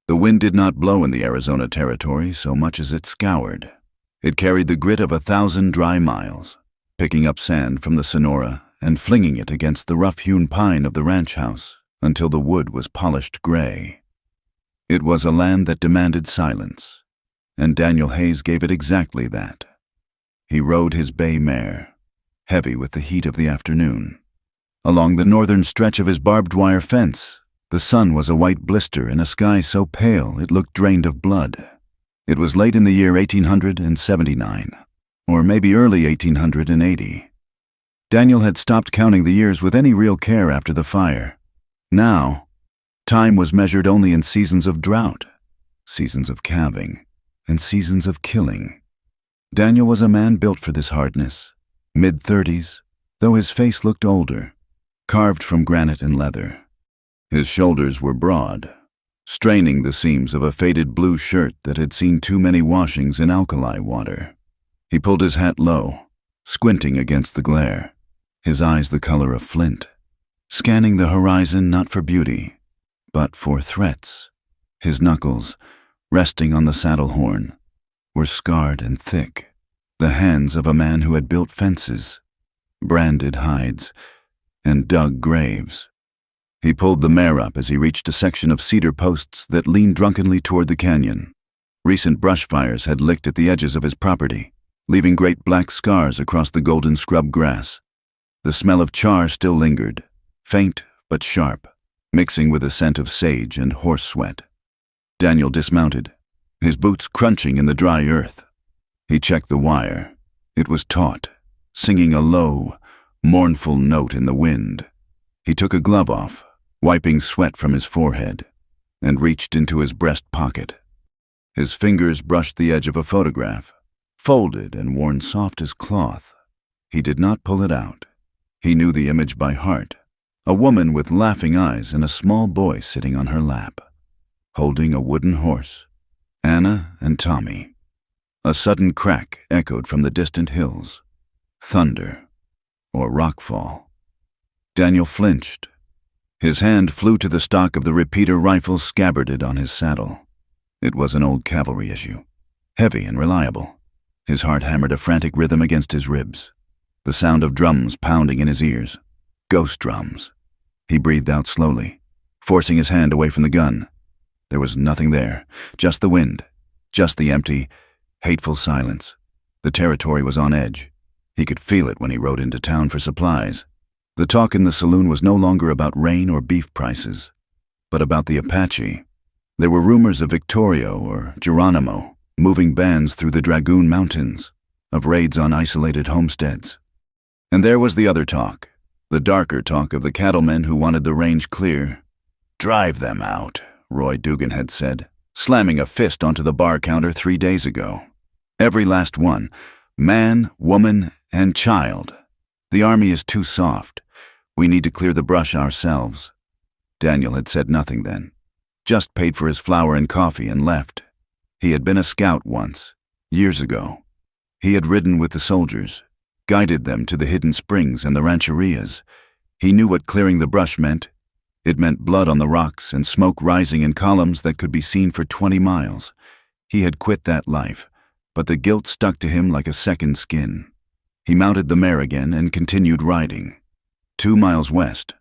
The wind did not blow in the Arizona Territory so much as it scoured. It carried the grit of 1,000 dry miles, picking up sand from the Sonora and flinging it against the rough-hewn pine of the ranch house until the wood was polished gray. It was a land that demanded silence, and Daniel Hayes gave it exactly that. He rode his bay mare, heavy with the heat of the afternoon. Along the northern stretch of his barbed wire fence, the sun was a white blister in a sky so pale it looked drained of blood. It was late in the year 1879, or maybe early 1880. Daniel had stopped counting the years with any real care after the fire. Now, time was measured only in seasons of drought, seasons of calving, and seasons of killing. Daniel was a man built for this hardness, mid-30s, though his face looked older, carved from granite and leather. His shoulders were broad, straining the seams of a faded blue shirt that had seen too many washings in alkali water. He pulled his hat low, squinting against the glare, his eyes the color of flint, scanning the horizon not for beauty, but for threats. His knuckles, resting on the saddle horn, were scarred and thick, the hands of a man who had built fences, branded hides, and dug graves. He pulled the mare up as he reached a section of cedar posts that leaned drunkenly toward the canyon. Recent brush fires had licked at the edges of his property, leaving great black scars across the golden scrub grass. The smell of char still lingered, faint but sharp, mixing with a scent of sage and horse sweat. Daniel dismounted, his boots crunching in the dry earth. He checked the wire. It was taut, singing a low, mournful note in the wind. He took a glove off, wiping sweat from his forehead, and reached into his breast pocket. His fingers brushed the edge of a photograph, folded and worn soft as cloth. He did not pull it out. He knew the image by heart, a woman with laughing eyes and a small boy sitting on her lap, holding a wooden horse, Anna and Tommy. A sudden crack echoed from the distant hills. Thunder, or rockfall. Daniel flinched. His hand flew to the stock of the repeater rifle scabbarded on his saddle. It was an old cavalry issue, heavy and reliable. His heart hammered a frantic rhythm against his ribs, the sound of drums pounding in his ears. Ghost drums. He breathed out slowly, forcing his hand away from the gun. There was nothing there, just the wind, just the empty, hateful silence. The territory was on edge. He could feel it when he rode into town for supplies. The talk in the saloon was no longer about rain or beef prices, but about the Apache. There were rumors of Victorio or Geronimo moving bands through the Dragoon Mountains, of raids on isolated homesteads. And there was the other talk, the darker talk of the cattlemen who wanted the range clear. "Drive them out," Roy Dugan had said, slamming a fist onto the bar counter 3 days ago. "Every last one, man, woman, and child. The army is too soft. We need to clear the brush ourselves." Daniel had said nothing then, just paid for his flour and coffee and left. He had been a scout once, years ago. He had ridden with the soldiers, guided them to the hidden springs and the rancherias. He knew what clearing the brush meant. It meant blood on the rocks and smoke rising in columns that could be seen for 20 miles. He had quit that life, but the guilt stuck to him like a second skin. He mounted the mare again and continued riding. 2 miles west,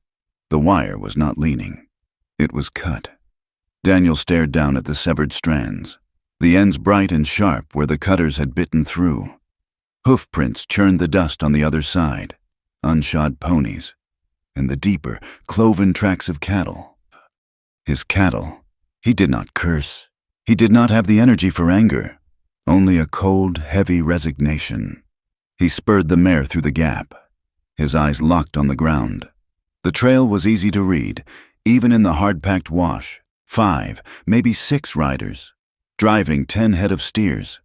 the wire was not leaning. It was cut. Daniel stared down at the severed strands, the ends bright and sharp where the cutters had bitten through. Hoof prints churned the dust on the other side, unshod ponies, and the deeper, cloven tracks of cattle. His cattle. He did not curse. He did not have the energy for anger, only a cold, heavy resignation. He spurred the mare through the gap, his eyes locked on the ground. The trail was easy to read, even in the hard-packed wash. 5, maybe 6 riders, driving 10 head of steers.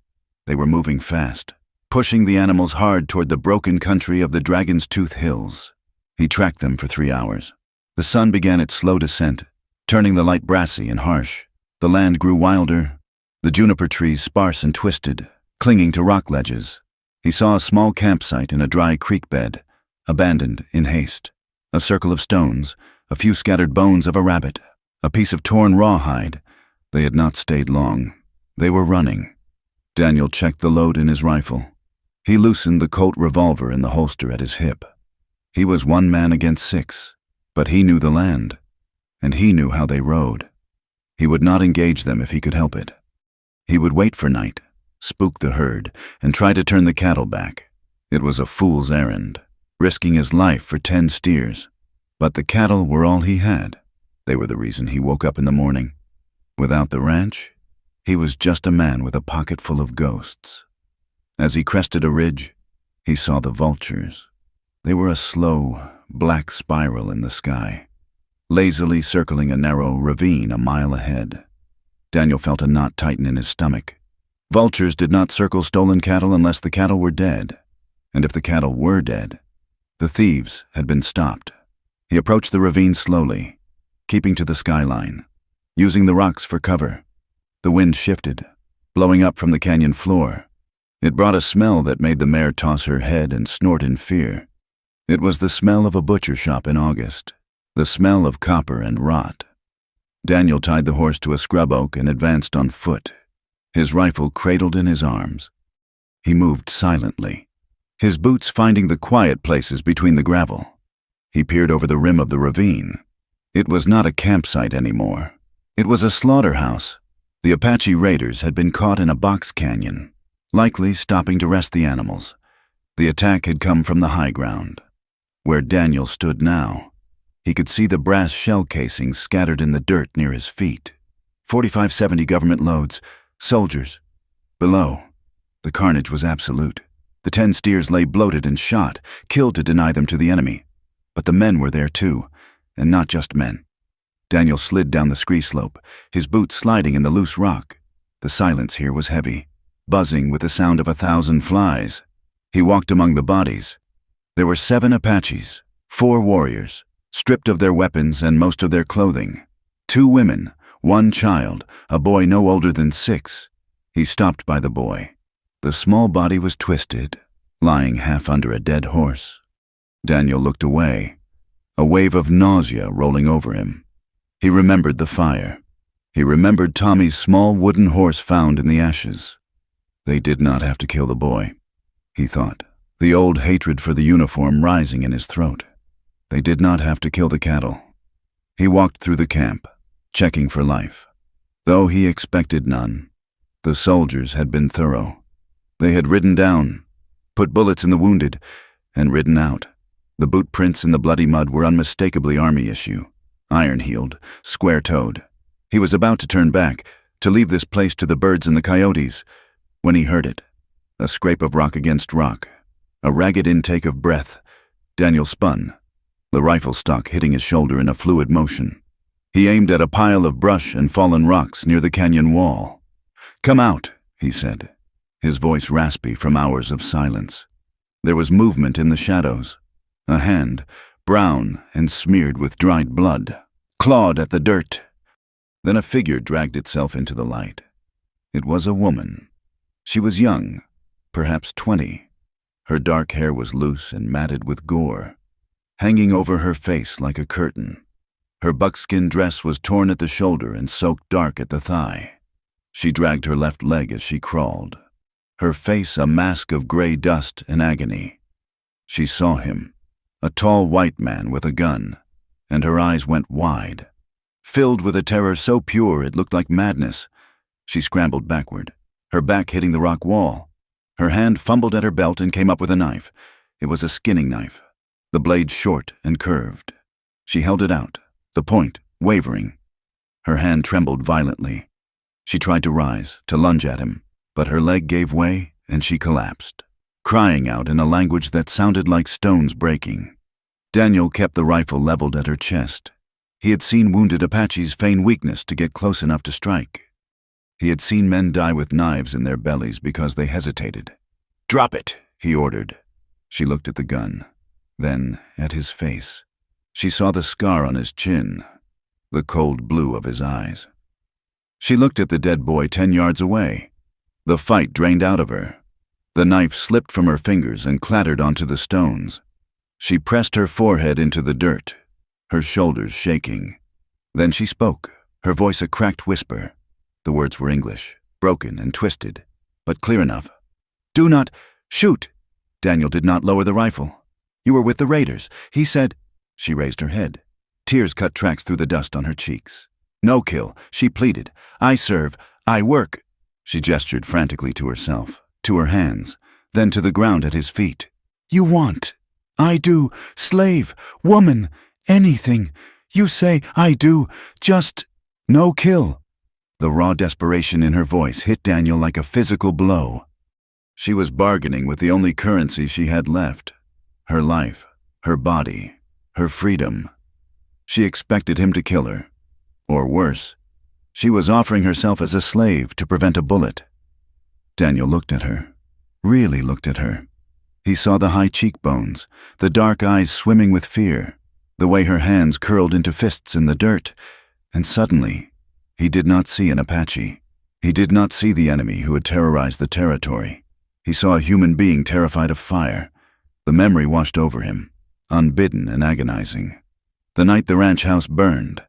They were moving fast, pushing the animals hard toward the broken country of the Dragon's Tooth Hills. He tracked them for 3 hours. The sun began its slow descent, turning the light brassy and harsh. The land grew wilder, the juniper trees sparse and twisted, clinging to rock ledges. He saw a small campsite in a dry creek bed, abandoned in haste. A circle of stones, a few scattered bones of a rabbit, a piece of torn rawhide, They had not stayed long. They were running. Daniel checked the load in his rifle. He loosened the Colt revolver in the holster at his hip. He was one man against 6, but he knew the land, and he knew how they rode. He would not engage them if he could help it. He would wait for night, spook the herd, and try to turn the cattle back. It was a fool's errand, risking his life for 10 steers. But the cattle were all he had. They were the reason he woke up in the morning. Without the ranch, he was just a man with a pocket full of ghosts. As he crested a ridge, he saw the vultures. They were a slow, black spiral in the sky, lazily circling a narrow ravine a mile ahead. Daniel felt a knot tighten in his stomach. Vultures did not circle stolen cattle unless the cattle were dead. And if the cattle were dead, the thieves had been stopped. He approached the ravine slowly, keeping to the skyline, using the rocks for cover. The wind shifted, blowing up from the canyon floor. It brought a smell that made the mare toss her head and snort in fear. It was the smell of a butcher shop in August, the smell of copper and rot. Daniel tied the horse to a scrub oak and advanced on foot, his rifle cradled in his arms. He moved silently, his boots finding the quiet places between the gravel. He peered over the rim of the ravine. It was not a campsite anymore. It was a slaughterhouse. The Apache raiders had been caught in a box canyon, likely stopping to rest the animals. The attack had come from the high ground. Where Daniel stood now, he could see the brass shell casings scattered in the dirt near his feet. 45-70 government loads, soldiers. Below, the carnage was absolute. The 10 steers lay bloated and shot, killed to deny them to the enemy. But the men were there too, and not just men. Daniel slid down the scree slope, his boots sliding in the loose rock. The silence here was heavy, buzzing with the sound of 1,000 flies. He walked among the bodies. There were 7 Apaches, 4 warriors, stripped of their weapons and most of their clothing. 2 women, 1 child, a boy no older than 6. He stopped by the boy. The small body was twisted, lying half under a dead horse. Daniel looked away, a wave of nausea rolling over him. He remembered the fire. He remembered Tommy's small wooden horse found in the ashes. They did not have to kill the boy, he thought, the old hatred for the uniform rising in his throat. They did not have to kill the cattle. He walked through the camp, checking for life. Though he expected none, the soldiers had been thorough. They had ridden down, put bullets in the wounded, and ridden out. The boot prints in the bloody mud were unmistakably army issue, iron-heeled, square-toed. He was about to turn back, to leave this place to the birds and the coyotes, when he heard it. A scrape of rock against rock, a ragged intake of breath. Daniel spun, the rifle stock hitting his shoulder in a fluid motion. He aimed at a pile of brush and fallen rocks near the canyon wall. "Come out," he said, his voice raspy from hours of silence. There was movement in the shadows. A hand, brown and smeared with dried blood, clawed at the dirt. Then a figure dragged itself into the light. It was a woman. She was young, perhaps 20. Her dark hair was loose and matted with gore, hanging over her face like a curtain. Her buckskin dress was torn at the shoulder and soaked dark at the thigh. She dragged her left leg as she crawled, her face a mask of gray dust and agony. She saw him, a tall white man with a gun, and her eyes went wide, filled with a terror so pure it looked like madness. She scrambled backward, her back hitting the rock wall. Her hand fumbled at her belt and came up with a knife. It was a skinning knife, the blade short and curved. She held it out, the point wavering. Her hand trembled violently. She tried to rise, to lunge at him, but her leg gave way and she collapsed, crying out in a language that sounded like stones breaking. Daniel kept the rifle leveled at her chest. He had seen wounded Apaches feign weakness to get close enough to strike. He had seen men die with knives in their bellies because they hesitated. "Drop it," he ordered. She looked at the gun, then at his face. She saw the scar on his chin, the cold blue of his eyes. She looked at the dead boy 10 yards away. The fight drained out of her. The knife slipped from her fingers and clattered onto the stones. She pressed her forehead into the dirt, her shoulders shaking. Then she spoke, her voice a cracked whisper. The words were English, broken and twisted, but clear enough. "Do not shoot!" Daniel did not lower the rifle. "You were with the raiders," he said. She raised her head. Tears cut tracks through the dust on her cheeks. "No kill," she pleaded. "I serve. I work." She gestured frantically to herself, to her hands, then to the ground at his feet. "You want. I do. Slave. Woman. Anything. You say I do. Just no kill." The raw desperation in her voice hit Daniel like a physical blow. She was bargaining with the only currency she had left. Her life, her body, her freedom. She expected him to kill her. Or worse, she was offering herself as a slave to prevent a bullet. Daniel looked at her, really looked at her. He saw the high cheekbones, the dark eyes swimming with fear, the way her hands curled into fists in the dirt, and suddenly, he did not see an Apache. He did not see the enemy who had terrorized the territory. He saw a human being terrified of fire. The memory washed over him, unbidden and agonizing. The night the ranch house burned,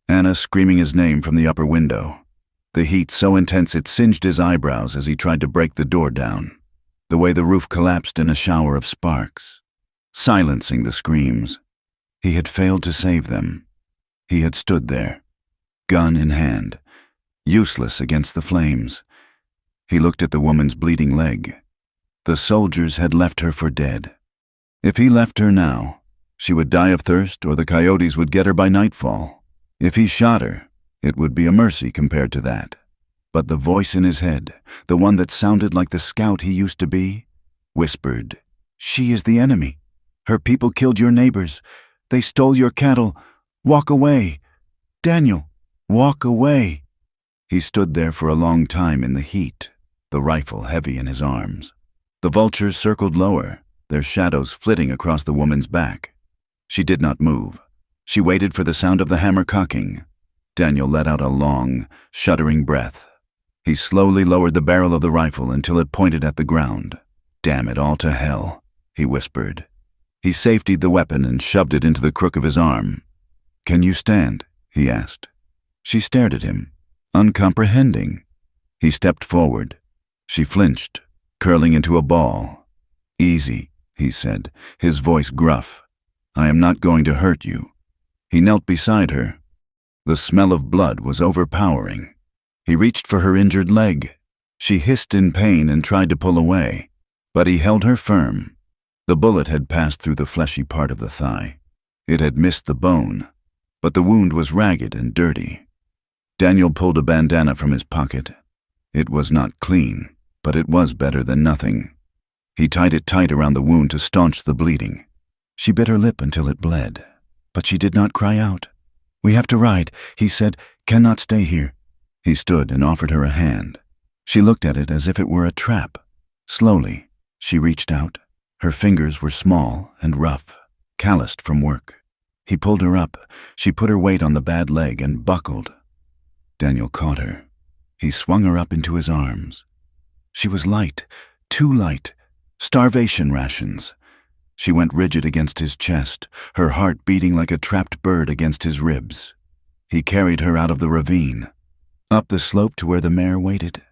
Anna screaming his name from the upper window. The heat so intense it singed his eyebrows as he tried to break the door down. The way the roof collapsed in a shower of sparks, silencing the screams. He had failed to save them. He had stood there, gun in hand, useless against the flames. He looked at the woman's bleeding leg. The soldiers had left her for dead. If he left her now, she would die of thirst or the coyotes would get her by nightfall. If he shot her, it would be a mercy compared to that. But the voice in his head, the one that sounded like the scout he used to be, whispered, "She is the enemy. Her people killed your neighbors. They stole your cattle. Walk away. Daniel, walk away." He stood there for a long time in the heat, the rifle heavy in his arms. The vultures circled lower, their shadows flitting across the woman's back. She did not move. She waited for the sound of the hammer cocking. Daniel let out a long, shuddering breath. He slowly lowered the barrel of the rifle until it pointed at the ground. "Damn it all to hell," he whispered. He safetied the weapon and shoved it into the crook of his arm. "Can you stand?" he asked. She stared at him, uncomprehending. He stepped forward. She flinched, curling into a ball. "Easy," he said, his voice gruff. "I am not going to hurt you." He knelt beside her. The smell of blood was overpowering. He reached for her injured leg. She hissed in pain and tried to pull away, but he held her firm. The bullet had passed through the fleshy part of the thigh. It had missed the bone, but the wound was ragged and dirty. Daniel pulled a bandana from his pocket. It was not clean, but it was better than nothing. He tied it tight around the wound to staunch the bleeding. She bit her lip until it bled, but she did not cry out. "We have to ride," he said. "Cannot stay here." He stood and offered her a hand. She looked at it as if it were a trap. Slowly, she reached out. Her fingers were small and rough, calloused from work. He pulled her up. She put her weight on the bad leg and buckled. Daniel caught her. He swung her up into his arms. She was light, too light. Starvation rations. She went rigid against his chest, her heart beating like a trapped bird against his ribs. He carried her out of the ravine, up the slope to where the mare waited.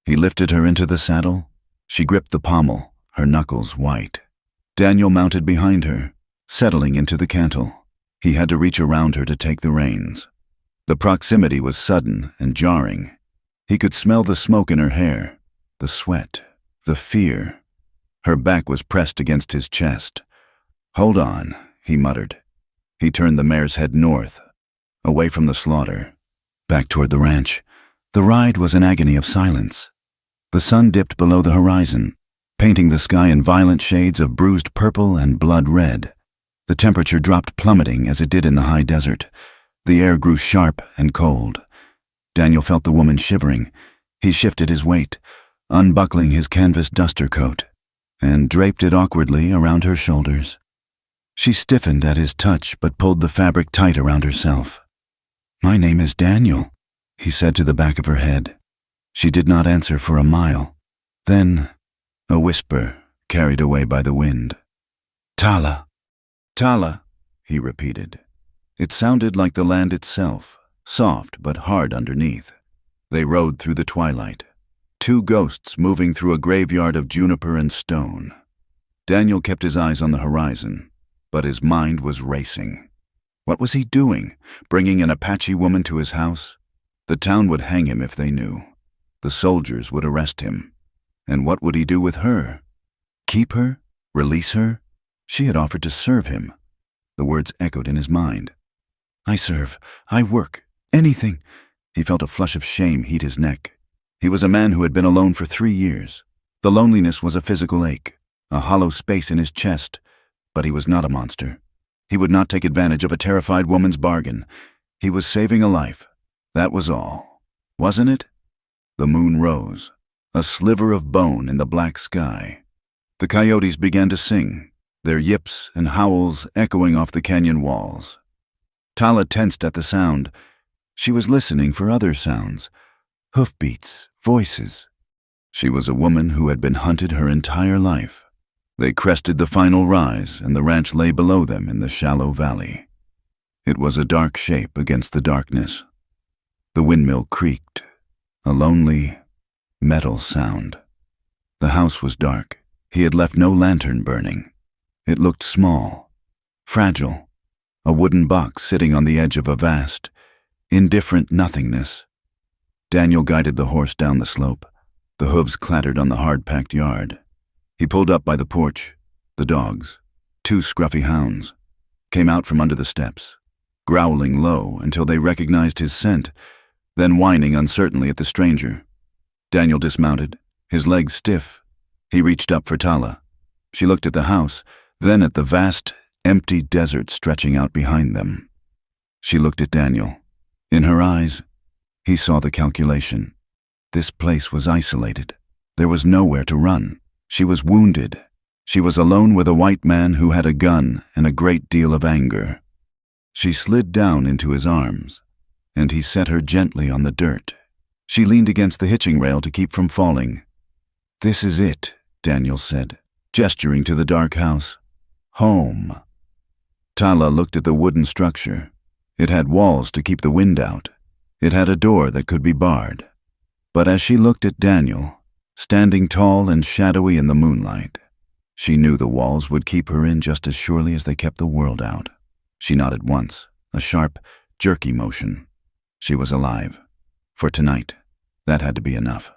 He lifted her into the saddle. She gripped the pommel, her knuckles white. Daniel mounted behind her, settling into the cantle. He had to reach around her to take the reins. The proximity was sudden and jarring. He could smell the smoke in her hair, the sweat, the fear. Her back was pressed against his chest. "Hold on," he muttered. He turned the mare's head north, away from the slaughter, back toward the ranch. The ride was an agony of silence. The sun dipped below the horizon, painting the sky in violent shades of bruised purple and blood red. The temperature dropped plummeting as it did in the high desert. The air grew sharp and cold. Daniel felt the woman shivering. He shifted his weight, unbuckling his canvas duster coat, and draped it awkwardly around her shoulders. She stiffened at his touch but pulled the fabric tight around herself. "My name is Daniel," he said to the back of her head. She did not answer for a mile. Then, a whisper carried away by the wind. "Tala, Tala," he repeated. It sounded like the land itself, soft but hard underneath. They rode through the twilight, two ghosts moving through a graveyard of juniper and stone. Daniel kept his eyes on the horizon, but his mind was racing. What was he doing, bringing an Apache woman to his house? The town would hang him if they knew. The soldiers would arrest him. And what would he do with her? Keep her? Release her? She had offered to serve him. The words echoed in his mind. I serve. I work. Anything. He felt a flush of shame heat his neck. He was a man who had been alone for 3 years. The loneliness was a physical ache, a hollow space in his chest, but he was not a monster. He would not take advantage of a terrified woman's bargain. He was saving a life. That was all. Wasn't it? The moon rose, a sliver of bone in the black sky. The coyotes began to sing, their yips and howls echoing off the canyon walls. Tala tensed at the sound. She was listening for other sounds, hoofbeats, voices. She was a woman who had been hunted her entire life. They crested the final rise, and the ranch lay below them in the shallow valley. It was a dark shape against the darkness. The windmill creaked, a lonely, metal sound. The house was dark. He had left no lantern burning. It looked small, fragile, a wooden box sitting on the edge of a vast, indifferent nothingness. Daniel guided the horse down the slope. The hooves clattered on the hard-packed yard. He pulled up by the porch. The dogs, 2 scruffy hounds, came out from under the steps, growling low until they recognized his scent, then whining uncertainly at the stranger. Daniel dismounted, his legs stiff. He reached up for Tala. She looked at the house, then at the vast, empty desert stretching out behind them. She looked at Daniel. In her eyes, he saw the calculation. This place was isolated. There was nowhere to run. She was wounded. She was alone with a white man who had a gun and a great deal of anger. She slid down into his arms, and he set her gently on the dirt. She leaned against the hitching rail to keep from falling. This is it, Daniel said, gesturing to the dark house. Home. Tala looked at the wooden structure. It had walls to keep the wind out. It had a door that could be barred. But as she looked at Daniel, standing tall and shadowy in the moonlight, she knew the walls would keep her in just as surely as they kept the world out. She nodded once, a sharp, jerky motion. She was alive. For tonight, that had to be enough.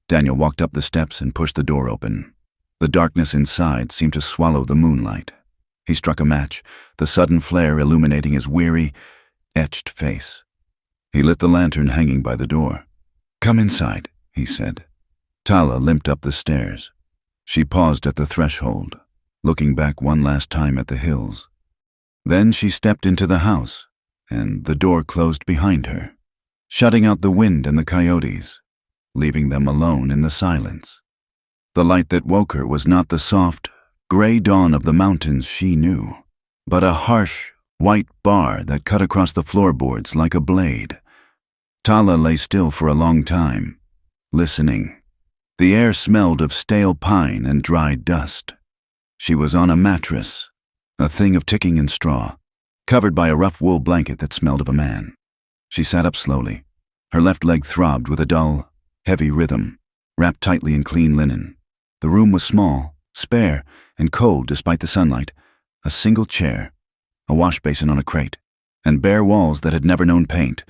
Daniel walked up the steps and pushed the door open. The darkness inside seemed to swallow the moonlight. He struck a match, the sudden flare illuminating his weary, etched face. He lit the lantern hanging by the door. Come inside, he said. Tala limped up the stairs. She paused at the threshold, looking back one last time at the hills. Then she stepped into the house, and the door closed behind her, shutting out the wind and the coyotes, leaving them alone in the silence. The light that woke her was not the soft, gray dawn of the mountains she knew, but a harsh, white bar that cut across the floorboards like a blade. Tala lay still for a long time, listening. The air smelled of stale pine and dried dust. She was on a mattress, a thing of ticking and straw, covered by a rough wool blanket that smelled of a man. She sat up slowly. Her left leg throbbed with a dull, heavy rhythm, wrapped tightly in clean linen. The room was small, spare, and cold despite the sunlight. A single chair, a wash basin on a crate, and bare walls that had never known paint.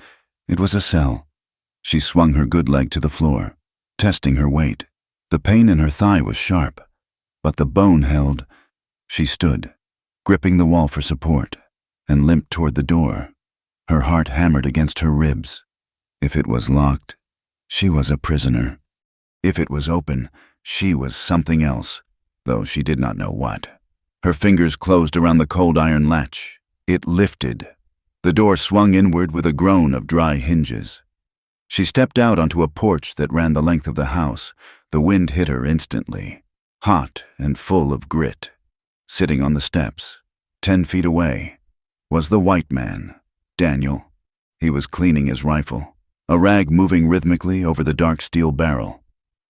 It was a cell. She swung her good leg to the floor, testing her weight. The pain in her thigh was sharp, but the bone held. She stood, gripping the wall for support, and limped toward the door. Her heart hammered against her ribs. If it was locked, she was a prisoner. If it was open, she was something else, though she did not know what. Her fingers closed around the cold iron latch. It lifted. The door swung inward with a groan of dry hinges. She stepped out onto a porch that ran the length of the house. The wind hit her instantly, hot and full of grit. Sitting on the steps, 10 feet away, was the white man, Daniel. He was cleaning his rifle, a rag moving rhythmically over the dark steel barrel.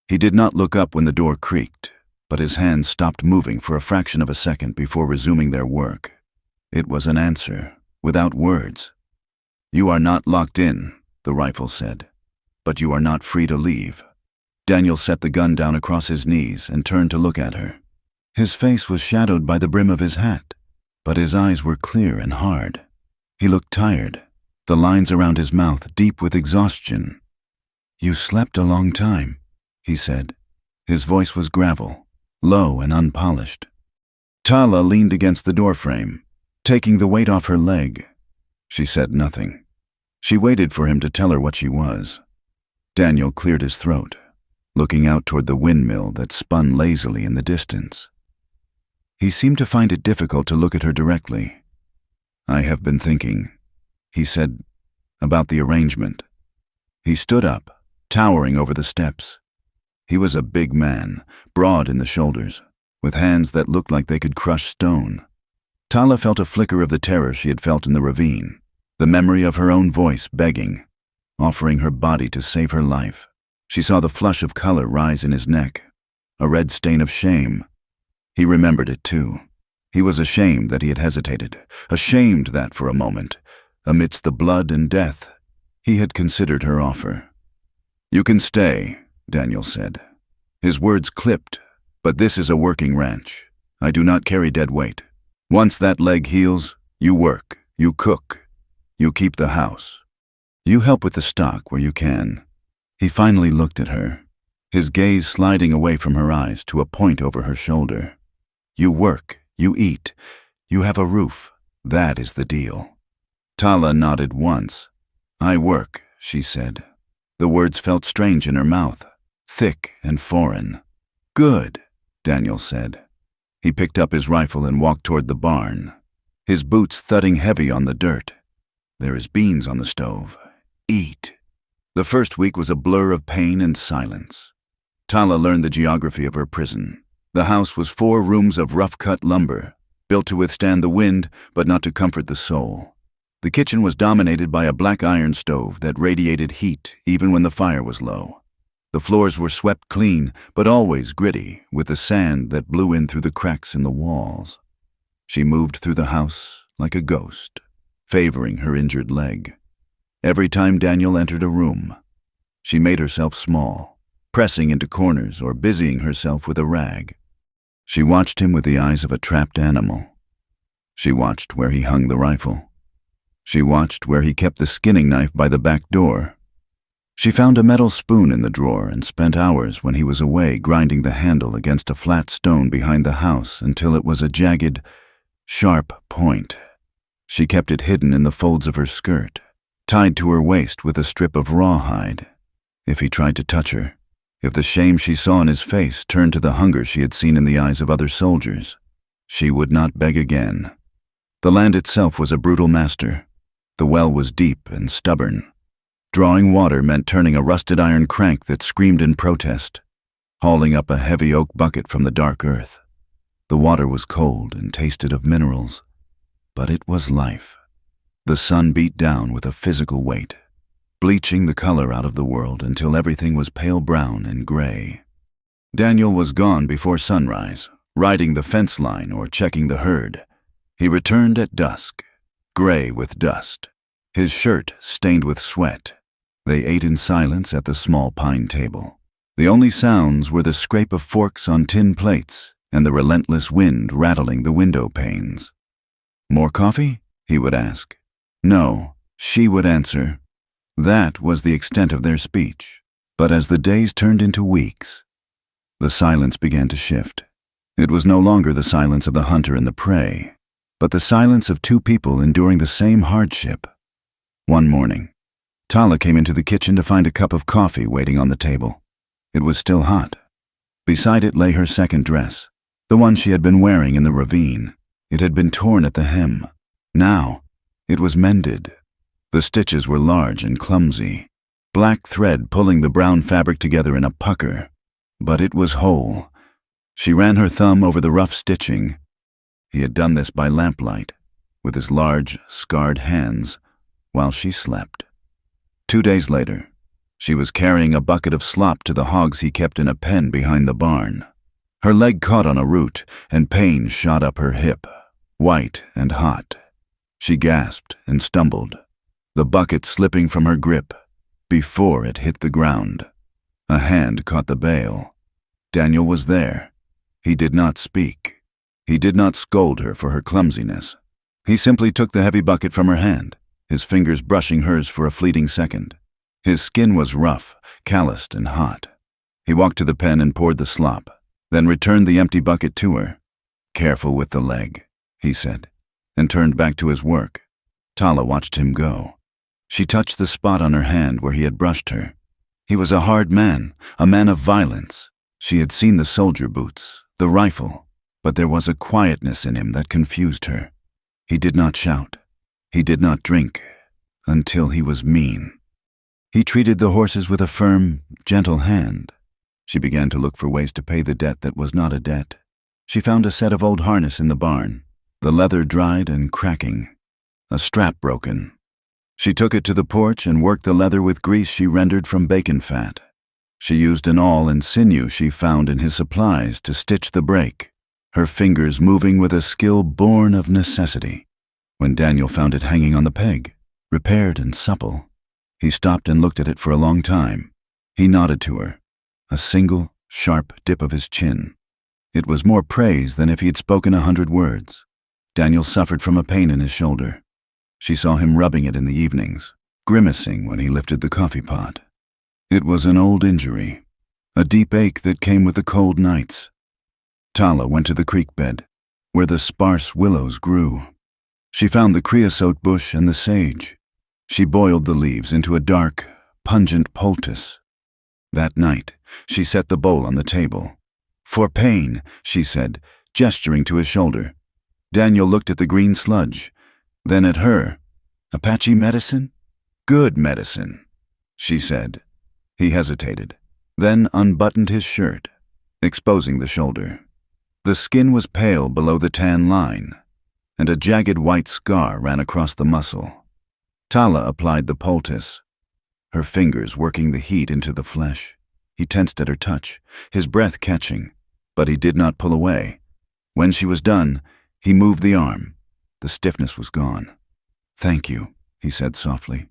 He did not look up when the door creaked, but his hands stopped moving for a fraction of a second before resuming their work. It was an answer, without words. "You are not locked in," the rifle said. but you are not free to leave." Daniel set the gun down across his knees and turned to look at her. His face was shadowed by the brim of his hat, but his eyes were clear and hard. He looked tired, the lines around his mouth deep with exhaustion. "You slept a long time," he said. His voice was gravel, low and unpolished. Tala leaned against the doorframe, taking the weight off her leg. She said nothing. She waited for him to tell her what she was. Daniel cleared his throat, looking out toward the windmill that spun lazily in the distance. He seemed to find it difficult to look at her directly. "I have been thinking," he said, "about the arrangement." He stood up, towering over the steps. He was a big man, broad in the shoulders, with hands that looked like they could crush stone. Tala felt a flicker of the terror she had felt in the ravine, the memory of her own voice begging, offering her body to save her life. She saw the flush of color rise in his neck, a red stain of shame. He remembered it too. He was ashamed that he had hesitated, ashamed that for a moment, amidst the blood and death, he had considered her offer. "You can stay," Daniel said. His words clipped, "but this is a working ranch. I do not carry dead weight. Once that leg heals, you work, you cook, you keep the house. You help with the stock where you can." He finally looked at her, his gaze sliding away from her eyes to a point over her shoulder. "You work, you eat, you have a roof. That is the deal." Tala nodded once. "I work," she said. The words felt strange in her mouth, thick and foreign. "Good," Daniel said. He picked up his rifle and walked toward the barn, his boots thudding heavy on the dirt. "There is beans on the stove. Eat." The first week was a blur of pain and silence. Tala learned the geography of her prison. The house was 4 rooms of rough-cut lumber, built to withstand the wind but not to comfort the soul. The kitchen was dominated by a black iron stove that radiated heat even when the fire was low. The floors were swept clean, but always gritty, with the sand that blew in through the cracks in the walls. She moved through the house like a ghost, favoring her injured leg. Every time Daniel entered a room, she made herself small, pressing into corners or busying herself with a rag. She watched him with the eyes of a trapped animal. She watched where he hung the rifle. She watched where he kept the skinning knife by the back door. She found a metal spoon in the drawer and spent hours when he was away grinding the handle against a flat stone behind the house until it was a jagged, sharp point. She kept it hidden in the folds of her skirt, tied to her waist with a strip of rawhide. If he tried to touch her, if the shame she saw in his face turned to the hunger she had seen in the eyes of other soldiers, she would not beg again. The land itself was a brutal master. The well was deep and stubborn. Drawing water meant turning a rusted iron crank that screamed in protest, hauling up a heavy oak bucket from the dark earth. The water was cold and tasted of minerals, but it was life. The sun beat down with a physical weight, bleaching the color out of the world until everything was pale brown and gray. Daniel was gone before sunrise, riding the fence line or checking the herd. He returned at dusk, gray with dust, his shirt stained with sweat. They ate in silence at the small pine table. The only sounds were the scrape of forks on tin plates and the relentless wind rattling the window panes. "More coffee?" he would ask. "No," she would answer. That was the extent of their speech. But as the days turned into weeks, the silence began to shift. It was no longer the silence of the hunter and the prey, but the silence of 2 people enduring the same hardship. One morning, Tala came into the kitchen to find a cup of coffee waiting on the table. It was still hot. Beside it lay her second dress, the one she had been wearing in the ravine. It had been torn at the hem. Now, it was mended. The stitches were large and clumsy, black thread pulling the brown fabric together in a pucker, but it was whole. She ran her thumb over the rough stitching. He had done this by lamplight, with his large, scarred hands, while she slept. 2 days later, she was carrying a bucket of slop to the hogs he kept in a pen behind the barn. Her leg caught on a root, and pain shot up her hip, white and hot. She gasped and stumbled, the bucket slipping from her grip, before it hit the ground. A hand caught the bale. Daniel was there. He did not speak. He did not scold her for her clumsiness. He simply took the heavy bucket from her hand, his fingers brushing hers for a fleeting second. His skin was rough, calloused, and hot. He walked to the pen and poured the slop, then returned the empty bucket to her. "Careful with the leg," he said, and turned back to his work. Tala watched him go. She touched the spot on her hand where he had brushed her. He was a hard man, a man of violence. She had seen the soldier boots, the rifle, but there was a quietness in him that confused her. He did not shout. He did not drink, until he was mean. He treated the horses with a firm, gentle hand. She began to look for ways to pay the debt that was not a debt. She found a set of old harness in the barn, the leather dried and cracking, a strap broken. She took it to the porch and worked the leather with grease she rendered from bacon fat. She used an awl and sinew she found in his supplies to stitch the break, her fingers moving with a skill born of necessity. When Daniel found it hanging on the peg, repaired and supple, he stopped and looked at it for a long time. He nodded to her, a single, sharp dip of his chin. It was more praise than if he had spoken 100 words. Daniel suffered from a pain in his shoulder. She saw him rubbing it in the evenings, grimacing when he lifted the coffee pot. It was an old injury, a deep ache that came with the cold nights. Tala went to the creek bed, where the sparse willows grew. She found the creosote bush and the sage. She boiled the leaves into a dark, pungent poultice. That night, she set the bowl on the table. "For pain," she said, gesturing to his shoulder. Daniel looked at the green sludge, then at her. "Apache medicine?" "Good medicine," she said. He hesitated, then unbuttoned his shirt, exposing the shoulder. The skin was pale below the tan line, and a jagged white scar ran across the muscle. Tala applied the poultice, her fingers working the heat into the flesh. He tensed at her touch, his breath catching, but he did not pull away. When she was done, he moved the arm. The stiffness was gone. "Thank you," he said softly.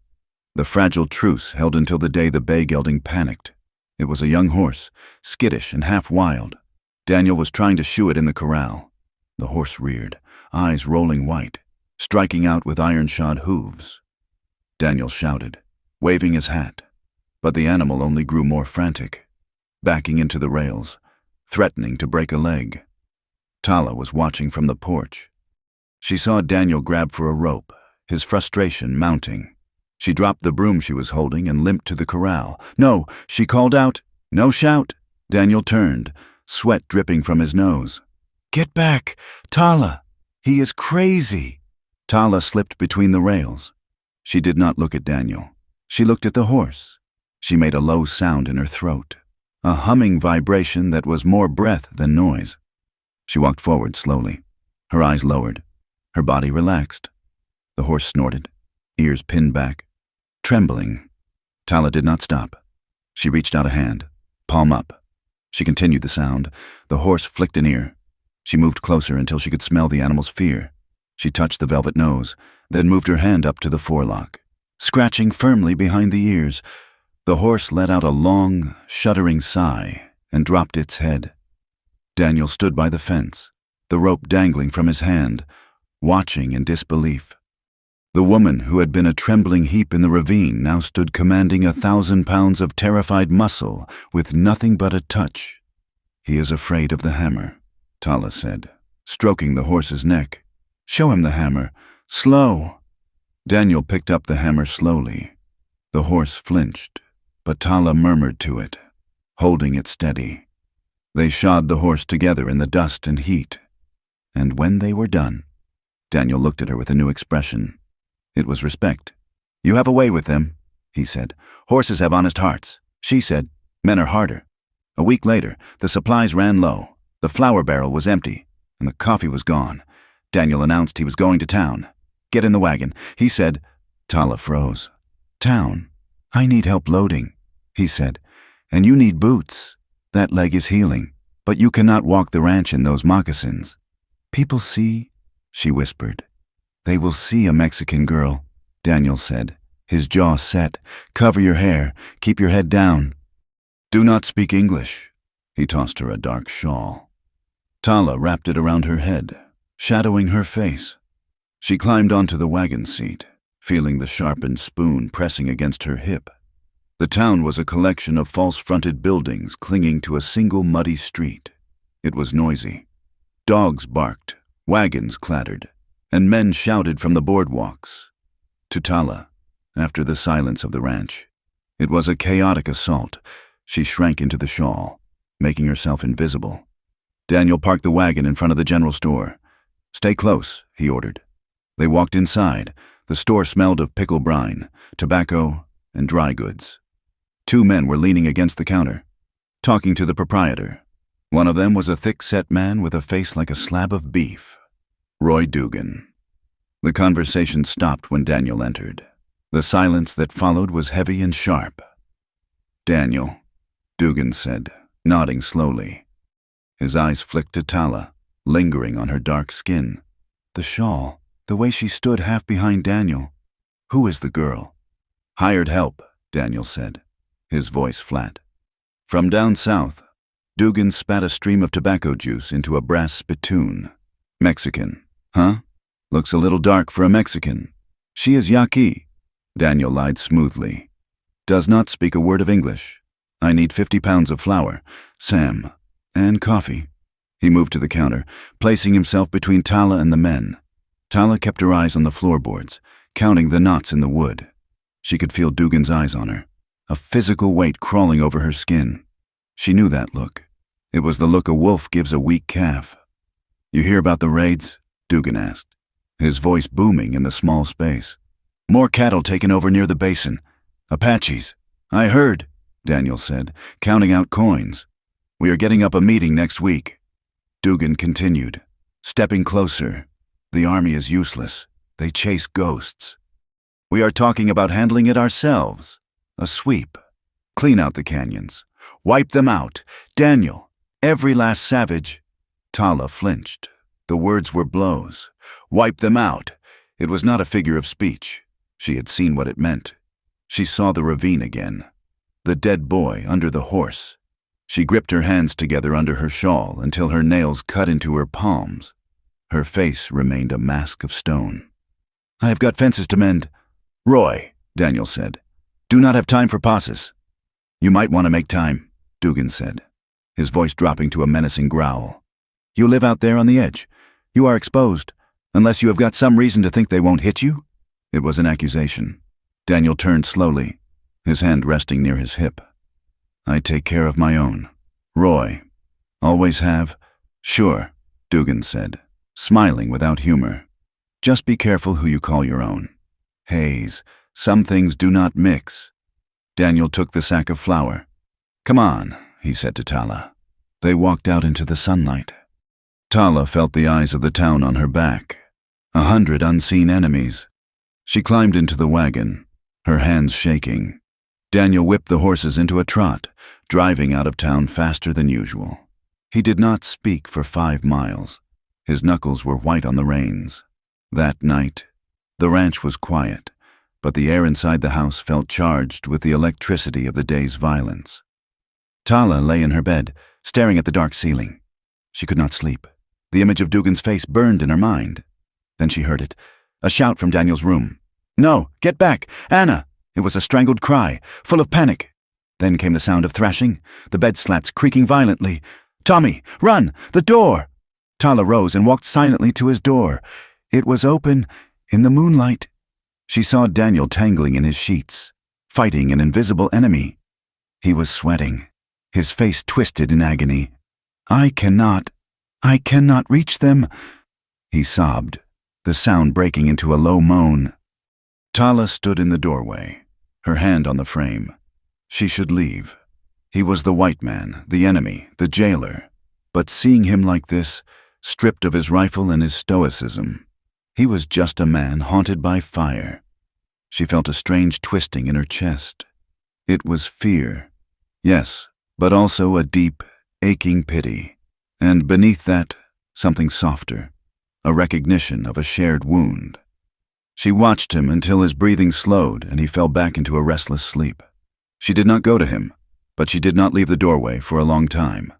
The fragile truce held until the day the bay gelding panicked. It was a young horse, skittish and half wild. Daniel was trying to shoe it in the corral. The horse reared, eyes rolling white, striking out with iron-shod hooves. Daniel shouted, waving his hat, but the animal only grew more frantic, backing into the rails, threatening to break a leg. Tala was watching from the porch. She saw Daniel grab for a rope, his frustration mounting. She dropped the broom she was holding and limped to the corral. "No," she called out. "No shout." Daniel turned, sweat dripping from his nose. "Get back, Tala! He is crazy!" Tala slipped between the rails. She did not look at Daniel. She looked at the horse. She made a low sound in her throat, a humming vibration that was more breath than noise. She walked forward slowly, her eyes lowered, her body relaxed. The horse snorted, ears pinned back, trembling. Tala did not stop. She reached out a hand, palm up. She continued the sound. The horse flicked an ear. She moved closer until she could smell the animal's fear. She touched the velvet nose, then moved her hand up to the forelock, scratching firmly behind the ears. The horse let out a long, shuddering sigh and dropped its head. Daniel stood by the fence, the rope dangling from his hand, watching in disbelief. The woman who had been a trembling heap in the ravine now stood commanding 1,000 pounds of terrified muscle with nothing but a touch. "He is afraid of the hammer," Tala said, stroking the horse's neck. "Show him the hammer. Slow." Daniel picked up the hammer slowly. The horse flinched, but Tala murmured to it, holding it steady. They shod the horse together in the dust and heat. And when they were done, Daniel looked at her with a new expression. It was respect. "You have a way with them," he said. "Horses have honest hearts." She said, "Men are harder." A week later, the supplies ran low. The flour barrel was empty, and the coffee was gone. Daniel announced he was going to town. "Get in the wagon," he said. Tala froze. "Town? I need help loading," he said. "And you need boots. That leg is healing, but you cannot walk the ranch in those moccasins." "People see," she whispered. "They will see a Mexican girl," Daniel said, his jaw set. "Cover your hair. Keep your head down." "Do not speak English." He tossed her a dark shawl. Tala wrapped it around her head, shadowing her face. She climbed onto the wagon seat, feeling the sharpened spoon pressing against her hip. The town was a collection of false-fronted buildings clinging to a single muddy street. It was noisy. Dogs barked, wagons clattered, and men shouted from the boardwalks. To Tala, after the silence of the ranch, it was a chaotic assault. She shrank into the shawl, making herself invisible. Daniel parked the wagon in front of the general store. "Stay close," he ordered. They walked inside. The store smelled of pickle brine, tobacco, and dry goods. Two men were leaning against the counter, talking to the proprietor. One of them was a thick-set man with a face like a slab of beef. Roy Dugan. The conversation stopped when Daniel entered. The silence that followed was heavy and sharp. "Daniel," Dugan said, nodding slowly. His eyes flicked to Tala, lingering on her dark skin. The shawl, the way she stood half behind Daniel. "Who is the girl?" "Hired help," Daniel said, his voice flat. From down south, Dugan spat a stream of tobacco juice into a brass spittoon. "Mexican, huh? Looks a little dark for a Mexican." "She is Yaqui," Daniel lied smoothly. "Does not speak a word of English. I need 50 pounds of flour, Sam, and coffee." He moved to the counter, placing himself between Tala and the men. Tala kept her eyes on the floorboards, counting the knots in the wood. She could feel Dugan's eyes on her, a physical weight crawling over her skin. She knew that look. It was the look a wolf gives a weak calf. "You hear about the raids?" Dugan asked, his voice booming in the small space. "More cattle taken over near the basin. Apaches." "I heard," Daniel said, counting out coins. "We are getting up a meeting next week." Dugan continued, stepping closer. "The army is useless. They chase ghosts. We are talking about handling it ourselves. A sweep. Clean out the canyons. Wipe them out. Daniel, every last savage." Tala flinched. The words were blows. Wipe them out. It was not a figure of speech. She had seen what it meant. She saw the ravine again. The dead boy under the horse. She gripped her hands together under her shawl until her nails cut into her palms. Her face remained a mask of stone. "I have got fences to mend." "Roy," Daniel said, "do not have time for passes." "You might want to make time," Dugan said, his voice dropping to a menacing growl. "You live out there on the edge. You are exposed, unless you have got some reason to think they won't hit you." It was an accusation. Daniel turned slowly, his hand resting near his hip. "I take care of my own. Roy. Always have?" "Sure," Dugan said, smiling without humor. "Just be careful who you call your own. Hayes, some things do not mix." Daniel took the sack of flour. "Come on," he said to Tala. They walked out into the sunlight. Tala felt the eyes of the town on her back. 100 unseen enemies. She climbed into the wagon, her hands shaking. Daniel whipped the horses into a trot, driving out of town faster than usual. He did not speak for 5 miles. His knuckles were white on the reins. That night, the ranch was quiet, but the air inside the house felt charged with the electricity of the day's violence. Tala lay in her bed, staring at the dark ceiling. She could not sleep. The image of Dugan's face burned in her mind. Then she heard it, a shout from Daniel's room. "No, get back! Anna!" It was a strangled cry, full of panic. Then came the sound of thrashing, the bed slats creaking violently. "Tommy, run! The door!" Tala rose and walked silently to his door. It was open. In the moonlight, she saw Daniel tangling in his sheets, fighting an invisible enemy. He was sweating, his face twisted in agony. I cannot reach them," he sobbed, the sound breaking into a low moan. Tala stood in the doorway, her hand on the frame. She should leave. He was the white man, the enemy, the jailer. But seeing him like this, stripped of his rifle and his stoicism, he was just a man haunted by fire. She felt a strange twisting in her chest. It was fear, yes, but also a deep, aching pity. And beneath that, something softer, a recognition of a shared wound. She watched him until his breathing slowed and he fell back into a restless sleep. She did not go to him, but she did not leave the doorway for a long time.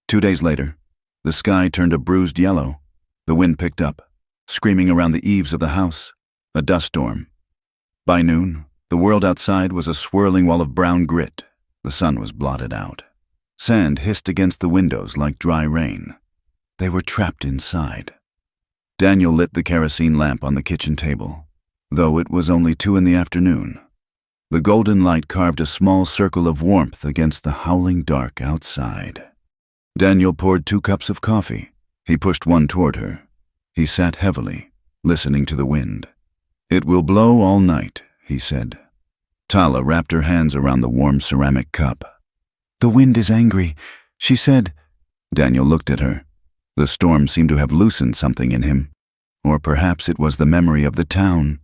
2 days later, the sky turned a bruised yellow. The wind picked up, screaming around the eaves of the house, a dust storm. By noon, the world outside was a swirling wall of brown grit. The sun was blotted out. Sand hissed against the windows like dry rain. They were trapped inside. Daniel lit the kerosene lamp on the kitchen table, though it was only 2 in the afternoon. The golden light carved a small circle of warmth against the howling dark outside. Daniel poured 2 cups of coffee. He pushed one toward her. He sat heavily, listening to the wind. "It will blow all night," he said. Tala wrapped her hands around the warm ceramic cup. "The wind is angry," she said. Daniel looked at her. The storm seemed to have loosened something in him. Or perhaps it was the memory of the town,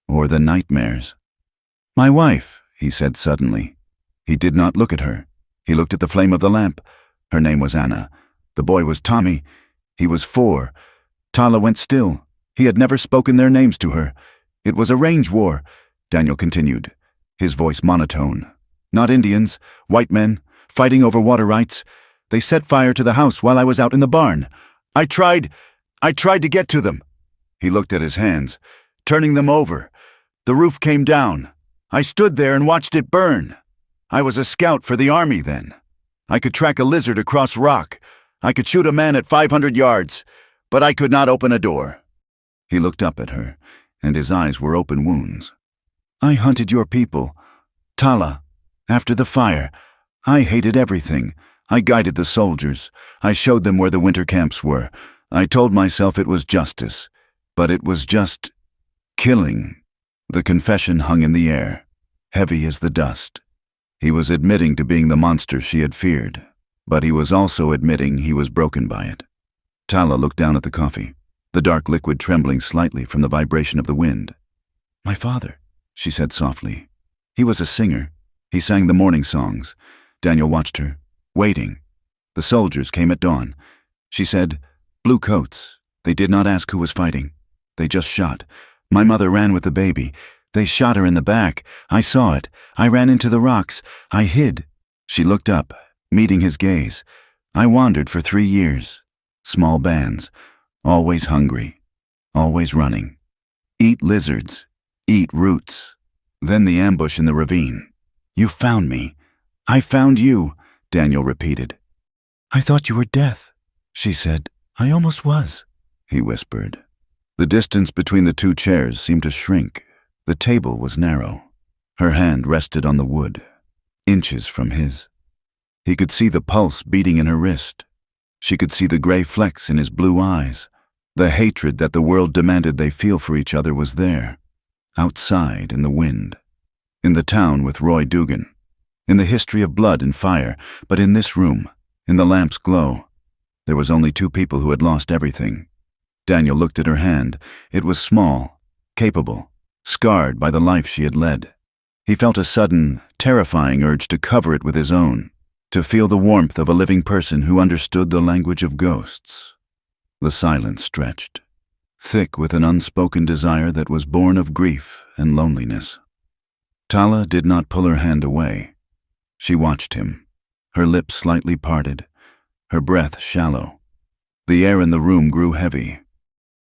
or the nightmares. "My wife," he said suddenly. He did not look at her. He looked at the flame of the lamp. Her name was Anna. The boy was Tommy. He was 4. Tala went still. He had never spoken their names to her. "It was a range war," Daniel continued, his voice monotone. "Not Indians, white men, fighting over water rights. They set fire to the house while I was out in the barn. I tried to get to them." He looked at his hands, turning them over. "The roof came down. I stood there and watched it burn. I was a scout for the army then. I could track a lizard across rock. I could shoot a man at 500 yards, but I could not open a door." He looked up at her, and his eyes were open wounds. "I hunted your people, Tala, after the fire. I hated everything. I guided the soldiers. I showed them where the winter camps were. I told myself it was justice, but it was just killing." The confession hung in the air, heavy as the dust. He was admitting to being the monster she had feared, but he was also admitting he was broken by it. Tala looked down at the coffee, the dark liquid trembling slightly from the vibration of the wind. "My father," she said softly. "He was a singer. He sang the morning songs." Daniel watched her, waiting. The soldiers came at dawn. She said, "Blue coats. They did not ask who was fighting. They just shot. My mother ran with the baby. They shot her in the back. I saw it. I ran into the rocks. I hid." She looked up, meeting his gaze. "I wandered for 3 years. Small bands. Always hungry. Always running. Eat lizards. Eat roots. Then the ambush in the ravine. You found me. I found you," Daniel repeated. "I thought you were death," she said. "I almost was," he whispered. The distance between the 2 chairs seemed to shrink. The table was narrow. Her hand rested on the wood, inches from his. He could see the pulse beating in her wrist. She could see the gray flecks in his blue eyes. The hatred that the world demanded they feel for each other was there, outside in the wind, in the town with Roy Dugan, in the history of blood and fire, but in this room, in the lamp's glow, there was only 2 people who had lost everything. Daniel looked at her hand. It was small, capable, scarred by the life she had led. He felt a sudden, terrifying urge to cover it with his own, to feel the warmth of a living person who understood the language of ghosts. The silence stretched, thick with an unspoken desire that was born of grief and loneliness. Tala did not pull her hand away. She watched him, her lips slightly parted, her breath shallow. The air in the room grew heavy.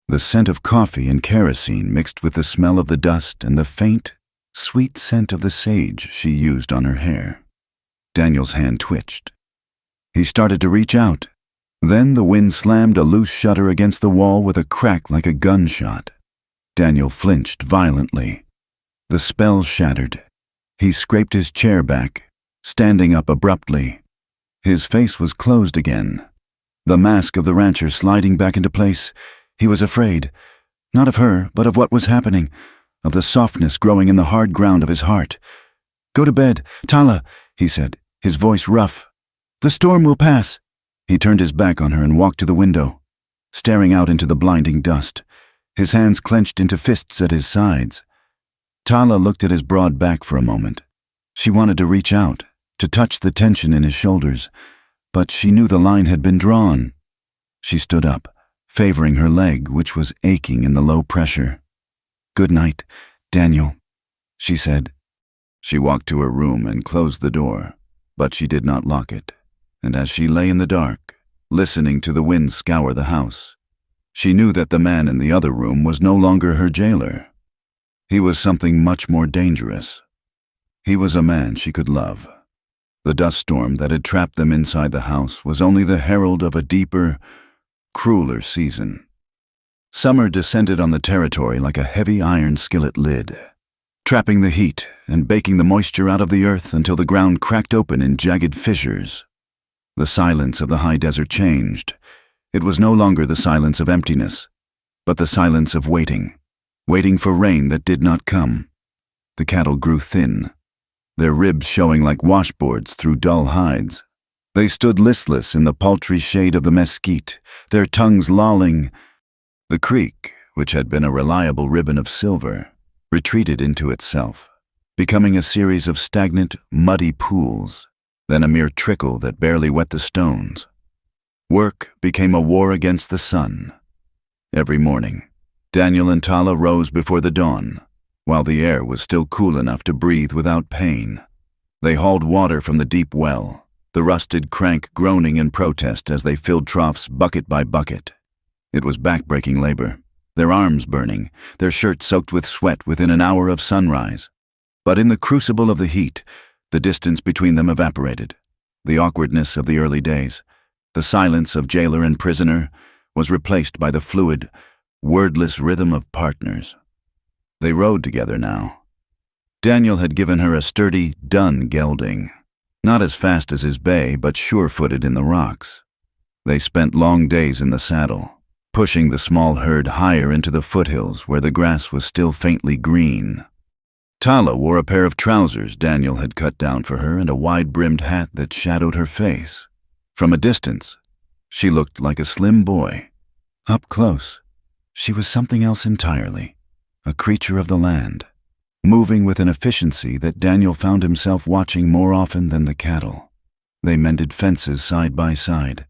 The scent of coffee and kerosene mixed with the smell of the dust and the faint, sweet scent of the sage she used on her hair. Daniel's hand twitched. He started to reach out. Then the wind slammed a loose shutter against the wall with a crack like a gunshot. Daniel flinched violently. The spell shattered. He scraped his chair back, standing up abruptly. His face was closed again, the mask of the rancher sliding back into place. He was afraid, not of her, but of what was happening, of the softness growing in the hard ground of his heart. "Go to bed, Tala," he said, his voice rough. "The storm will pass." He turned his back on her and walked to the window, staring out into the blinding dust, his hands clenched into fists at his sides. Tala looked at his broad back for a moment. She wanted to reach out, to touch the tension in his shoulders, but she knew the line had been drawn. She stood up, favoring her leg, which was aching in the low pressure. "Good night, Daniel," she said. She walked to her room and closed the door, but she did not lock it, and as she lay in the dark, listening to the wind scour the house, she knew that the man in the other room was no longer her jailer. He was something much more dangerous. He was a man she could love. The dust storm that had trapped them inside the house was only the herald of a deeper, crueler season. Summer descended on the territory like a heavy iron skillet lid, trapping the heat and baking the moisture out of the earth until the ground cracked open in jagged fissures. The silence of the high desert changed. It was no longer the silence of emptiness, but the silence of waiting for rain that did not come. The cattle grew thin, their ribs showing like washboards through dull hides. They stood listless in the paltry shade of the mesquite, their tongues lolling. The creek, which had been a reliable ribbon of silver, retreated into itself, becoming a series of stagnant, muddy pools, then a mere trickle that barely wet the stones. Work became a war against the sun. Every morning, Daniel and Tala rose before the dawn, while the air was still cool enough to breathe without pain. They hauled water from the deep well, the rusted crank groaning in protest as they filled troughs bucket by bucket. It was back-breaking labor, their arms burning, their shirts soaked with sweat within an hour of sunrise. But in the crucible of the heat, the distance between them evaporated. The awkwardness of the early days, the silence of jailer and prisoner, was replaced by the fluid, wordless rhythm of partners. They rode together now. Daniel had given her a sturdy, dun gelding, not as fast as his bay, but sure-footed in the rocks. They spent long days in the saddle, pushing the small herd higher into the foothills where the grass was still faintly green. Tala wore a pair of trousers Daniel had cut down for her and a wide-brimmed hat that shadowed her face. From a distance, she looked like a slim boy. Up close, she was something else entirely, a creature of the land, moving with an efficiency that Daniel found himself watching more often than the cattle. They mended fences side by side,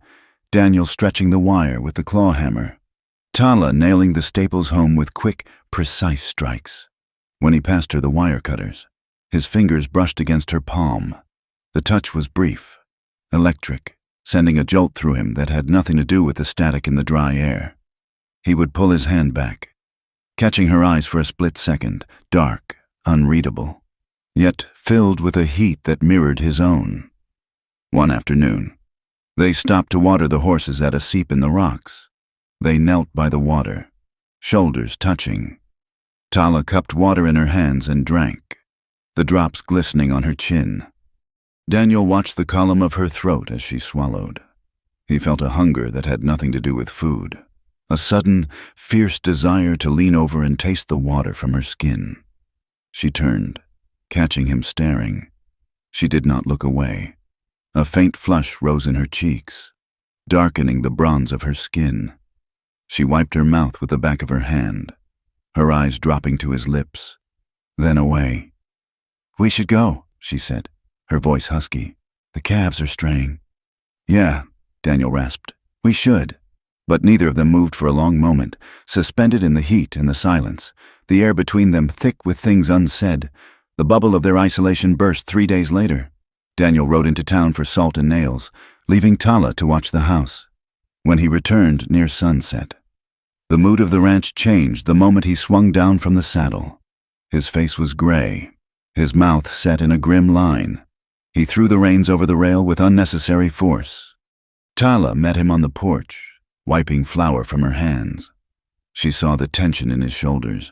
Daniel stretching the wire with the claw hammer, Tala nailing the staples home with quick, precise strikes. When he passed her the wire cutters, his fingers brushed against her palm. The touch was brief, electric, sending a jolt through him that had nothing to do with the static in the dry air. He would pull his hand back, catching her eyes for a split second, dark, unreadable, yet filled with a heat that mirrored his own. One afternoon, they stopped to water the horses at a seep in the rocks. They knelt by the water, shoulders touching. Tala cupped water in her hands and drank, the drops glistening on her chin. Daniel watched the column of her throat as she swallowed. He felt a hunger that had nothing to do with food, a sudden, fierce desire to lean over and taste the water from her skin. She turned, catching him staring. She did not look away. A faint flush rose in her cheeks, darkening the bronze of her skin. She wiped her mouth with the back of her hand, her eyes dropping to his lips, then away. "We should go," she said, her voice husky. "The calves are straying." "Yeah," Daniel rasped. "We should." But neither of them moved for a long moment, suspended in the heat and the silence, the air between them thick with things unsaid. The bubble of their isolation burst 3 days later. Daniel rode into town for salt and nails, leaving Tala to watch the house. When he returned near sunset, the mood of the ranch changed the moment he swung down from the saddle. His face was gray, his mouth set in a grim line. He threw the reins over the rail with unnecessary force. Tala met him on the porch, wiping flour from her hands. She saw the tension in his shoulders,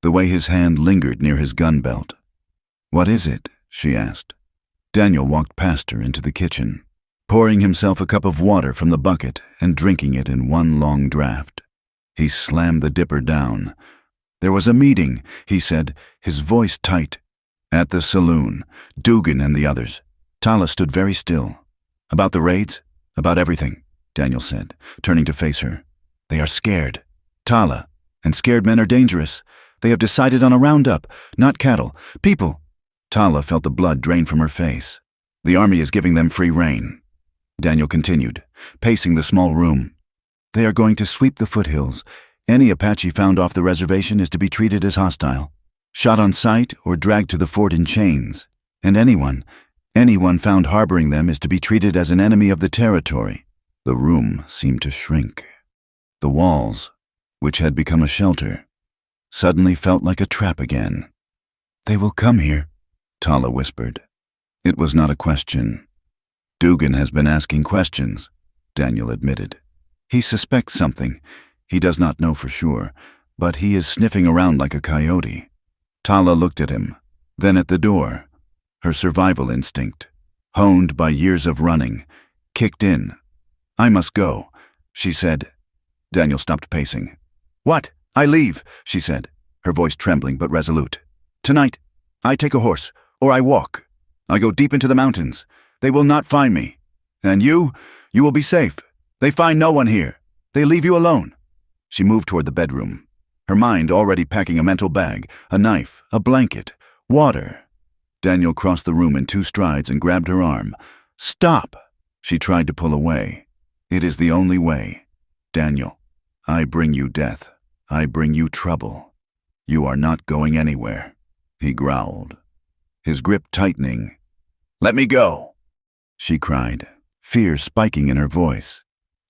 the way his hand lingered near his gun belt. "What is it?" she asked. Daniel walked past her into the kitchen, pouring himself a cup of water from the bucket and drinking it in one long draught. He slammed the dipper down. "There was a meeting," he said, his voice tight. "At the saloon, Dugan and the others." Tala stood very still. "About the raids?" "About everything," Daniel said, turning to face her. "They are scared, Tala, and scared men are dangerous. They have decided on a roundup, not cattle, people." Tala felt the blood drain from her face. "The army is giving them free rein," Daniel continued, pacing the small room. "They are going to sweep the foothills, Any Apache found off the reservation is to be treated as hostile, shot on sight or dragged to the fort in chains. And anyone found harboring them is to be treated as an enemy of the territory. The room seemed to shrink. The walls, which had become a shelter, suddenly felt like a trap again. "They will come here," Tala whispered. It was not a question. "Dugan has been asking questions," Daniel admitted. "He suspects something. He does not know for sure, but he is sniffing around like a coyote." Tala looked at him, then at the door. Her survival instinct, honed by years of running, kicked in. "I must go," she said. Daniel stopped pacing. "What? I leave," she said, her voice trembling but resolute. "Tonight, I take a horse, or I walk. I go deep into the mountains. They will not find me. And you will be safe. They find no one here. They leave you alone." She moved toward the bedroom, her mind already packing a mental bag, a knife, a blanket, water. Daniel crossed the room in 2 strides and grabbed her arm. "Stop!" She tried to pull away. "It is the only way. Daniel, I bring you death. I bring you trouble. You are not going anywhere," he growled, his grip tightening. "Let me go," she cried, fear spiking in her voice.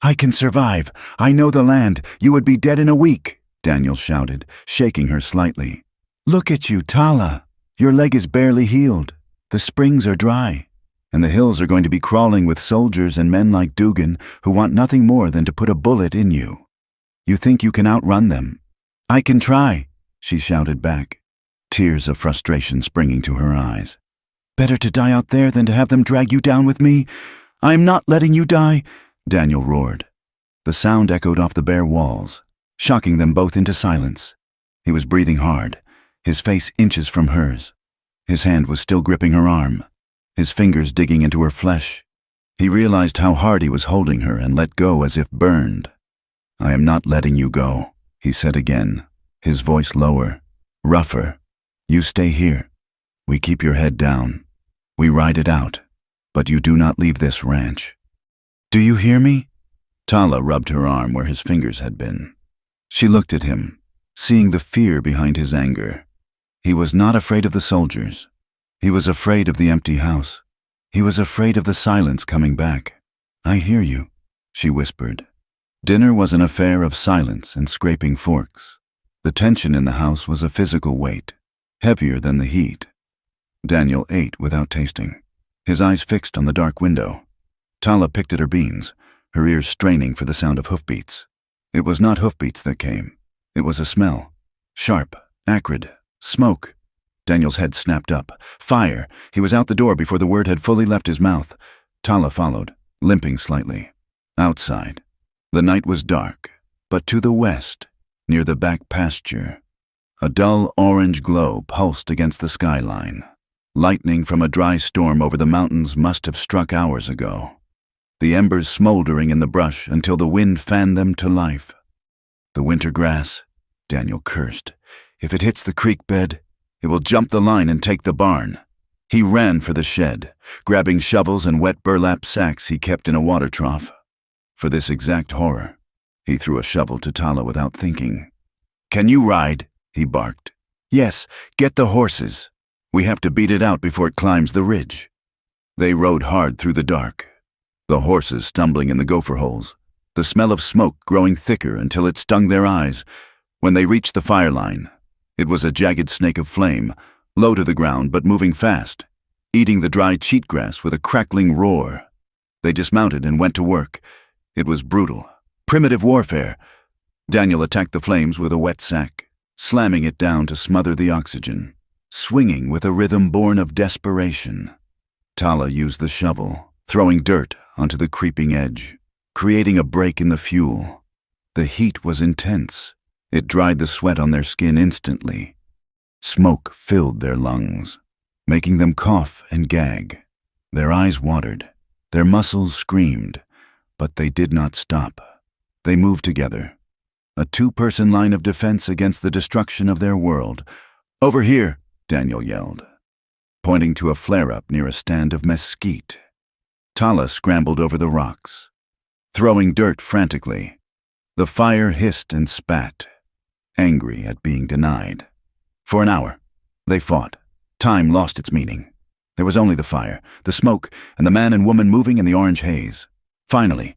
"I can survive. I know the land. You would be dead in a week," Daniel shouted, shaking her slightly. "Look at you, Tala. Your leg is barely healed. The springs are dry. And the hills are going to be crawling with soldiers and men like Dugan who want nothing more than to put a bullet in you. You think you can outrun them?" "I can try," she shouted back, tears of frustration springing to her eyes. "Better to die out there than to have them drag you down with me. I am not letting you die," Daniel roared. The sound echoed off the bare walls, shocking them both into silence. He was breathing hard, his face inches from hers. His hand was still gripping her arm, his fingers digging into her flesh. He realized how hard he was holding her and let go as if burned. "I am not letting you go," he said again, his voice lower, rougher. "You stay here. We keep your head down. We ride it out. But you do not leave this ranch." "Do you hear me?" Tala rubbed her arm where his fingers had been. She looked at him, seeing the fear behind his anger. He was not afraid of the soldiers. He was afraid of the empty house. He was afraid of the silence coming back. "I hear you," she whispered. Dinner was an affair of silence and scraping forks. The tension in the house was a physical weight, heavier than the heat. Daniel ate without tasting, his eyes fixed on the dark window. Tala picked at her beans, her ears straining for the sound of hoofbeats. It was not hoofbeats that came. It was a smell. Sharp, acrid, smoke. Daniel's head snapped up. Fire! He was out the door before the word had fully left his mouth. Tala followed, limping slightly. Outside, the night was dark, but to the west, near the back pasture, a dull orange glow pulsed against the skyline. Lightning from a dry storm over the mountains must have struck hours ago, the embers smoldering in the brush until the wind fanned them to life. "The winter grass," Daniel cursed. "If it hits the creek bed, it will jump the line and take the barn." He ran for the shed, grabbing shovels and wet burlap sacks he kept in a water trough. For this exact horror, he threw a shovel to Tala without thinking. "Can you ride?" he barked. "Yes, get the horses. We have to beat it out before it climbs the ridge." They rode hard through the dark, the horses stumbling in the gopher holes, the smell of smoke growing thicker until it stung their eyes. When they reached the fire line, it was a jagged snake of flame, low to the ground but moving fast, eating the dry cheatgrass with a crackling roar. They dismounted and went to work. It was brutal, primitive warfare. Daniel attacked the flames with a wet sack, slamming it down to smother the oxygen, swinging with a rhythm born of desperation. Tala used the shovel, throwing dirt onto the creeping edge, creating a break in the fuel. The heat was intense. It dried the sweat on their skin instantly. Smoke filled their lungs, making them cough and gag. Their eyes watered, their muscles screamed, but they did not stop. They moved together, a 2-person line of defense against the destruction of their world. "Over here," Daniel yelled, pointing to a flare-up near a stand of mesquite. Tala scrambled over the rocks, throwing dirt frantically. The fire hissed and spat, angry at being denied. For an hour, they fought. Time lost its meaning. There was only the fire, the smoke, and the man and woman moving in the orange haze. Finally,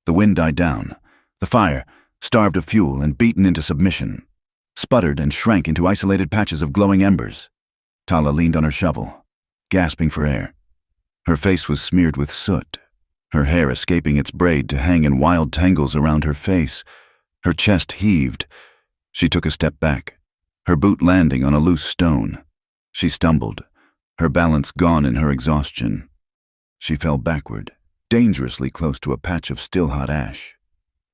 the wind died down. The fire, starved of fuel and beaten into submission, sputtered and shrank into isolated patches of glowing embers. Tala leaned on her shovel, gasping for air. Her face was smeared with soot, her hair escaping its braid to hang in wild tangles around her face. Her chest heaved. She took a step back, her boot landing on a loose stone. She stumbled, her balance gone in her exhaustion. She fell backward, dangerously close to a patch of still-hot ash.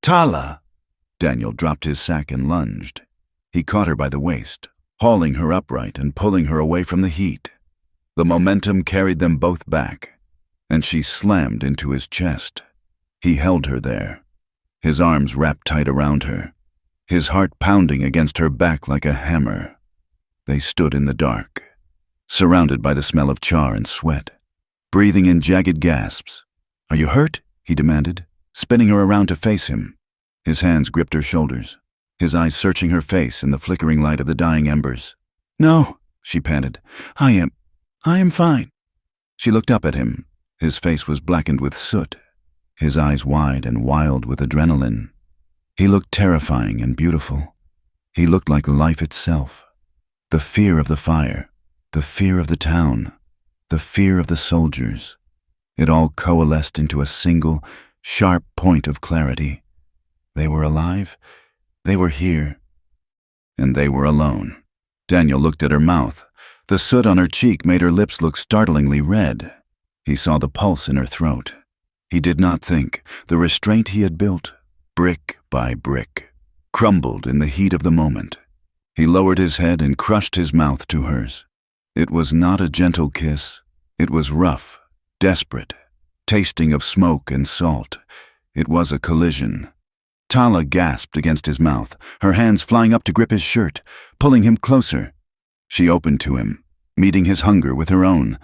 "Tala!" Daniel dropped his sack and lunged. He caught her by the waist, hauling her upright and pulling her away from the heat. The momentum carried them both back, and she slammed into his chest. He held her there, his arms wrapped tight around her, his heart pounding against her back like a hammer. They stood in the dark, surrounded by the smell of char and sweat, breathing in jagged gasps. "Are you hurt?" he demanded, spinning her around to face him. His hands gripped her shoulders, his eyes searching her face in the flickering light of the dying embers. "No," she panted. I am fine." She looked up at him. His face was blackened with soot, his eyes wide and wild with adrenaline. He looked terrifying and beautiful. He looked like life itself. The fear of the fire, the fear of the town, the fear of the soldiers. It all coalesced into a single, sharp point of clarity. They were alive, they were here, and they were alone. Daniel looked at her mouth. The soot on her cheek made her lips look startlingly red. He saw the pulse in her throat. He did not think. The restraint he had built, brick by brick, crumbled in the heat of the moment. He lowered his head and crushed his mouth to hers. It was not a gentle kiss. It was rough, desperate, tasting of smoke and salt. It was a collision. Tala gasped against his mouth, her hands flying up to grip his shirt, pulling him closer. She opened to him, meeting his hunger with her own.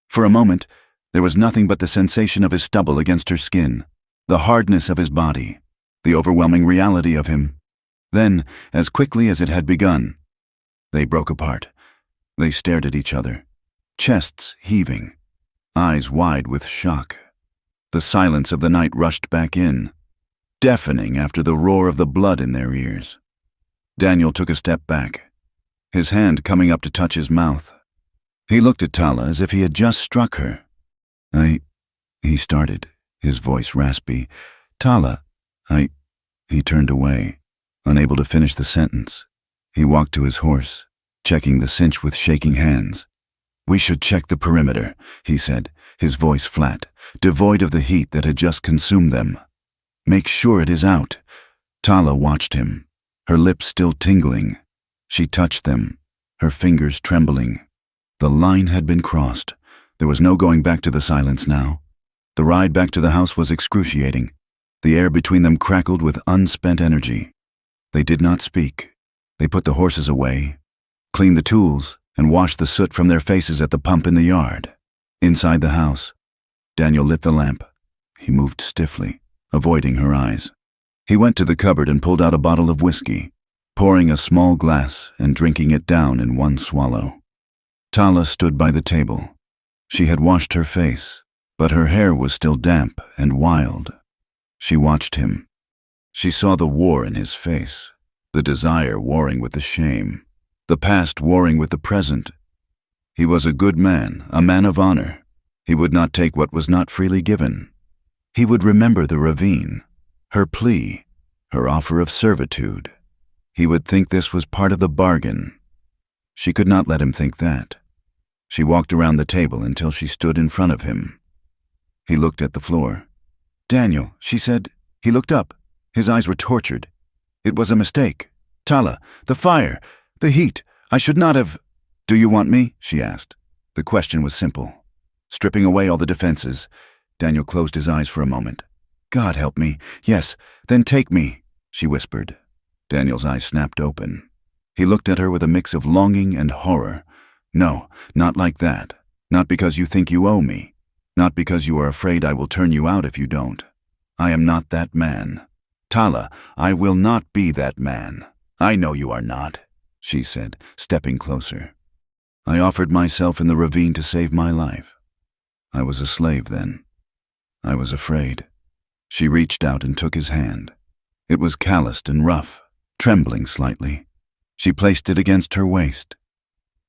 For a moment, there was nothing but the sensation of his stubble against her skin, the hardness of his body, the overwhelming reality of him. Then, as quickly as it had begun, they broke apart. They stared at each other, chests heaving, eyes wide with shock. The silence of the night rushed back in, deafening after the roar of the blood in their ears. Daniel took a step back, his hand coming up to touch his mouth. He looked at Tala as if he had just struck her. He started, his voice raspy. "Tala, He turned away, unable to finish the sentence. He walked to his horse, checking the cinch with shaking hands. "We should check the perimeter," he said, his voice flat, devoid of the heat that had just consumed them. "Make sure it is out." Tala watched him, her lips still tingling. She touched them, her fingers trembling. The line had been crossed. There was no going back to the silence now. The ride back to the house was excruciating. The air between them crackled with unspent energy. They did not speak. They put the horses away, cleaned the tools, and washed the soot from their faces at the pump in the yard. Inside the house, Daniel lit the lamp. He moved stiffly, avoiding her eyes. He went to the cupboard and pulled out a bottle of whiskey, pouring a small glass and drinking it down in one swallow. Tala stood by the table. She had washed her face, but her hair was still damp and wild. She watched him. She saw the war in his face, the desire warring with the shame, the past warring with the present. He was a good man, a man of honor. He would not take what was not freely given. He would remember the ravine, her plea, her offer of servitude. He would think this was part of the bargain. She could not let him think that. She walked around the table until she stood in front of him. He looked at the floor. "Daniel," she said. He looked up. His eyes were tortured. "It was a mistake. Tala, the fire, the heat. I should not have—" "Do you want me?" she asked. The question was simple. Stripping away all the defenses, Daniel closed his eyes for a moment. "God help me. Yes, then take me," she whispered. Daniel's eyes snapped open. He looked at her with a mix of longing and horror. "No, not like that. Not because you think you owe me. Not because you are afraid I will turn you out if you don't. I am not that man." Tala, I will not be that man. I know you are not, she said, stepping closer. I offered myself in the ravine to save my life. I was a slave then. I was afraid. She reached out and took his hand. It was calloused and rough, trembling slightly. She placed it against her waist.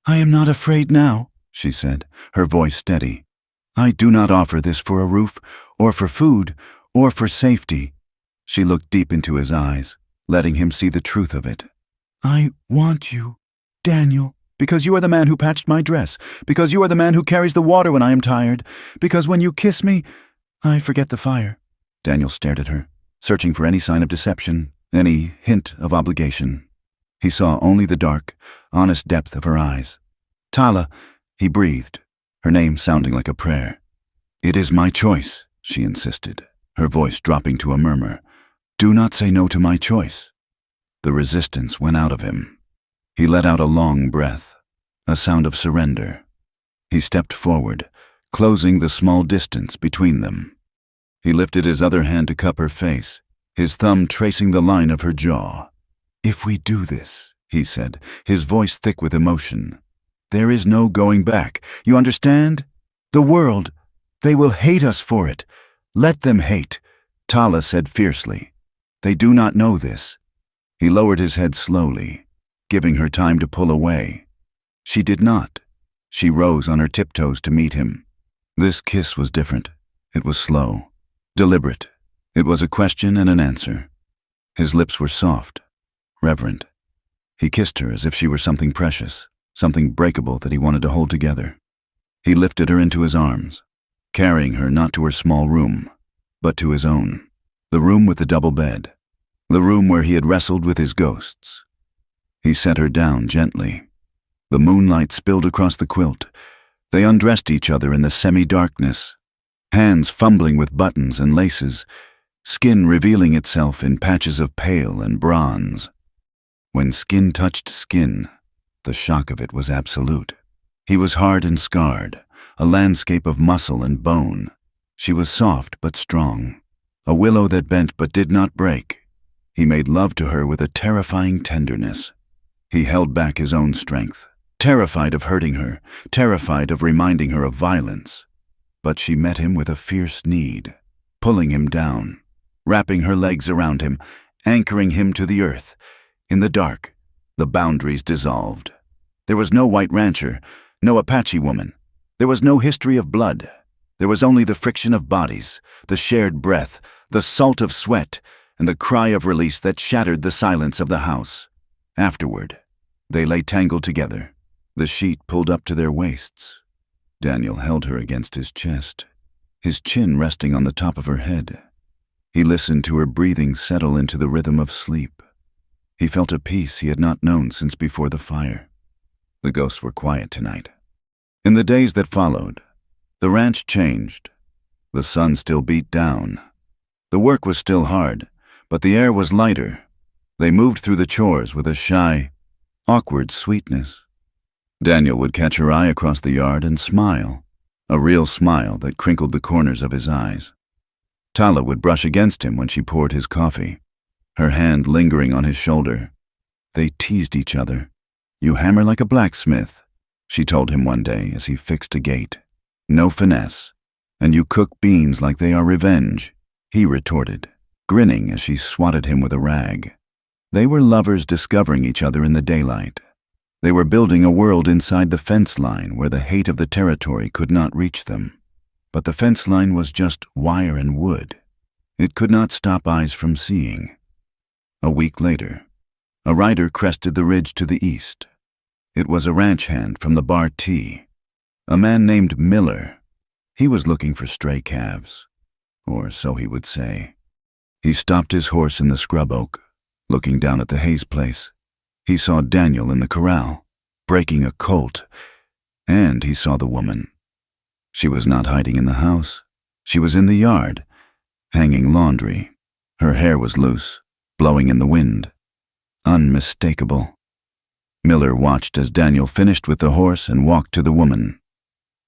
I am not afraid now, she said, her voice steady. I do not offer this for a roof, or for food, or for safety. She looked deep into his eyes, letting him see the truth of it. I want you, Daniel, because you are the man who patched my dress, because you are the man who carries the water when I am tired, because when you kiss me, I forget the fire. Daniel stared at her, searching for any sign of deception, any hint of obligation. He saw only the dark, honest depth of her eyes. Tala, he breathed, her name sounding like a prayer. It is my choice, she insisted, her voice dropping to a murmur. Do not say no to my choice. The resistance went out of him. He let out a long breath, a sound of surrender. He stepped forward, closing the small distance between them. He lifted his other hand to cup her face, his thumb tracing the line of her jaw. If we do this, he said, his voice thick with emotion, there is no going back. You understand? The world, they will hate us for it. Let them hate, Tala said fiercely. They do not know this. He lowered his head slowly, giving her time to pull away. She did not. She rose on her tiptoes to meet him. This kiss was different. It was slow, deliberate. It was a question and an answer. His lips were soft, reverent. He kissed her as if she were something precious, something breakable that he wanted to hold together. He lifted her into his arms, carrying her not to her small room, but to his own, the room with the double bed, the room where he had wrestled with his ghosts. He set her down gently. The moonlight spilled across the quilt. They undressed each other in the semi-darkness, hands fumbling with buttons and laces, skin revealing itself in patches of pale and bronze. When skin touched skin, the shock of it was absolute. He was hard and scarred, a landscape of muscle and bone. She was soft but strong, a willow that bent but did not break. He made love to her with a terrifying tenderness. He held back his own strength, terrified of hurting her, terrified of reminding her of violence. But she met him with a fierce need, pulling him down, wrapping her legs around him, anchoring him to the earth. In the dark, the boundaries dissolved. There was no white rancher, no Apache woman. There was no history of blood. There was only the friction of bodies, the shared breath, the salt of sweat, and the cry of release that shattered the silence of the house. Afterward, they lay tangled together, the sheet pulled up to their waists. Daniel held her against his chest, his chin resting on the top of her head. He listened to her breathing settle into the rhythm of sleep. He felt a peace he had not known since before the fire. The ghosts were quiet tonight. In the days that followed, the ranch changed. The sun still beat down. The work was still hard, but the air was lighter. They moved through the chores with a shy, awkward sweetness. Daniel would catch her eye across the yard and smile, a real smile that crinkled the corners of his eyes. Tala would brush against him when she poured his coffee, her hand lingering on his shoulder. They teased each other. You hammer like a blacksmith, she told him one day as he fixed a gate. No finesse. And you cook beans like they are revenge, he retorted, grinning as she swatted him with a rag. They were lovers discovering each other in the daylight. They were building a world inside the fence line where the hate of the territory could not reach them. But the fence line was just wire and wood. It could not stop eyes from seeing. A week later, a rider crested the ridge to the east. It was a ranch hand from the Bar T, a man named Miller. He was looking for stray calves, or so he would say. He stopped his horse in the scrub oak, looking down at the Hayes place. He saw Daniel in the corral, breaking a colt, and he saw the woman. She was not hiding in the house. She was in the yard, hanging laundry. Her hair was loose, blowing in the wind. Unmistakable. Miller watched as Daniel finished with the horse and walked to the woman.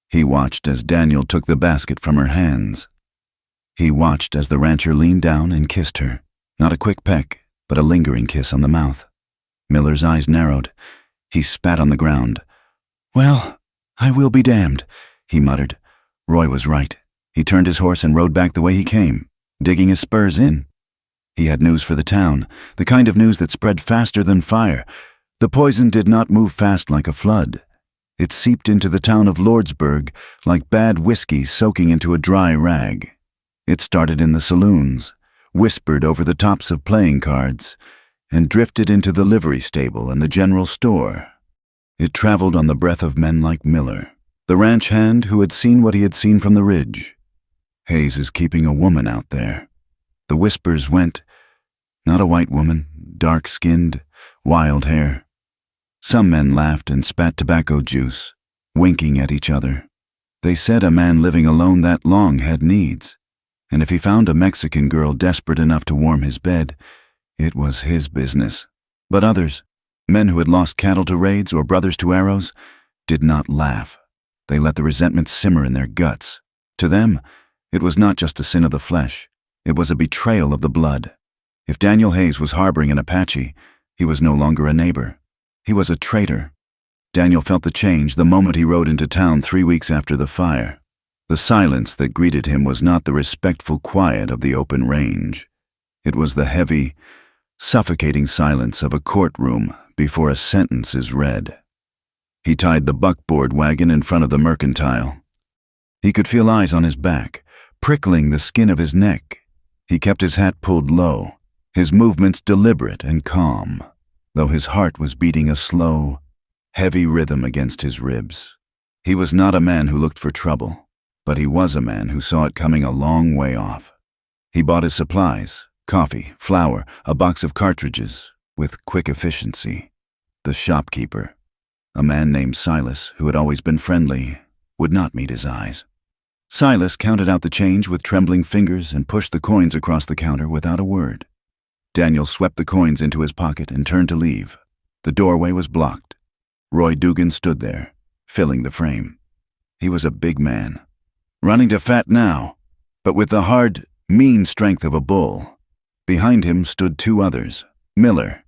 He watched as Daniel took the basket from her hands. He watched as the rancher leaned down and kissed her. Not a quick peck, but a lingering kiss on the mouth. Miller's eyes narrowed. He spat on the ground. "Well, I will be damned," he muttered. Roy was right. He turned his horse and rode back the way he came, digging his spurs in. He had news for the town, the kind of news that spread faster than fire. The poison did not move fast like a flood. It seeped into the town of Lordsburg like bad whiskey soaking into a dry rag. It started in the saloons, whispered over the tops of playing cards, and drifted into the livery stable and the general store. It traveled on the breath of men like Miller, the ranch hand who had seen what he had seen from the ridge. "Hayes is keeping a woman out there." The whispers went, "Not a white woman, dark-skinned, wild hair." Some men laughed and spat tobacco juice, winking at each other. They said a man living alone that long had needs, and if he found a Mexican girl desperate enough to warm his bed, it was his business. But others, men who had lost cattle to raids or brothers to arrows, did not laugh. They let the resentment simmer in their guts. To them, it was not just a sin of the flesh. It was a betrayal of the blood. If Daniel Hayes was harboring an Apache, he was no longer a neighbor. He was a traitor. Daniel felt the change the moment he rode into town 3 weeks after the fire. The silence that greeted him was not the respectful quiet of the open range. It was the heavy, suffocating silence of a courtroom before a sentence is read. He tied the buckboard wagon in front of the mercantile. He could feel eyes on his back, prickling the skin of his neck. He kept his hat pulled low, his movements deliberate and calm, though his heart was beating a slow, heavy rhythm against his ribs. He was not a man who looked for trouble, but he was a man who saw it coming a long way off. He bought his supplies, coffee, flour, a box of cartridges, with quick efficiency. The shopkeeper, a man named Silas, who had always been friendly, would not meet his eyes. Silas counted out the change with trembling fingers and pushed the coins across the counter without a word. Daniel swept the coins into his pocket and turned to leave. The doorway was blocked. Roy Dugan stood there, filling the frame. He was a big man, running to fat now, but with the hard, mean strength of a bull. Behind him stood 2 others, Miller,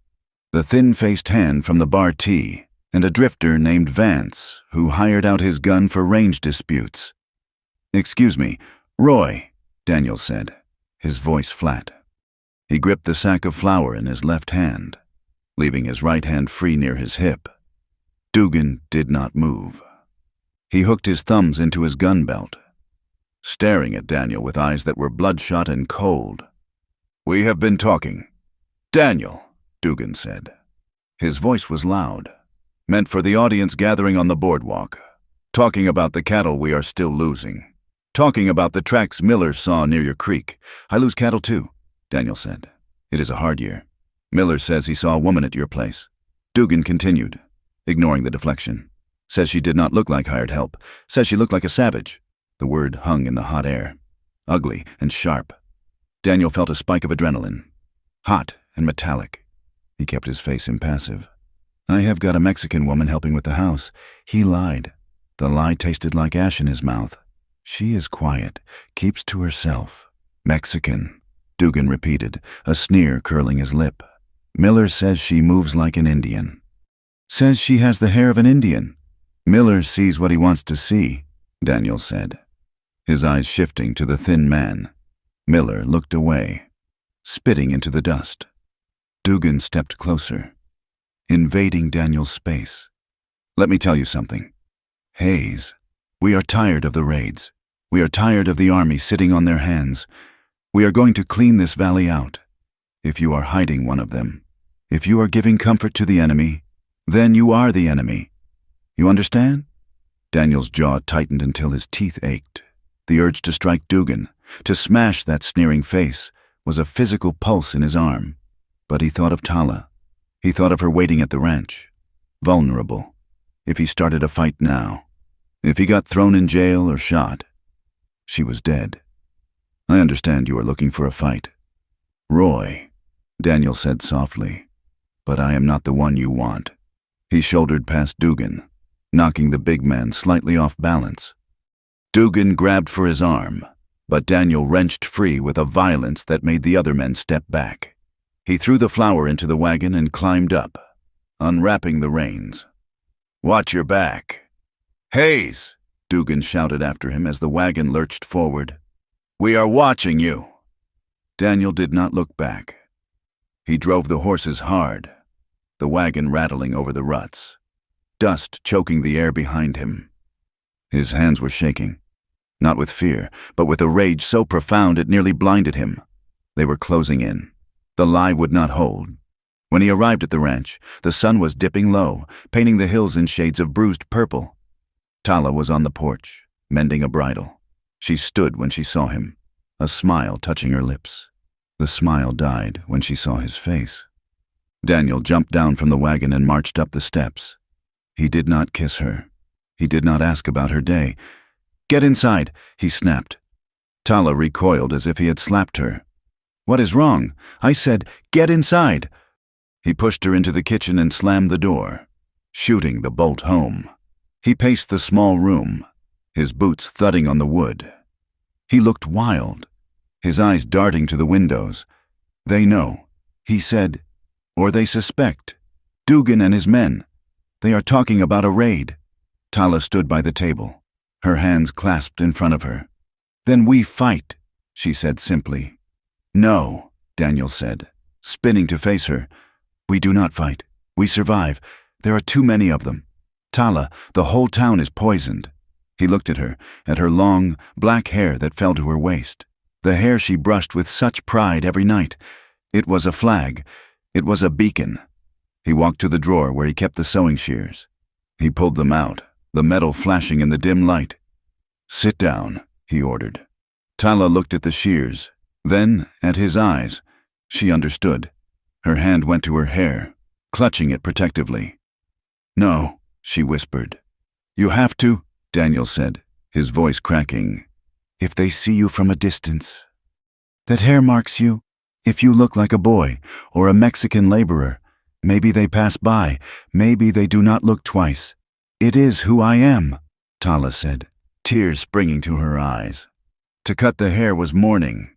the thin-faced hand from the Bar T, and a drifter named Vance, who hired out his gun for range disputes. "Excuse me, Roy," Daniel said, his voice flat. He gripped the sack of flour in his left hand, leaving his right hand free near his hip. Dugan did not move. He hooked his thumbs into his gun belt, staring at Daniel with eyes that were bloodshot and cold. "We have been talking." "Daniel," Dugan said. His voice was loud, meant for the audience gathering on the boardwalk. "Talking about the cattle we are still losing. Talking about the tracks Miller saw near your creek. I lose cattle too," Daniel said. "It is a hard year. Miller says he saw a woman at your place." Dugan continued, ignoring the deflection. "Says she did not look like hired help. Says she looked like a savage." The word hung in the hot air, ugly and sharp. Daniel felt a spike of adrenaline, hot and metallic. He kept his face impassive. "I have got a Mexican woman helping with the house." He lied. The lie tasted like ash in his mouth. "She is quiet, keeps to herself." "Mexican," Dugan repeated, a sneer curling his lip. "Miller says she moves like an Indian." "Says she has the hair of an Indian." "Miller sees what he wants to see," Daniel said, his eyes shifting to the thin man. Miller looked away, spitting into the dust. Dugan stepped closer, invading Daniel's space. "Let me tell you something. Hayes, we are tired of the raids. We are tired of the army sitting on their hands. We are going to clean this valley out. If you are hiding one of them, if you are giving comfort to the enemy, then you are the enemy. You understand?" Daniel's jaw tightened until his teeth ached. The urge to strike Dugan, to smash that sneering face, was a physical pulse in his arm. But he thought of Tala. He thought of her waiting at the ranch, vulnerable. If he started a fight now, if he got thrown in jail or shot, she was dead. "I understand you are looking for a fight, Roy," Daniel said softly, "but I am not the one you want." He shouldered past Dugan, knocking the big man slightly off balance. Dugan grabbed for his arm, but Daniel wrenched free with a violence that made the other men step back. He threw the flour into the wagon and climbed up, unwrapping the reins. "Watch your back." "Hayes!" Dugan shouted after him as the wagon lurched forward. "We are watching you." Daniel did not look back. He drove the horses hard, the wagon rattling over the ruts, dust choking the air behind him. His hands were shaking, not with fear, but with a rage so profound it nearly blinded him. They were closing in. The lie would not hold. When he arrived at the ranch, the sun was dipping low, painting the hills in shades of bruised purple. Tala was on the porch, mending a bridle. She stood when she saw him, a smile touching her lips. The smile died when she saw his face. Daniel jumped down from the wagon and marched up the steps. He did not kiss her. He did not ask about her day. "Get inside," he snapped. Tala recoiled as if he had slapped her. "What is wrong? I said, get inside." He pushed her into the kitchen and slammed the door, shooting the bolt home. He paced the small room, his boots thudding on the wood. He looked wild, his eyes darting to the windows. "They know," he said, "or they suspect. Dugan and his men. They are talking about a raid." Tala stood by the table, her hands clasped in front of her. "Then we fight," she said simply. "No," Daniel said, spinning to face her. "We do not fight. We survive. There are too many of them. Tala, the whole town is poisoned." He looked at her long, black hair that fell to her waist, the hair she brushed with such pride every night. It was a flag. It was a beacon. He walked to the drawer where he kept the sewing shears. He pulled them out, the metal flashing in the dim light. "Sit down," he ordered. Tala looked at the shears, then at his eyes. She understood. Her hand went to her hair, clutching it protectively. "No," she whispered. "You have to," Daniel said, his voice cracking. "If they see you from a distance. That hair marks you. If you look like a boy or a Mexican laborer, maybe they pass by, maybe they do not look twice. It is who I am," Tala said, tears springing to her eyes. To cut the hair was mourning.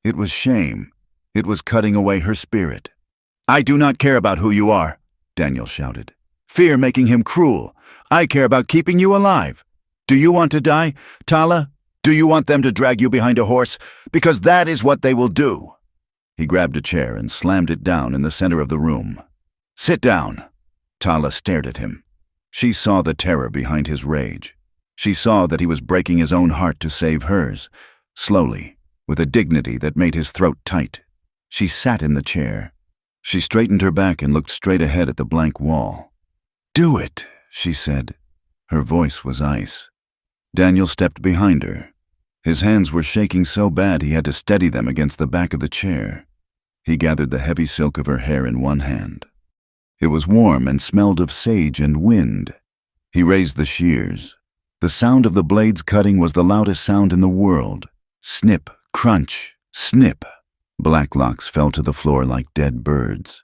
It was shame. It was cutting away her spirit. "I do not care about who you are," Daniel shouted. "Fear making him cruel. I care about keeping you alive. Do you want to die, Tala? Do you want them to drag you behind a horse? Because that is what they will do." He grabbed a chair and slammed it down in the center of the room. "Sit down." Tala stared at him. She saw the terror behind his rage. She saw that he was breaking his own heart to save hers, slowly, with a dignity that made his throat tight. She sat in the chair. She straightened her back and looked straight ahead at the blank wall. "Do it," she said. Her voice was ice. Daniel stepped behind her. His hands were shaking so bad he had to steady them against the back of the chair. He gathered the heavy silk of her hair in one hand. It was warm and smelled of sage and wind. He raised the shears. The sound of the blades cutting was the loudest sound in the world. Snip, crunch, snip. Black locks fell to the floor like dead birds.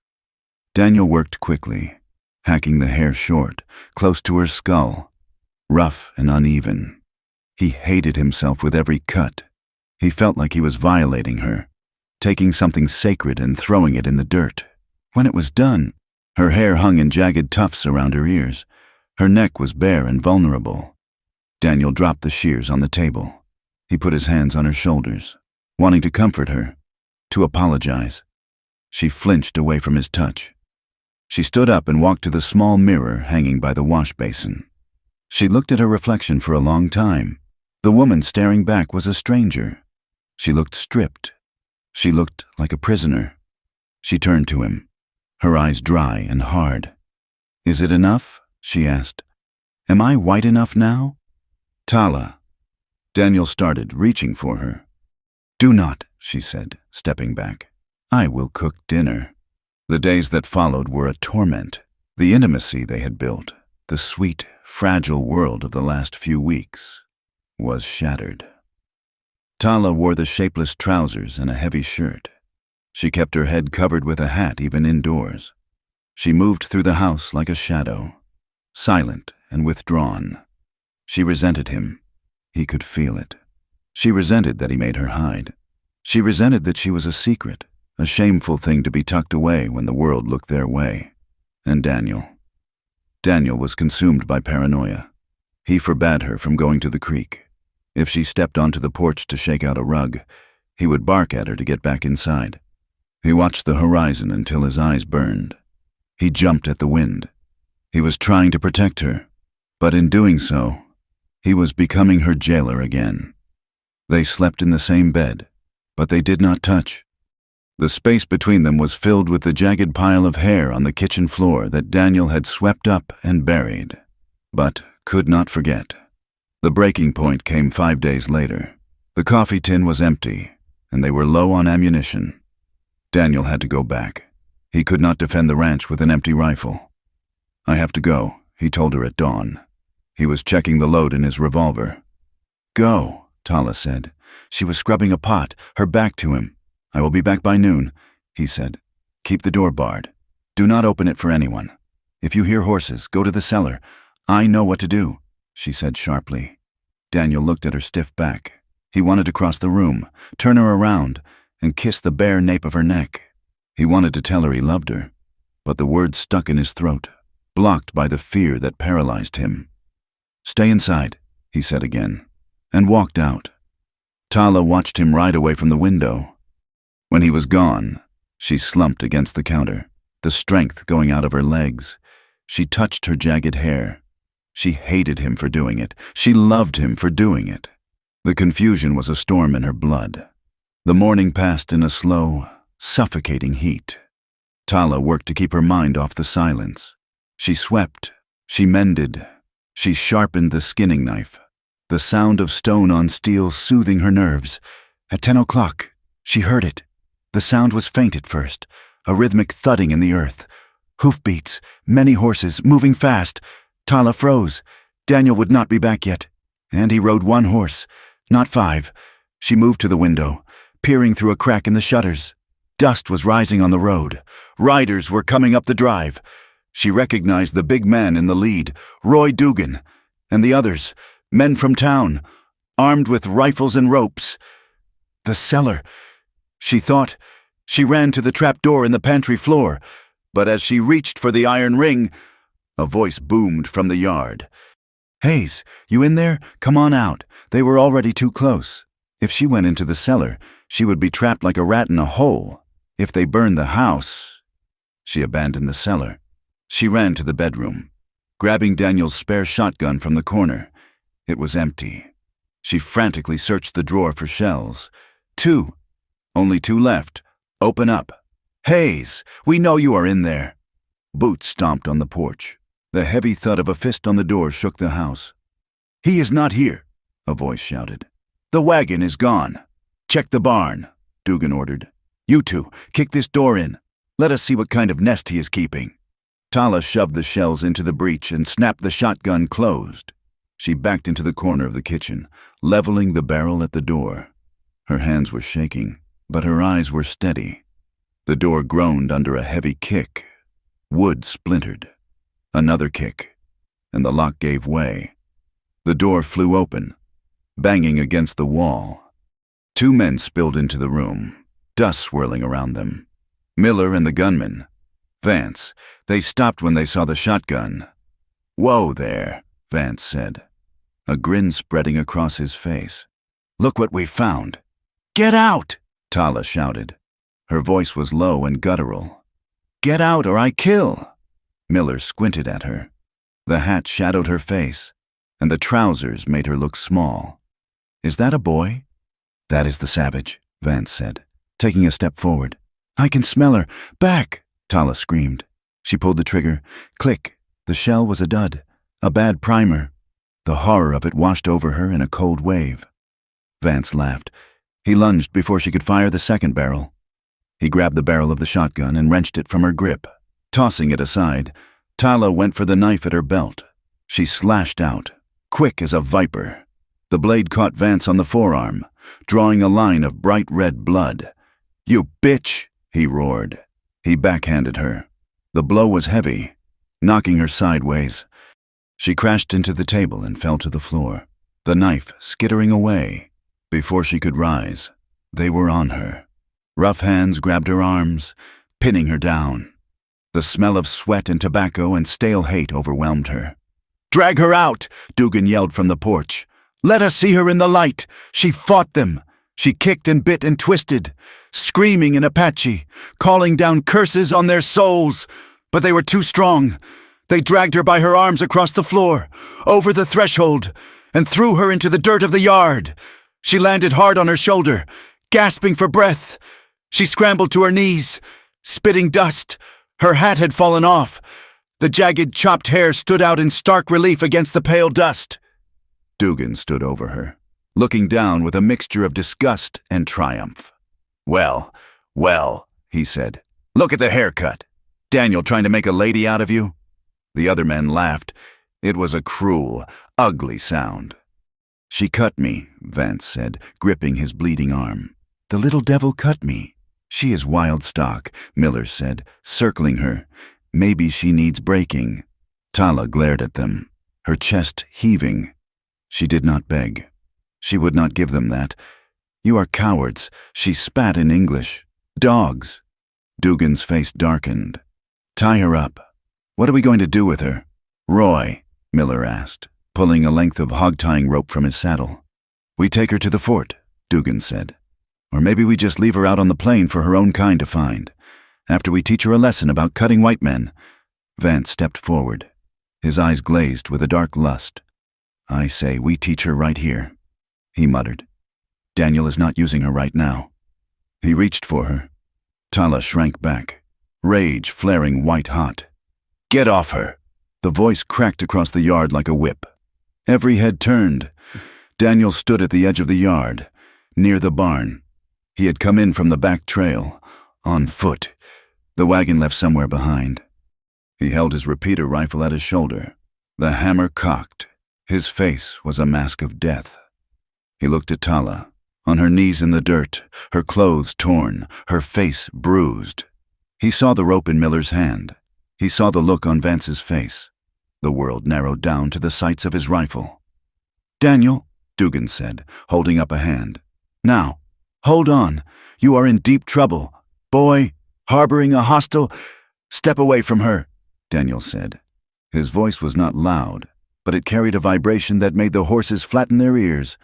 Daniel worked quickly, hacking the hair short, close to her skull, rough and uneven. He hated himself with every cut. He felt like he was violating her, taking something sacred and throwing it in the dirt. When it was done, her hair hung in jagged tufts around her ears. Her neck was bare and vulnerable. Daniel dropped the shears on the table. He put his hands on her shoulders, wanting to comfort her, to apologize. She flinched away from his touch. She stood up and walked to the small mirror hanging by the wash basin. She looked at her reflection for a long time. The woman staring back was a stranger. She looked stripped. She looked like a prisoner. She turned to him, her eyes dry and hard. "Is it enough?" she asked. "Am I white enough now?" "Tala." Daniel started, reaching for her. "Do not," she said, stepping back. "I will cook dinner." The days that followed were a torment. The intimacy they had built, the sweet, fragile world of the last few weeks, was shattered. Tala wore the shapeless trousers and a heavy shirt. She kept her head covered with a hat even indoors. She moved through the house like a shadow, silent and withdrawn. She resented him. He could feel it. She resented that he made her hide. She resented that she was a secret, a shameful thing to be tucked away when the world looked their way. And Daniel. Daniel was consumed by paranoia. He forbade her from going to the creek. If she stepped onto the porch to shake out a rug, he would bark at her to get back inside. He watched the horizon until his eyes burned. He jumped at the wind. He was trying to protect her, but in doing so, he was becoming her jailer again. They slept in the same bed, but they did not touch. The space between them was filled with the jagged pile of hair on the kitchen floor that Daniel had swept up and buried, but could not forget. The breaking point came 5 days later. The coffee tin was empty, and they were low on ammunition. Daniel had to go back. He could not defend the ranch with an empty rifle. "I have to go," he told her at dawn. He was checking the load in his revolver. "Go," Tala said. She was scrubbing a pot, her back to him. "I will be back by noon," he said. "Keep the door barred. Do not open it for anyone. If you hear horses, go to the cellar. I know what to do," she said sharply. Daniel looked at her stiff back. He wanted to cross the room, turn her around, and kiss the bare nape of her neck. He wanted to tell her he loved her, but the words stuck in his throat, blocked by the fear that paralyzed him. "Stay inside," he said again, and walked out. Tala watched him ride away from the window. When he was gone, she slumped against the counter, the strength going out of her legs. She touched her jagged hair. She hated him for doing it. She loved him for doing it. The confusion was a storm in her blood. The morning passed in a slow, suffocating heat. Tala worked to keep her mind off the silence. She swept. She mended. She sharpened the skinning knife, the sound of stone on steel soothing her nerves. At 10 o'clock, she heard it. The sound was faint at first, a rhythmic thudding in the earth. Hoofbeats, many horses, moving fast. Tala froze. Daniel would not be back yet. And he rode one horse, not 5. She moved to the window, peering through a crack in the shutters. Dust was rising on the road. Riders were coming up the drive. She recognized the big man in the lead, Roy Dugan, and the others, men from town, armed with rifles and ropes. The cellar, she thought. She ran to the trap door in the pantry floor, but as she reached for the iron ring, a voice boomed from the yard. "Hayes, you in there? Come on out." They were already too close. If she went into the cellar, she would be trapped like a rat in a hole. If they burned the house, she abandoned the cellar. She ran to the bedroom, grabbing Daniel's spare shotgun from the corner. It was empty. She frantically searched the drawer for shells. 2. Only 2 left. "Open up." "Hayes, we know you are in there." Boots stomped on the porch. The heavy thud of a fist on the door shook the house. "He is not here," a voice shouted. "The wagon is gone." "Check the barn," Dugan ordered. "You two, kick this door in. Let us see what kind of nest he is keeping." Tala shoved the shells into the breech and snapped the shotgun closed. She backed into the corner of the kitchen, leveling the barrel at the door. Her hands were shaking, but her eyes were steady. The door groaned under a heavy kick. Wood splintered. Another kick, and the lock gave way. The door flew open, banging against the wall. 2 men spilled into the room, dust swirling around them. Miller and the gunman. Vance. They stopped when they saw the shotgun. "Whoa there," Vance said, a grin spreading across his face. "Look what we found." "Get out!" Tala shouted. Her voice was low and guttural. "Get out or I kill!" Miller squinted at her. The hat shadowed her face, and the trousers made her look small. "Is that a boy?" "That is the savage," Vance said, taking a step forward. "I can smell her. Back!" Tala screamed. She pulled the trigger. Click. The shell was a dud, a bad primer. The horror of it washed over her in a cold wave. Vance laughed. He lunged before she could fire the second barrel. He grabbed the barrel of the shotgun and wrenched it from her grip. Tossing it aside, Tala went for the knife at her belt. She slashed out, quick as a viper. The blade caught Vance on the forearm, drawing a line of bright red blood. "You bitch!" he roared. He backhanded her. The blow was heavy, knocking her sideways. She crashed into the table and fell to the floor, the knife skittering away. Before she could rise, they were on her. Rough hands grabbed her arms, pinning her down. The smell of sweat and tobacco and stale hate overwhelmed her. "Drag her out!" Dugan yelled from the porch. "Let us see her in the light!" She fought them. She kicked and bit and twisted, screaming in Apache, calling down curses on their souls. But they were too strong. They dragged her by her arms across the floor, over the threshold, and threw her into the dirt of the yard. She landed hard on her shoulder, gasping for breath. She scrambled to her knees, spitting dust. Her hat had fallen off. The jagged, chopped hair stood out in stark relief against the pale dust. Dugan stood over her, looking down with a mixture of disgust and triumph. Well, he said. "Look at the haircut. Daniel trying to make a lady out of you?" The other men laughed. It was a cruel, ugly sound. "She cut me," Vance said, gripping his bleeding arm. "The little devil cut me." "She is wild stock," Miller said, circling her. "Maybe she needs breaking." Tala glared at them, her chest heaving. She did not beg. She would not give them that. "You are cowards," she spat in English. "Dogs." Dugan's face darkened. "Tie her up." "What are we going to do with her?" "Roy," Miller asked, pulling a length of hog-tying rope from his saddle. "We take her to the fort," Dugan said. "Or maybe we just leave her out on the plain for her own kind to find. After we teach her a lesson about cutting white men." Vance stepped forward, his eyes glazed with a dark lust. "I say we teach her right here," he muttered. "Daniel is not using her right now." He reached for her. Tala shrank back, rage flaring white-hot. "Get off her!" The voice cracked across the yard like a whip. Every head turned. Daniel stood at the edge of the yard, near the barn. He had come in from the back trail, on foot. The wagon left somewhere behind. He held his repeater rifle at his shoulder, the hammer cocked. His face was a mask of death. He looked at Tala, on her knees in the dirt, her clothes torn, her face bruised. He saw the rope in Miller's hand. He saw the look on Vance's face. The world narrowed down to the sights of his rifle. "Daniel," Dugan said, holding up a hand. "Now, hold on. You are in deep trouble. Boy, harboring a hostile—" "Step away from her," Daniel said. His voice was not loud, but it carried a vibration that made the horses flatten their ears.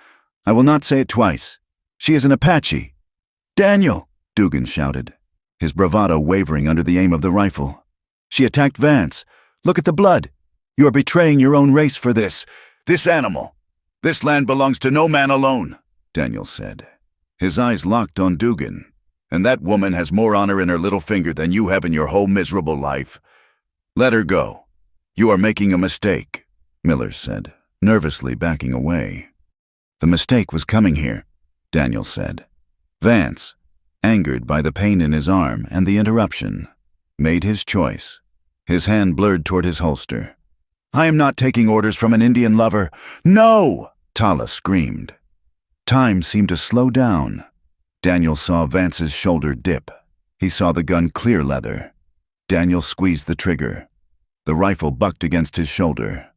"I will not say it twice. She is an Apache." "Daniel!" Dugan shouted, his bravado wavering under the aim of the rifle. "She attacked Vance. Look at the blood. You are betraying your own race for this. This animal. This land belongs to no man alone," Daniel said. His eyes locked on Dugan. "And that woman has more honor in her little finger than you have in your whole miserable life. Let her go. You are making a mistake," Miller said, nervously backing away. "The mistake was coming here," Daniel said. Vance, angered by the pain in his arm and the interruption, made his choice. His hand blurred toward his holster. "I am not taking orders from an Indian lover." "No!" Tala screamed. Time seemed to slow down. Daniel saw Vance's shoulder dip. He saw the gun clear leather. Daniel squeezed the trigger. The rifle bucked against his shoulder.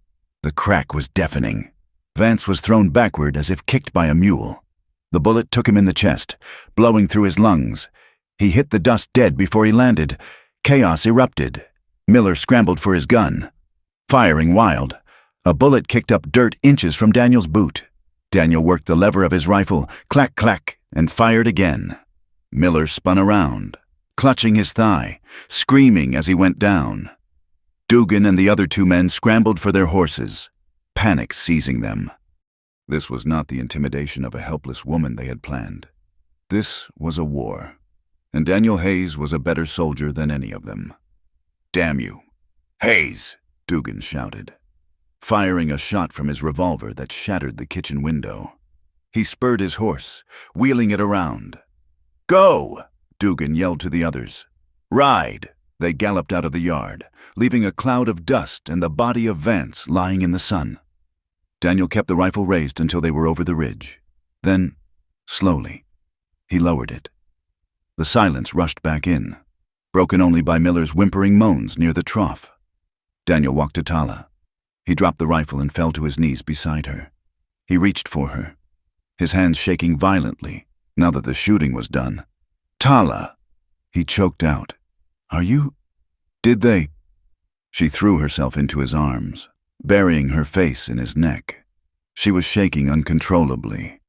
The crack was deafening. Vance was thrown backward as if kicked by a mule. The bullet took him in the chest, blowing through his lungs. He hit the dust dead before he landed. Chaos erupted. Miller scrambled for his gun. Firing wild, a bullet kicked up dirt inches from Daniel's boot. Daniel worked the lever of his rifle, clack, clack, and fired again. Miller spun around, clutching his thigh, screaming as he went down. Dugan and the other two men scrambled for their horses, panic seizing them. This was not the intimidation of a helpless woman they had planned. This was a war, and Daniel Hayes was a better soldier than any of them. "Damn you! Hayes!" Dugan shouted, firing a shot from his revolver that shattered the kitchen window. He spurred his horse, wheeling it around. "Go!" Dugan yelled to the others. "Ride!" They galloped out of the yard, leaving a cloud of dust and the body of Vance lying in the sun. Daniel kept the rifle raised until they were over the ridge. Then, slowly, he lowered it. The silence rushed back in, broken only by Miller's whimpering moans near the trough. Daniel walked to Tala. He dropped the rifle and fell to his knees beside her. He reached for her, his hands shaking violently now that the shooting was done. Tala, he choked out. Are you? Did they? She threw herself into his arms, burying her face in his neck. She was shaking uncontrollably.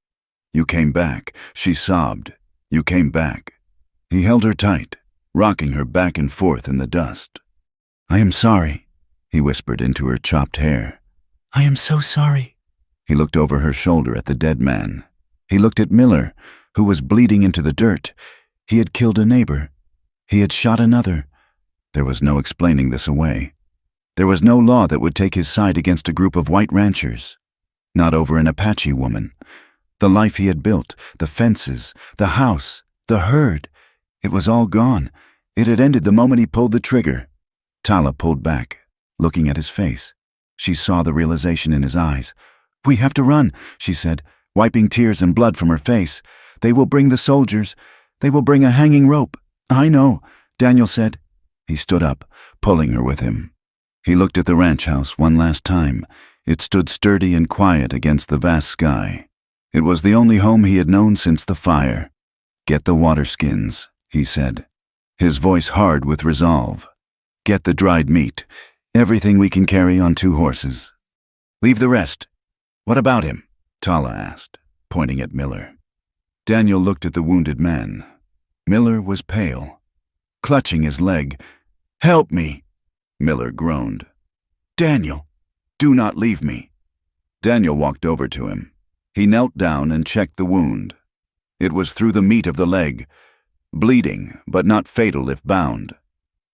You came back, she sobbed. You came back. He held her tight, rocking her back and forth in the dust. I am sorry, he whispered into her chopped hair. I am so sorry. He looked over her shoulder at the dead man. He looked at Miller, who was bleeding into the dirt. He had killed a neighbor. He had shot another. There was no explaining this away. There was no law that would take his side against a group of white ranchers. Not over an Apache woman. The life he had built, the fences, the house, the herd. It was all gone. It had ended the moment he pulled the trigger. Tala pulled back, looking at his face. She saw the realization in his eyes. We have to run, she said, wiping tears and blood from her face. They will bring the soldiers. They will bring a hanging rope. I know, Daniel said. He stood up, pulling her with him. He looked at the ranch house one last time. It stood sturdy and quiet against the vast sky. It was the only home he had known since the fire. Get the water skins, he said, his voice hard with resolve. Get the dried meat, everything we can carry on 2 horses. Leave the rest. What about him? Tala asked, pointing at Miller. Daniel looked at the wounded man. Miller was pale, clutching his leg. Help me, Miller groaned. Daniel, do not leave me. Daniel walked over to him. He knelt down and checked the wound. It was through the meat of the leg, bleeding, but not fatal if bound.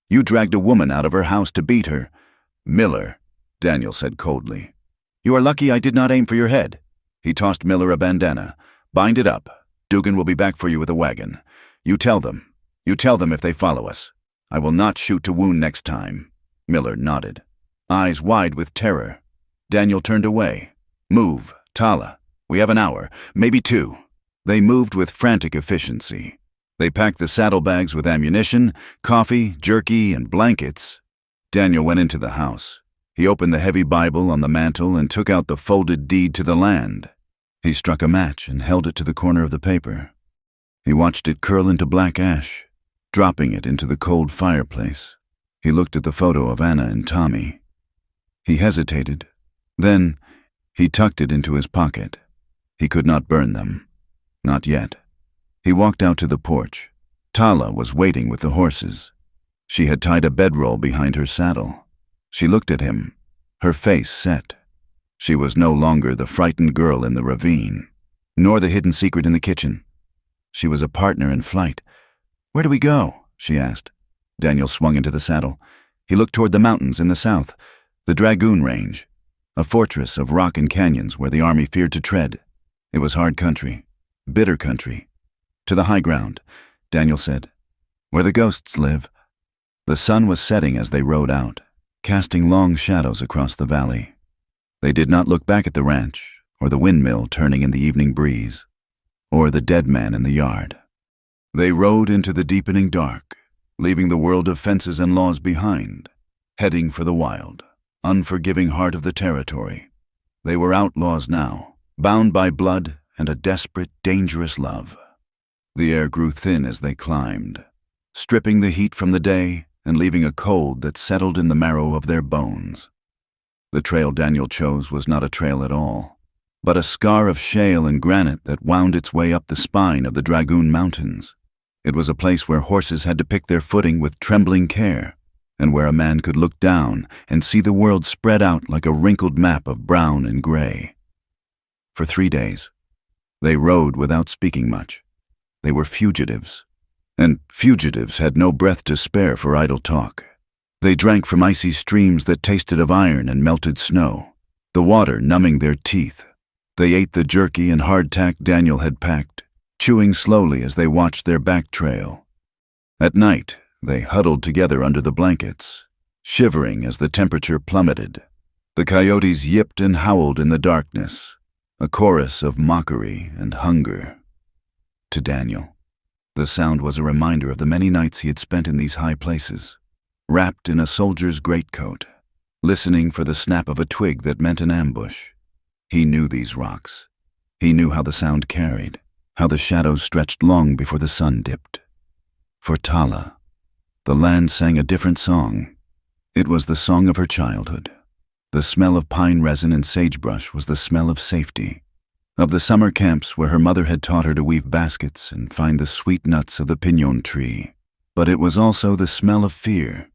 You dragged a woman out of her house to beat her. Miller, Daniel said coldly. You are lucky I did not aim for your head. He tossed Miller a bandana. Bind it up. Dugan will be back for you with a wagon. You tell them if they follow us. I will not shoot to wound next time. Miller nodded, eyes wide with terror. Daniel turned away. Move, Tala. We have an hour, maybe 2. They moved with frantic efficiency. They packed the saddlebags with ammunition, coffee, jerky, and blankets. Daniel went into the house. He opened the heavy Bible on the mantel and took out the folded deed to the land. He struck a match and held it to the corner of the paper. He watched it curl into black ash, dropping it into the cold fireplace. He looked at the photo of Anna and Tommy. He hesitated. Then he tucked it into his pocket. He could not burn them. Not yet. He walked out to the porch. Tala was waiting with the horses. She had tied a bedroll behind her saddle. She looked at him, her face set. She was no longer the frightened girl in the ravine, nor the hidden secret in the kitchen. She was a partner in flight. Where do we go? She asked. Daniel swung into the saddle. He looked toward the mountains in the south, the Dragoon Range, a fortress of rock and canyons where the army feared to tread. It was hard country, bitter country. To the high ground, Daniel said, where the ghosts live. The sun was setting as they rode out, casting long shadows across the valley. They did not look back at the ranch, or the windmill turning in the evening breeze, or the dead man in the yard. They rode into the deepening dark, leaving the world of fences and laws behind, heading for the wild, unforgiving heart of the territory. They were outlaws now, bound by blood and a desperate, dangerous love. The air grew thin as they climbed, stripping the heat from the day and leaving a cold that settled in the marrow of their bones. The trail Daniel chose was not a trail at all, but a scar of shale and granite that wound its way up the spine of the Dragoon Mountains. It was a place where horses had to pick their footing with trembling care, and where a man could look down and see the world spread out like a wrinkled map of brown and gray. For 3 days, they rode without speaking much. They were fugitives, and fugitives had no breath to spare for idle talk. They drank from icy streams that tasted of iron and melted snow, the water numbing their teeth. They ate the jerky and hardtack Daniel had packed, chewing slowly as they watched their back trail. At night, they huddled together under the blankets, shivering as the temperature plummeted. The coyotes yipped and howled in the darkness, a chorus of mockery and hunger. To Daniel, the sound was a reminder of the many nights he had spent in these high places, wrapped in a soldier's greatcoat, listening for the snap of a twig that meant an ambush. He knew these rocks. He knew how the sound carried, how the shadows stretched long before the sun dipped. For Tala, the land sang a different song. It was the song of her childhood. The smell of pine resin and sagebrush was the smell of safety, of the summer camps where her mother had taught her to weave baskets and find the sweet nuts of the piñón tree. But it was also the smell of fear.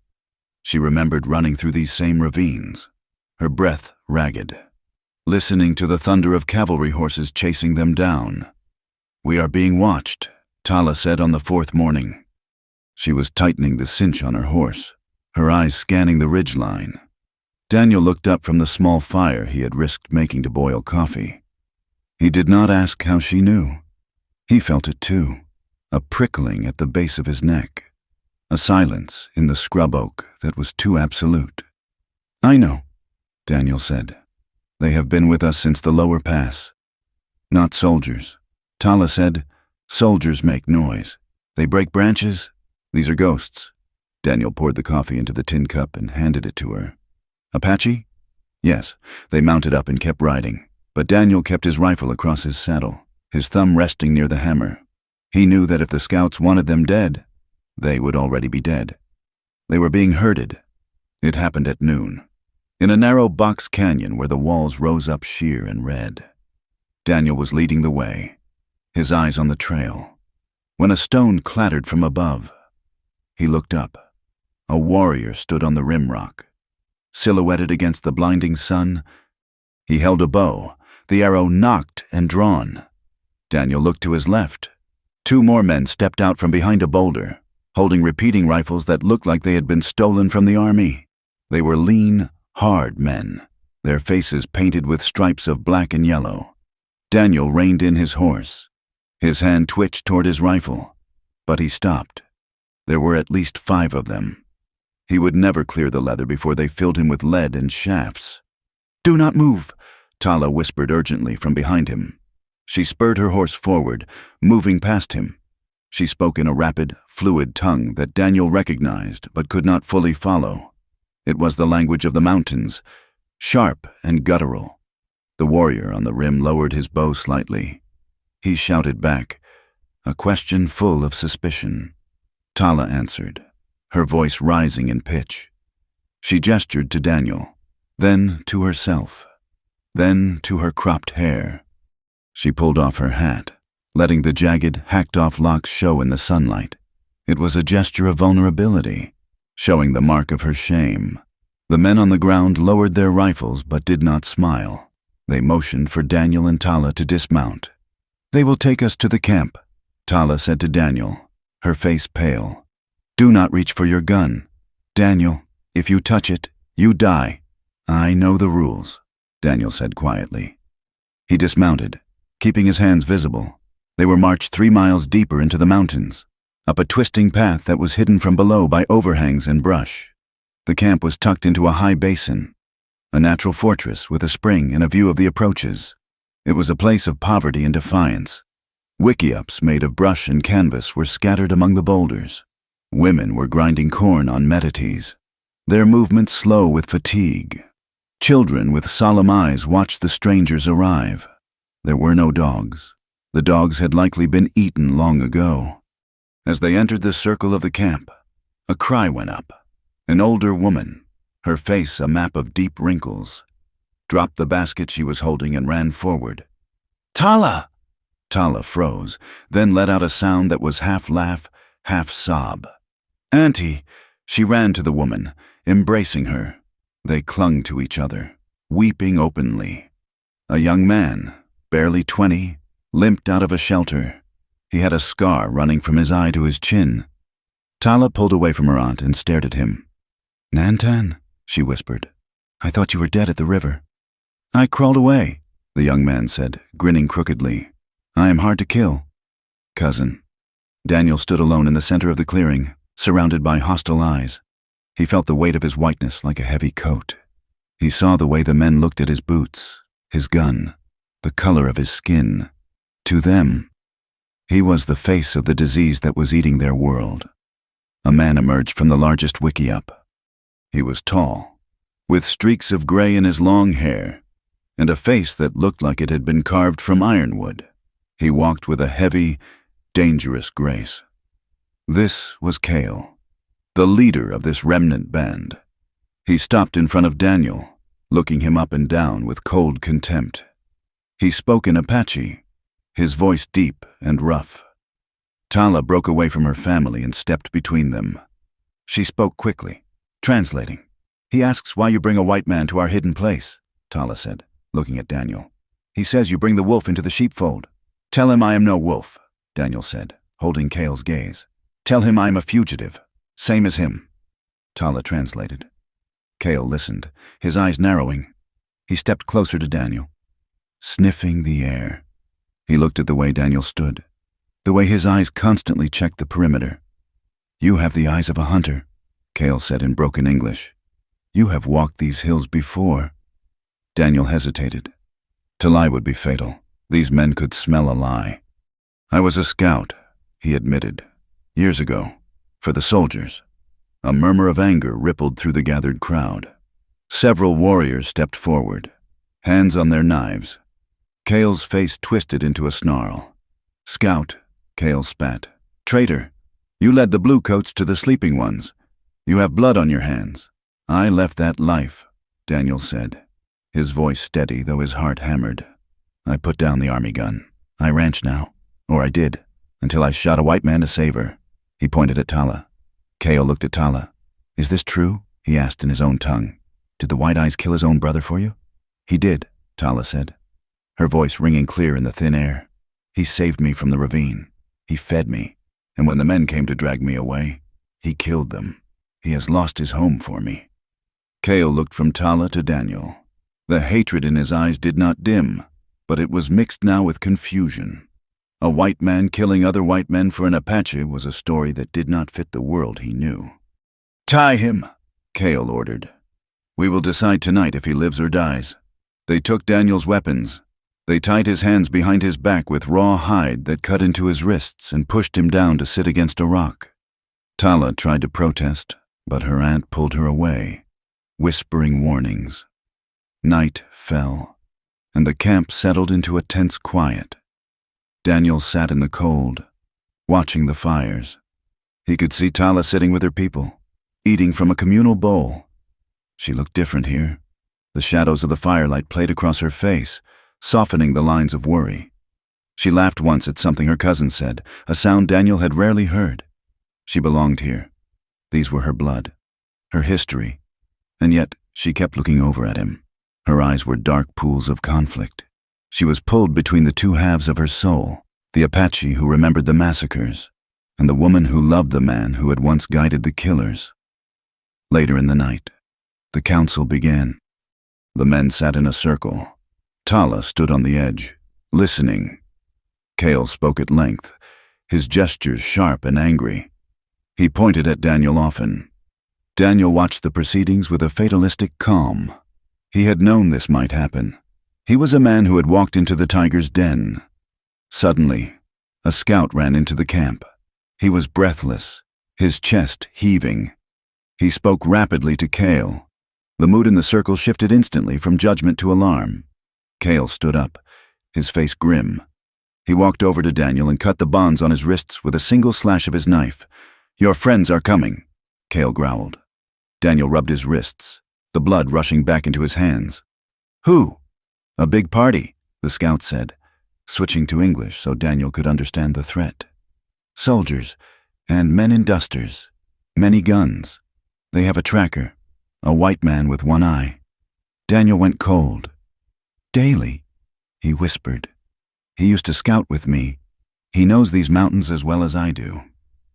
She remembered running through these same ravines, her breath ragged, listening to the thunder of cavalry horses chasing them down. "We are being watched," Tala said on the fourth morning. She was tightening the cinch on her horse, her eyes scanning the ridgeline. Daniel looked up from the small fire he had risked making to boil coffee. He did not ask how she knew. He felt it too, a prickling at the base of his neck, a silence in the scrub oak that was too absolute. "I know," Daniel said. "They have been with us since the lower pass." "Not soldiers," Tala said. "Soldiers make noise. They break branches. These are ghosts." Daniel poured the coffee into the tin cup and handed it to her. "Apache?" "Yes." They mounted up and kept riding, but Daniel kept his rifle across his saddle, his thumb resting near the hammer. He knew that if the scouts wanted them dead, they would already be dead. They were being herded. It happened at noon, in a narrow box canyon where the walls rose up sheer and red. Daniel was leading the way, his eyes on the trail, when a stone clattered from above. He looked up. A warrior stood on the rim rock, silhouetted against the blinding sun. He held a bow, the arrow nocked and drawn. Daniel looked to his left. Two more men stepped out from behind a boulder, holding repeating rifles that looked like they had been stolen from the army. They were lean, hard men, their faces painted with stripes of black and yellow. Daniel reined in his horse. His hand twitched toward his rifle, but he stopped. There were at least 5 of them. He would never clear the leather before they filled him with lead and shafts. "Do not move," Tala whispered urgently from behind him. She spurred her horse forward, moving past him. She spoke in a rapid, fluid tongue that Daniel recognized but could not fully follow. It was the language of the mountains, sharp and guttural. The warrior on the rim lowered his bow slightly. He shouted back, a question full of suspicion. Tala answered, her voice rising in pitch. She gestured to Daniel, then to herself, then to her cropped hair. She pulled off her hat, letting the jagged, hacked-off locks show in the sunlight. It was a gesture of vulnerability, showing the mark of her shame. The men on the ground lowered their rifles but did not smile. They motioned for Daniel and Tala to dismount. "They will take us to the camp," Tala said to Daniel, her face pale. "Do not reach for your gun. Daniel, if you touch it, you die." "I know the rules," Daniel said quietly. He dismounted, keeping his hands visible. They were marched 3 miles deeper into the mountains, up a twisting path that was hidden from below by overhangs and brush. The camp was tucked into a high basin, a natural fortress with a spring and a view of the approaches. It was a place of poverty and defiance. Wickiups made of brush and canvas were scattered among the boulders. Women were grinding corn on metatees, their movements slow with fatigue. Children with solemn eyes watched the strangers arrive. There were no dogs. The dogs had likely been eaten long ago. As they entered the circle of the camp, a cry went up. An older woman, her face a map of deep wrinkles, dropped the basket she was holding and ran forward. "Tala!" Tala froze, then let out a sound that was half laugh, half sob. "Auntie!" She ran to the woman, embracing her. They clung to each other, weeping openly. A young man, barely 20, limped out of a shelter. He had a scar running from his eye to his chin. Tala pulled away from her aunt and stared at him. "Nantan," she whispered. "I thought you were dead at the river." "I crawled away," the young man said, grinning crookedly. "I am hard to kill." "Cousin." Daniel stood alone in the center of the clearing, surrounded by hostile eyes. He felt the weight of his whiteness like a heavy coat. He saw the way the men looked at his boots, his gun, the color of his skin. To them, he was the face of the disease that was eating their world. A man emerged from the largest wickiup. He was tall, with streaks of gray in his long hair, and a face that looked like it had been carved from ironwood. He walked with a heavy, dangerous grace. This was Cale, the leader of this remnant band. He stopped in front of Daniel, looking him up and down with cold contempt. He spoke in Apache, his voice deep and rough. Tala broke away from her family and stepped between them. She spoke quickly, translating. "He asks why you bring a white man to our hidden place," Tala said, looking at Daniel. "He says you bring the wolf into the sheepfold." "Tell him I am no wolf," Daniel said, holding Cale's gaze. "Tell him I am a fugitive, same as him." Tala translated. Cale listened, his eyes narrowing. He stepped closer to Daniel, sniffing the air. He looked at the way Daniel stood, the way his eyes constantly checked the perimeter. "You have the eyes of a hunter," Cale said in broken English. "You have walked these hills before." Daniel hesitated. To lie would be fatal. These men could smell a lie. "I was a scout," he admitted, "years ago, for the soldiers." A murmur of anger rippled through the gathered crowd. Several warriors stepped forward, hands on their knives. Cale's face twisted into a snarl. "Scout," Cale spat. "Traitor, you led the bluecoats to the sleeping ones. You have blood on your hands." "I left that life," Daniel said, his voice steady though his heart hammered. "I put down the army gun. I ranch now, or I did, until I shot a white man to save her." He pointed at Tala. Cale looked at Tala. "Is this true?" he asked in his own tongue. "Did the White Eyes kill his own brother for you?" "He did," Tala said, her voice ringing clear in the thin air. "He saved me from the ravine. He fed me, and when the men came to drag me away, he killed them. He has lost his home for me." Cale looked from Tala to Daniel. The hatred in his eyes did not dim, but it was mixed now with confusion. A white man killing other white men for an Apache was a story that did not fit the world he knew. "Tie him," Cale ordered. "We will decide tonight if he lives or dies." They took Daniel's weapons. They tied his hands behind his back with raw hide that cut into his wrists and pushed him down to sit against a rock. Tala tried to protest, but her aunt pulled her away, whispering warnings. Night fell, and the camp settled into a tense quiet. Daniel sat in the cold, watching the fires. He could see Tala sitting with her people, eating from a communal bowl. She looked different here. The shadows of the firelight played across her face, softening the lines of worry. She laughed once at something her cousin said, a sound Daniel had rarely heard. She belonged here. These were her blood, her history, and yet she kept looking over at him. Her eyes were dark pools of conflict. She was pulled between the two halves of her soul, the Apache who remembered the massacres, and the woman who loved the man who had once guided the killers. Later in the night, the council began. The men sat in a circle. Tala stood on the edge, listening. Cale spoke at length, his gestures sharp and angry. He pointed at Daniel often. Daniel watched the proceedings with a fatalistic calm. He had known this might happen. He was a man who had walked into the tiger's den. Suddenly, a scout ran into the camp. He was breathless, his chest heaving. He spoke rapidly to Cale. The mood in the circle shifted instantly from judgment to alarm. Cale stood up, his face grim. He walked over to Daniel and cut the bonds on his wrists with a single slash of his knife. "Your friends are coming," Cale growled. Daniel rubbed his wrists, the blood rushing back into his hands. "Who?" "A big party," the scout said, switching to English so Daniel could understand the threat. "Soldiers, and men in dusters, many guns. They have a tracker, a white man with one eye." Daniel went cold. "Daly," he whispered. "He used to scout with me. He knows these mountains as well as I do."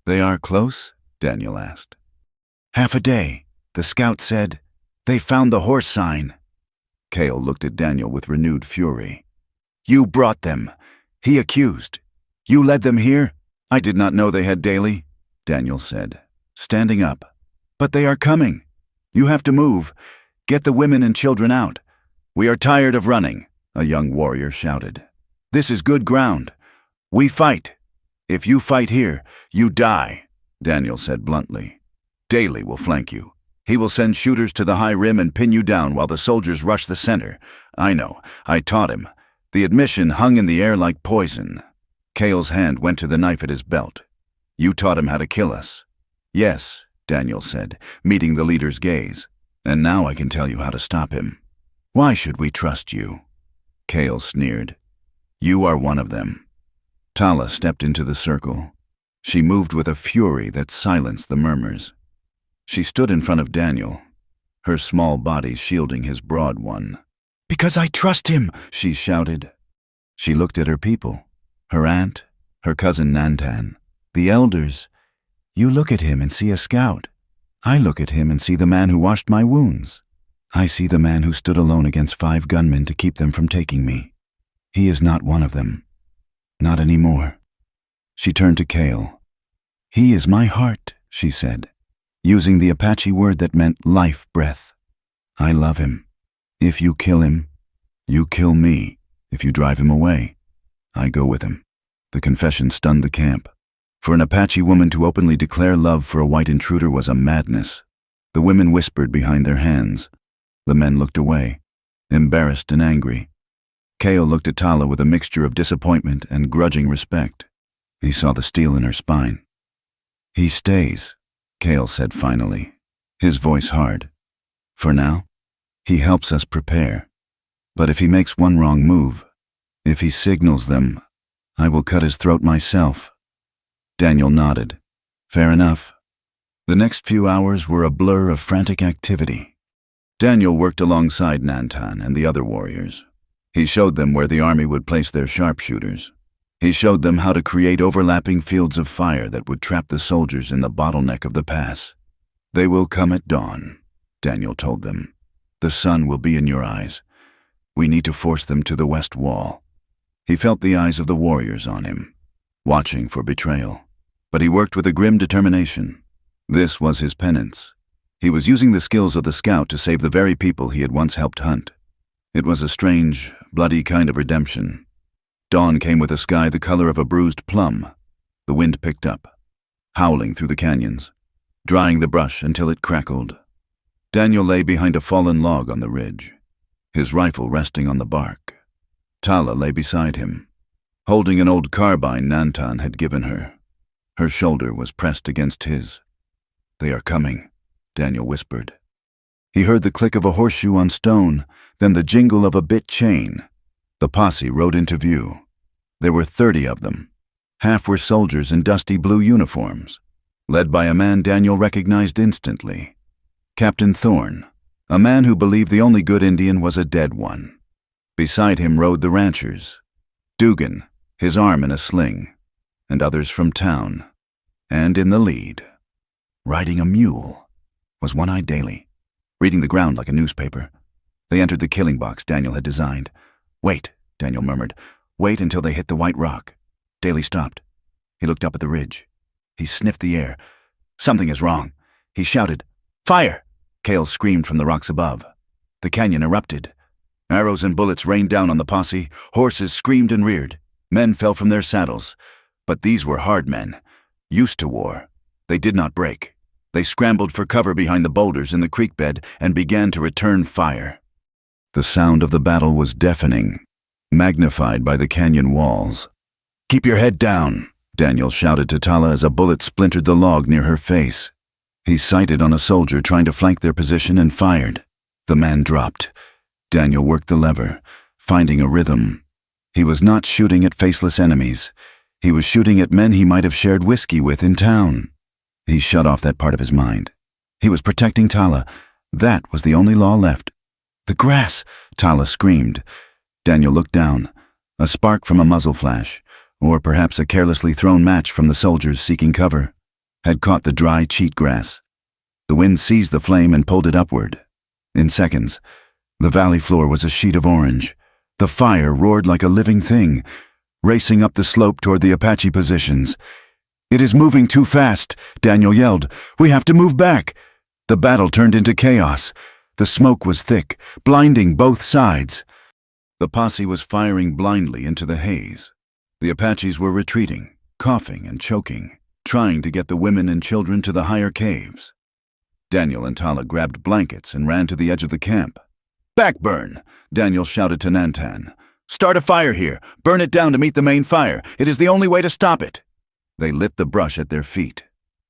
"They are close?" Daniel asked. "Half a day," the scout said. "They found the horse sign." Cale looked at Daniel with renewed fury. "You brought them," he accused. "You led them here?" "I did not know they had Daly," Daniel said, standing up. "But they are coming. You have to move. Get the women and children out. We are tired of running," a young warrior shouted. "This is good ground. We fight. If you fight here, you die," Daniel said bluntly. "Daly will flank you. He will send shooters to the high rim and pin you down while the soldiers rush the center. I know. I taught him." The admission hung in the air like poison. Cale's hand went to the knife at his belt. You taught him how to kill us." "Yes," Daniel said, meeting the leader's gaze. "And now I can tell you how to stop him." "Why should we trust you?" Kale sneered. "You are one of them." Tala stepped into the circle. She moved with a fury that silenced the murmurs. She stood in front of Daniel, her small body shielding his broad one. "Because I trust him," she shouted. She looked at her people, her aunt, her cousin Nantan, the elders. "You look at him and see a scout. I look at him and see the man who washed my wounds. I see the man who stood alone against 5 gunmen to keep them from taking me. He is not one of them. Not anymore." She turned to Kale. "He is my heart," she said, using the Apache word that meant life breath. "I love him. If you kill him, you kill me. If you drive him away, I go with him." The confession stunned the camp. For an Apache woman to openly declare love for a white intruder was a madness. The women whispered behind their hands. The men looked away, embarrassed and angry. Kale looked at Tala with a mixture of disappointment and grudging respect. He saw the steel in her spine. "He stays," Kale said finally, his voice hard. "For now, he helps us prepare. But if he makes one wrong move, if he signals them, I will cut his throat myself." Daniel nodded. "Fair enough." The next few hours were a blur of frantic activity. Daniel worked alongside Nantan and the other warriors. He showed them where the army would place their sharpshooters. He showed them how to create overlapping fields of fire that would trap the soldiers in the bottleneck of the pass. "They will come at dawn," Daniel told them. "The sun will be in your eyes. We need to force them to the west wall." He felt the eyes of the warriors on him, watching for betrayal. But he worked with a grim determination. This was his penance. He was using the skills of the scout to save the very people he had once helped hunt. It was a strange, bloody kind of redemption. Dawn came with a sky the color of a bruised plum. The wind picked up, howling through the canyons, drying the brush until it crackled. Daniel lay behind a fallen log on the ridge, his rifle resting on the bark. Tala lay beside him, holding an old carbine Nantan had given her. Her shoulder was pressed against his. "They are coming," Daniel whispered. He heard the click of a horseshoe on stone, then the jingle of a bit chain. The posse rode into view. There were 30 of them. Half were soldiers in dusty blue uniforms, led by a man Daniel recognized instantly. Captain Thorne, a man who believed the only good Indian was a dead one. Beside him rode the ranchers. Dugan, his arm in a sling, and others from town. And in the lead, riding a mule, was One-Eyed Daly, reading the ground like a newspaper. They entered the killing box Daniel had designed. "Wait," Daniel murmured. "Wait until they hit the white rock." Daly stopped. He looked up at the ridge. He sniffed the air. "Something is wrong." He shouted, "Fire!" Kale screamed from the rocks above. The canyon erupted. Arrows and bullets rained down on the posse. Horses screamed and reared. Men fell from their saddles. But these were hard men, used to war. They did not break. They scrambled for cover behind the boulders in the creek bed and began to return fire. The sound of the battle was deafening, magnified by the canyon walls. "Keep your head down," Daniel shouted to Tala as a bullet splintered the log near her face. He sighted on a soldier trying to flank their position and fired. The man dropped. Daniel worked the lever, finding a rhythm. He was not shooting at faceless enemies. He was shooting at men he might have shared whiskey with in town. He shut off that part of his mind. He was protecting Tala. That was the only law left. "The grass!" Tala screamed. Daniel looked down. A spark from a muzzle flash, or perhaps a carelessly thrown match from the soldiers seeking cover, had caught the dry cheat grass. The wind seized the flame and pulled it upward. In seconds, the valley floor was a sheet of orange. The fire roared like a living thing, racing up the slope toward the Apache positions. "It is moving too fast," Daniel yelled. "We have to move back." The battle turned into chaos. The smoke was thick, blinding both sides. The posse was firing blindly into the haze. The Apaches were retreating, coughing and choking, trying to get the women and children to the higher caves. Daniel and Tala grabbed blankets and ran to the edge of the camp. "Backburn!" Daniel shouted to Nantan. "Start a fire here. Burn it down to meet the main fire. It is the only way to stop it." They lit the brush at their feet.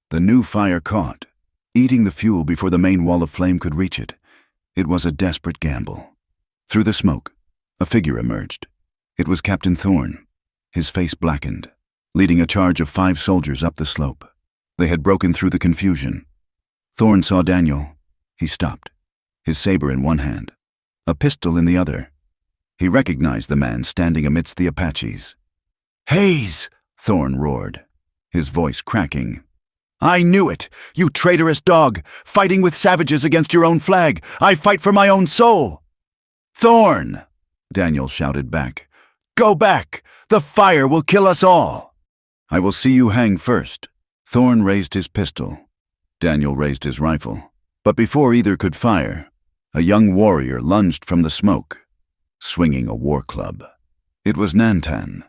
The new fire caught, eating the fuel before the main wall of flame could reach it. It was a desperate gamble. Through the smoke, a figure emerged. It was Captain Thorne, his face blackened, leading a charge of 5 soldiers up the slope. They had broken through the confusion. Thorne saw Daniel. He stopped, his saber in one hand, a pistol in the other. He recognized the man standing amidst the Apaches. "Hayes!" Thorne roared, his voice cracking. "I knew it! You traitorous dog! Fighting with savages against your own flag! I fight for my own soul!" "Thorne!" Daniel shouted back. "Go back! The fire will kill us all!" "I will see you hang first." Thorne raised his pistol. Daniel raised his rifle. But before either could fire, a young warrior lunged from the smoke, swinging a war club. It was Nantan.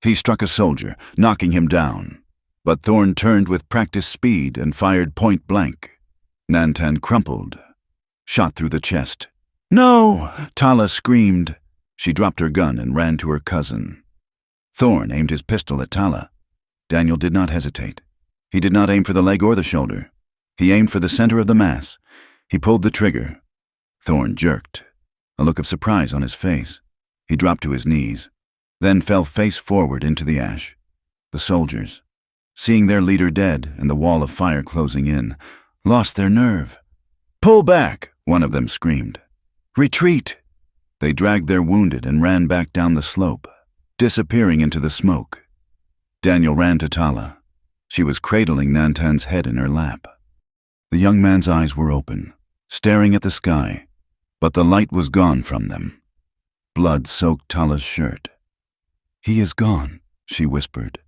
He struck a soldier, knocking him down. But Thorne turned with practiced speed and fired point blank. Nantan crumpled, shot through the chest. "No!" Tala screamed. She dropped her gun and ran to her cousin. Thorne aimed his pistol at Tala. Daniel did not hesitate. He did not aim for the leg or the shoulder. He aimed for the center of the mass. He pulled the trigger. Thorne jerked, a look of surprise on his face. He dropped to his knees, then fell face forward into the ash. The soldiers, seeing their leader dead and the wall of fire closing in, lost their nerve. "Pull back!" one of them screamed. "Retreat!" They dragged their wounded and ran back down the slope, disappearing into the smoke. Daniel ran to Tala. She was cradling Nantan's head in her lap. The young man's eyes were open, staring at the sky, but the light was gone from them. Blood soaked Tala's shirt. "He is gone," she whispered,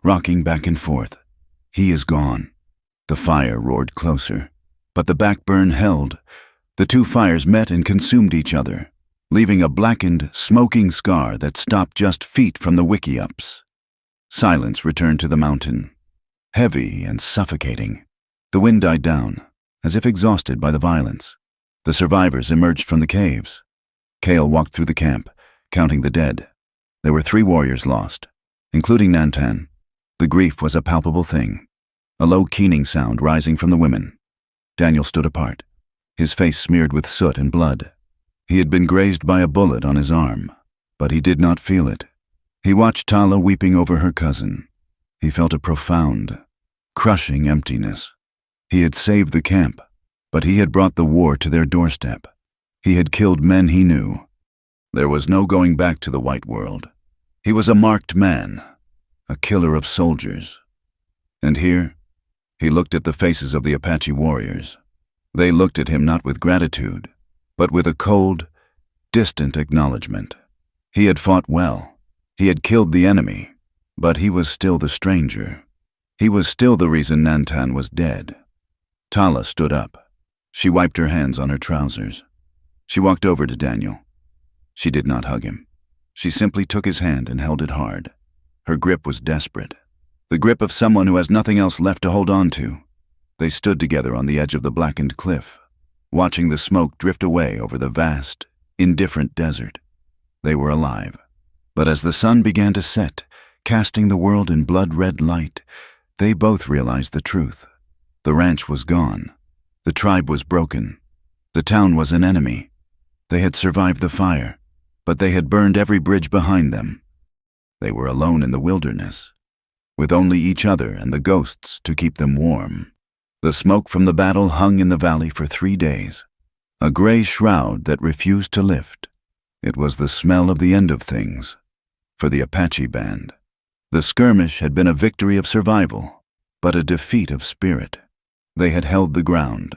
rocking back and forth. "He is gone." The fire roared closer, but the backburn held. The 2 fires met and consumed each other, leaving a blackened, smoking scar that stopped just feet from the wickiups. Silence returned to the mountain, heavy and suffocating. The wind died down, as if exhausted by the violence. The survivors emerged from the caves. Cale walked through the camp, counting the dead. There were 3 warriors lost, including Nantan. The grief was a palpable thing, a low keening sound rising from the women. Daniel stood apart, his face smeared with soot and blood. He had been grazed by a bullet on his arm, but he did not feel it. He watched Tala weeping over her cousin. He felt a profound, crushing emptiness. He had saved the camp, but he had brought the war to their doorstep. He had killed men he knew. There was no going back to the white world. He was a marked man, a killer of soldiers. And here, he looked at the faces of the Apache warriors. They looked at him not with gratitude, but with a cold, distant acknowledgement. He had fought well. He had killed the enemy, but he was still the stranger. He was still the reason Nantan was dead. Tala stood up. She wiped her hands on her trousers. She walked over to Daniel. She did not hug him. She simply took his hand and held it hard. Her grip was desperate, the grip of someone who has nothing else left to hold on to. They stood together on the edge of the blackened cliff, watching the smoke drift away over the vast, indifferent desert. They were alive. But as the sun began to set, casting the world in blood-red light, they both realized the truth. The ranch was gone. The tribe was broken. The town was an enemy. They had survived the fire, but they had burned every bridge behind them. They were alone in the wilderness, with only each other and the ghosts to keep them warm. The smoke from the battle hung in the valley for 3 days, a gray shroud that refused to lift. It was the smell of the end of things. For the Apache band, the skirmish had been a victory of survival, but a defeat of spirit. They had held the ground,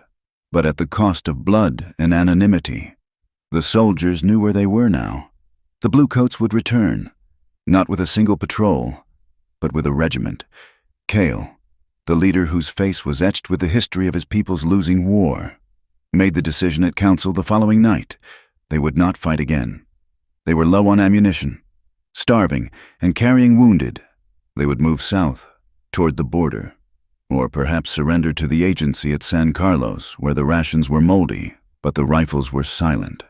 but at the cost of blood and anonymity. The soldiers knew where they were now. The Bluecoats would return, not with a single patrol, but with a regiment. Cale, the leader whose face was etched with the history of his people's losing war, made the decision at council the following night. They would not fight again. They were low on ammunition, starving and carrying wounded. They would move south, toward the border, or perhaps surrender to the agency at San Carlos, where the rations were moldy, but the rifles were silent.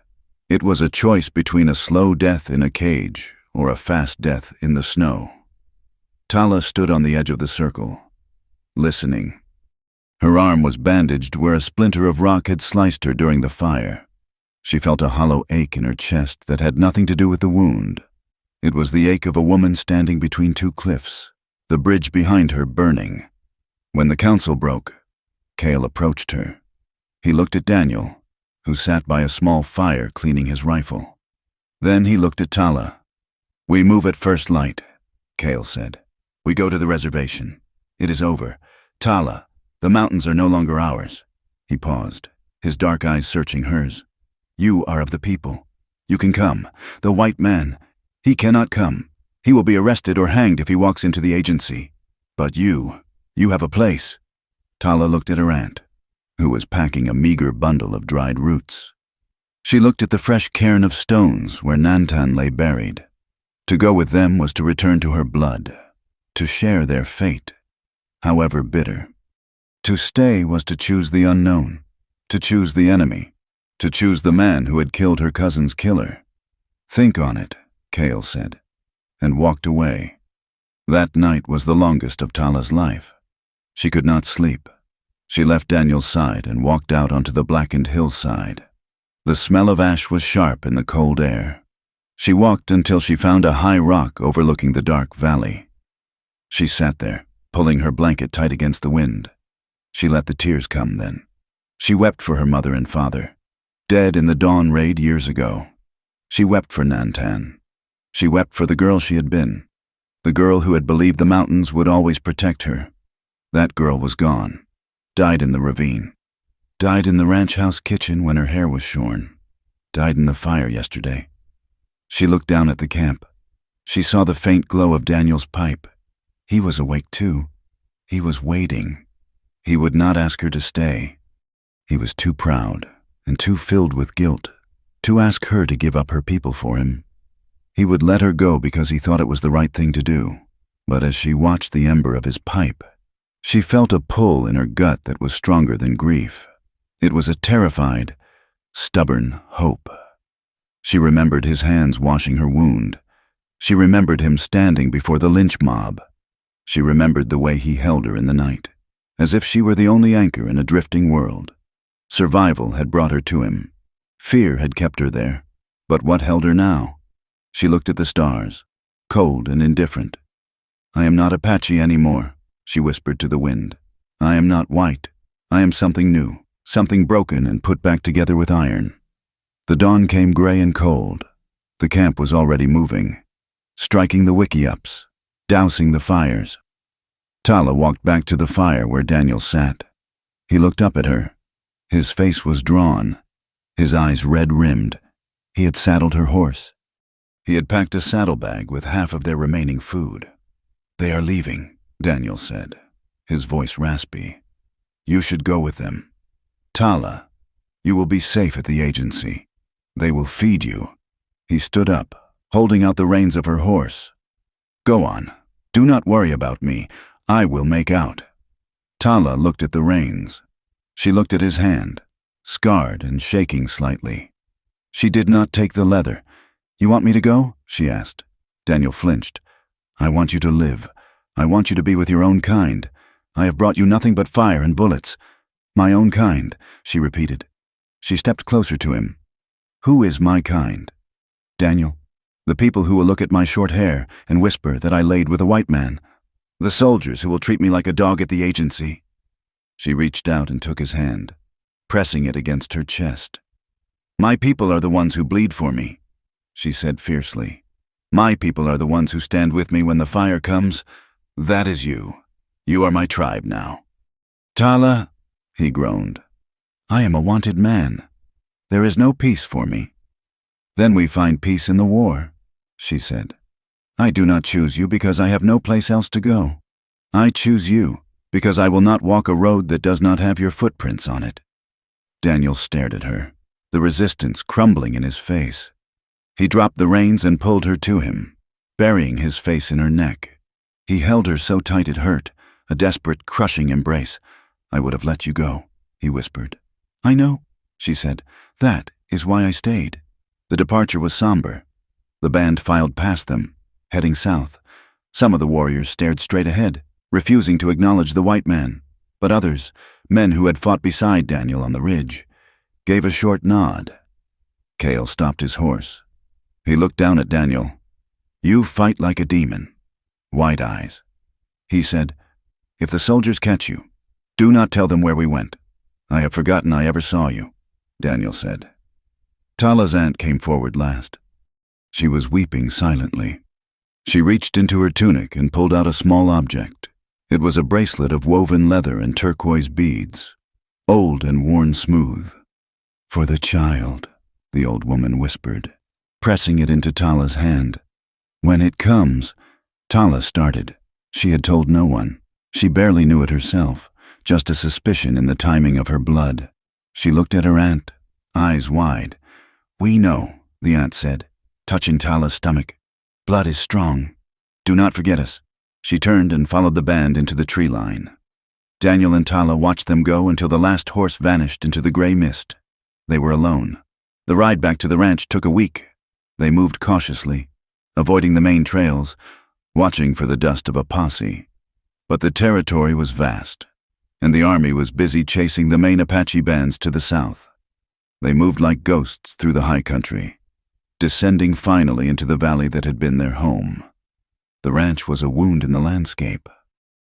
It was a choice between a slow death in a cage or a fast death in the snow. Tala stood on the edge of the circle, listening. Her arm was bandaged where a splinter of rock had sliced her during the fire. She felt a hollow ache in her chest that had nothing to do with the wound. It was the ache of a woman standing between two cliffs, the bridge behind her burning. When the council broke, Cale approached her. He looked at Daniel, who sat by a small fire cleaning his rifle. Then he looked at Tala. "We move at first light," Cale said. "We go to the reservation. It is over. Tala, the mountains are no longer ours." He paused, his dark eyes searching hers. "You are of the people. You can come. The white man, he cannot come. He will be arrested or hanged if he walks into the agency. But you have a place." Tala looked at her aunt, who was packing a meager bundle of dried roots. She looked at the fresh cairn of stones where Nantan lay buried. To go with them was to return to her blood, to share their fate, however bitter. To stay was to choose the unknown, to choose the enemy, to choose the man who had killed her cousin's killer. "Think on it," Cale said, and walked away. That night was the longest of Tala's life. She could not sleep. She left Daniel's side and walked out onto the blackened hillside. The smell of ash was sharp in the cold air. She walked until she found a high rock overlooking the dark valley. She sat there, pulling her blanket tight against the wind. She let the tears come then. She wept for her mother and father, dead in the dawn raid years ago. She wept for Nantan. She wept for the girl she had been, the girl who had believed the mountains would always protect her. That girl was gone. Died in the ravine. Died in the ranch house kitchen when her hair was shorn. Died in the fire yesterday. She looked down at the camp. She saw the faint glow of Daniel's pipe. He was awake too. He was waiting. He would not ask her to stay. He was too proud and too filled with guilt to ask her to give up her people for him. He would let her go because he thought it was the right thing to do. But as she watched the ember of his pipe, she felt a pull in her gut that was stronger than grief. It was a terrified, stubborn hope. She remembered his hands washing her wound. She remembered him standing before the lynch mob. She remembered the way he held her in the night, as if she were the only anchor in a drifting world. Survival had brought her to him. Fear had kept her there. But what held her now? She looked at the stars, cold and indifferent. "I am not Apache anymore," she whispered to the wind. "I am not white. I am something new, something broken and put back together with iron." The dawn came gray and cold. The camp was already moving, striking the wickiups, dousing the fires. Tala walked back to the fire where Daniel sat. He looked up at her. His face was drawn, his eyes red-rimmed. He had saddled her horse. He had packed a saddlebag with half of their remaining food. "They are leaving," Daniel said, his voice raspy. "You should go with them. Tala, you will be safe at the agency. They will feed you." He stood up, holding out the reins of her horse. "Go on. Do not worry about me. I will make out." Tala looked at the reins. She looked at his hand, scarred and shaking slightly. She did not take the leather. "You want me to go?" she asked. Daniel flinched. "I want you to live. I want you to be with your own kind. I have brought you nothing but fire and bullets." "My own kind," she repeated. She stepped closer to him. "Who is my kind?" "Daniel. The people who will look at my short hair and whisper that I laid with a white man. The soldiers who will treat me like a dog at the agency." She reached out and took his hand, pressing it against her chest. "My people are the ones who bleed for me," she said fiercely. "My people are the ones who stand with me when the fire comes. That is you. You are my tribe now." "Tala," he groaned, "I am a wanted man. There is no peace for me." "Then we find peace in the war," she said. "I do not choose you because I have no place else to go. I choose you because I will not walk a road that does not have your footprints on it." Daniel stared at her, the resistance crumbling in his face. He dropped the reins and pulled her to him, burying his face in her neck. He held her so tight it hurt, a desperate, crushing embrace. "I would have let you go," he whispered. "I know," she said. "That is why I stayed." The departure was somber. The band filed past them, heading south. Some of the warriors stared straight ahead, refusing to acknowledge the white man, but others, men who had fought beside Daniel on the ridge, gave a short nod. Cale stopped his horse. He looked down at Daniel. "You fight like a demon. White eyes." He said, "If the soldiers catch you, do not tell them where we went. I have forgotten I ever saw you," Daniel said. Tala's aunt came forward last. She was weeping silently. She reached into her tunic and pulled out a small object. It was a bracelet of woven leather and turquoise beads, old and worn smooth. "For the child," the old woman whispered, pressing it into Tala's hand. "When it comes," Tala started. She had told no one. She barely knew it herself, just a suspicion in the timing of her blood. She looked at her aunt, eyes wide. "We know," the aunt said, touching Tala's stomach. "Blood is strong. Do not forget us." She turned and followed the band into the tree line. Daniel and Tala watched them go until the last horse vanished into the gray mist. They were alone. The ride back to the ranch took a week. They moved cautiously, avoiding the main trails, watching for the dust of a posse. But the territory was vast, and the army was busy chasing the main Apache bands to the south. They moved like ghosts through the high country, descending finally into the valley that had been their home. The ranch was a wound in the landscape.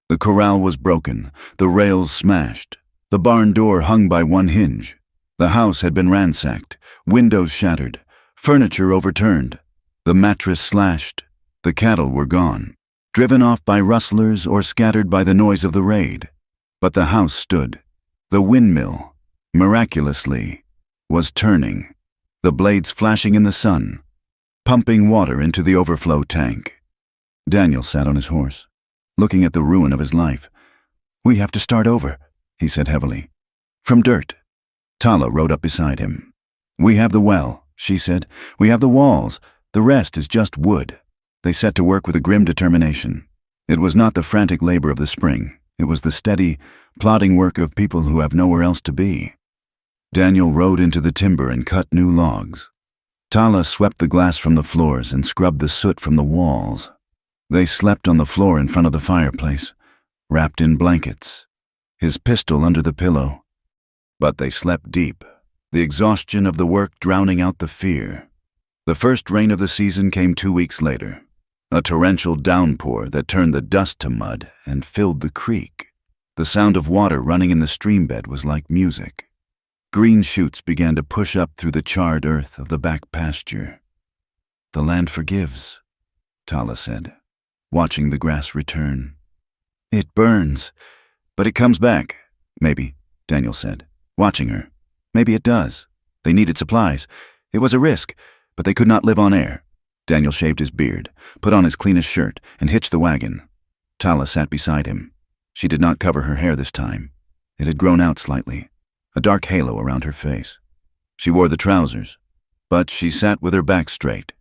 The corral was broken, the rails smashed, the barn door hung by one hinge. The house had been ransacked, windows shattered, furniture overturned, the mattress slashed. The cattle were gone, driven off by rustlers or scattered by the noise of the raid. But the house stood. The windmill, miraculously, was turning, the blades flashing in the sun, pumping water into the overflow tank. Daniel sat on his horse, looking at the ruin of his life. "We have to start over," he said heavily. "From dirt." Tala rode up beside him. "We have the well," she said. "We have the walls. The rest is just wood." They set to work with a grim determination. It was not the frantic labor of the spring. It was the steady, plodding work of people who have nowhere else to be. Daniel rode into the timber and cut new logs. Tala swept the glass from the floors and scrubbed the soot from the walls. They slept on the floor in front of the fireplace, wrapped in blankets, his pistol under the pillow. But they slept deep, the exhaustion of the work drowning out the fear. The first rain of the season came 2 weeks later, a torrential downpour that turned the dust to mud and filled the creek. The sound of water running in the stream bed was like music. Green shoots began to push up through the charred earth of the back pasture. "The land forgives," Tala said, watching the grass return. "It burns, but it comes back." "Maybe," Daniel said, watching her. "Maybe it does. They needed supplies. It was a risk, but they could not live on air." Daniel shaved his beard, put on his cleanest shirt, and hitched the wagon. Tala sat beside him. She did not cover her hair this time. It had grown out slightly, a dark halo around her face. She wore the trousers, but she sat with her back straight.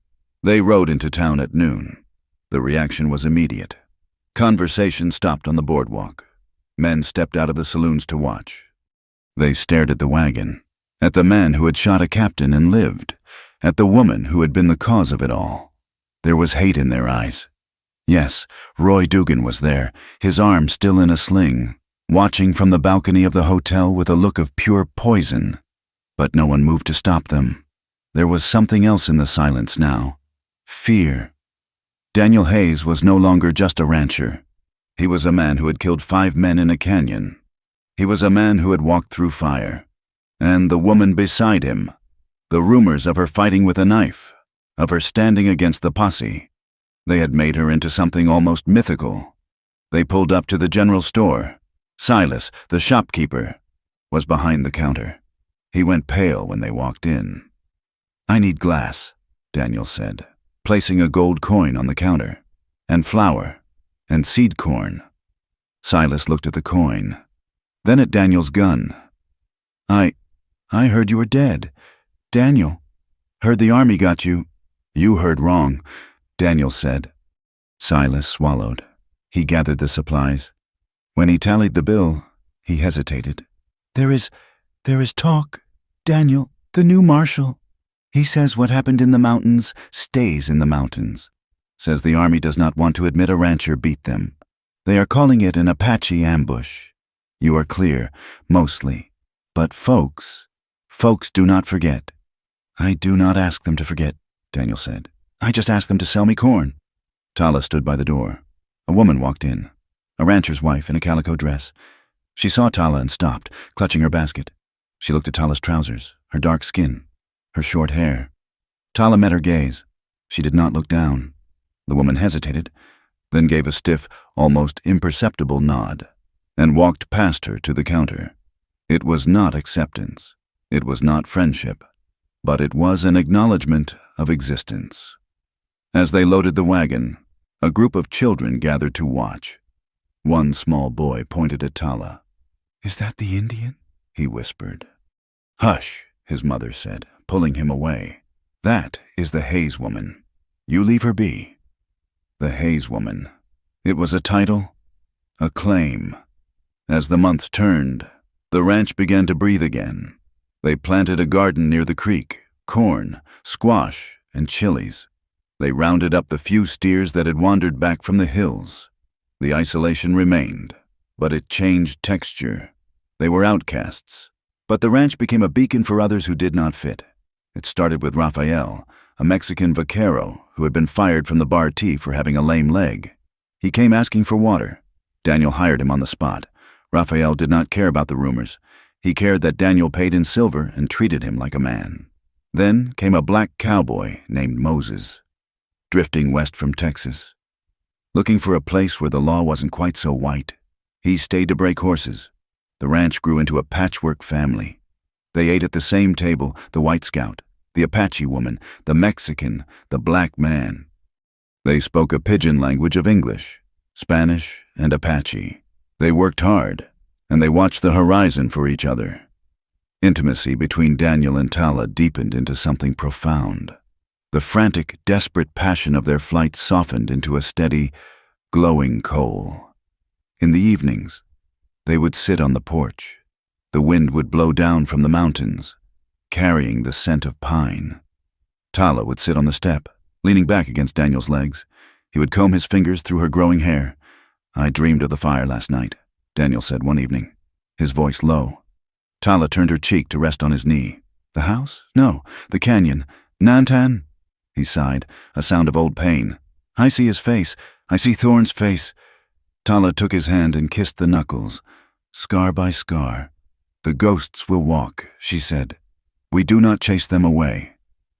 They rode into town at noon. The reaction was immediate. Conversation stopped on the boardwalk. Men stepped out of the saloons to watch. They stared at the wagon, at the man who had shot a captain and lived, at the woman who had been the cause of it all. There was hate in their eyes. Yes, Roy Dugan was there, his arm still in a sling, watching from the balcony of the hotel with a look of pure poison. But no one moved to stop them. There was something else in the silence now. Fear. Daniel Hayes was no longer just a rancher. He was a man who had killed 5 men in a canyon. He was a man who had walked through fire. And the woman beside him, the rumors of her fighting with a knife, of her standing against the posse, they had made her into something almost mythical. They pulled up to the general store. Silas, the shopkeeper, was behind the counter. He went pale when they walked in. "I need glass," Daniel said, placing a gold coin on the counter, "and flour, and seed corn." Silas looked at the coin, then at Daniel's gun. I heard you were dead. Daniel, heard the army got you." "You heard wrong," Daniel said. Silas swallowed. He gathered the supplies. When he tallied the bill, he hesitated. There is talk. Daniel, the new marshal. He says what happened in the mountains stays in the mountains. Says the army does not want to admit a rancher beat them. They are calling it an Apache ambush. You are clear, mostly. But folks do not forget. I do not ask them to forget, Daniel said. I just ask them to sell me corn. Tala stood by the door. A woman walked in, a rancher's wife in a calico dress. She saw Tala and stopped, clutching her basket. She looked at Tala's trousers, her dark skin, her short hair. Tala met her gaze. She did not look down. The woman hesitated, then gave a stiff, almost imperceptible nod, and walked past her to the counter. It was not acceptance. It was not friendship. But it was an acknowledgement of existence. As they loaded the wagon, a group of children gathered to watch. One small boy pointed at Tala. "Is that the Indian?" he whispered. "Hush," his mother said, pulling him away. "That is the Hayes woman. You leave her be." The Hayes woman. It was a title, a claim. As the months turned, the ranch began to breathe again. They planted a garden near the creek, corn, squash, and chilies. They rounded up the few steers that had wandered back from the hills. The isolation remained, but it changed texture. They were outcasts, but the ranch became a beacon for others who did not fit. It started with Rafael, a Mexican vaquero who had been fired from the bar T for having a lame leg. He came asking for water. Daniel hired him on the spot. Rafael did not care about the rumors. He cared that Daniel paid in silver and treated him like a man. Then came a black cowboy named Moses, drifting west from Texas. Looking for a place where the law wasn't quite so white, he stayed to break horses. The ranch grew into a patchwork family. They ate at the same table, the White Scout, the Apache woman, the Mexican, the black man. They spoke a pidgin language of English, Spanish, and Apache. They worked hard, and they watched the horizon for each other. Intimacy between Daniel and Tala deepened into something profound. The frantic, desperate passion of their flight softened into a steady, glowing coal. In the evenings, they would sit on the porch. The wind would blow down from the mountains, carrying the scent of pine. Tala would sit on the step, leaning back against Daniel's legs. He would comb his fingers through her growing hair. "I dreamed of the fire last night," Daniel said one evening, his voice low. Tala turned her cheek to rest on his knee. "The house? No, the canyon. Nantan?" He sighed, a sound of old pain. "I see his face. I see Thorne's face." Tala took his hand and kissed the knuckles, scar by scar. "The ghosts will walk," she said. "We do not chase them away.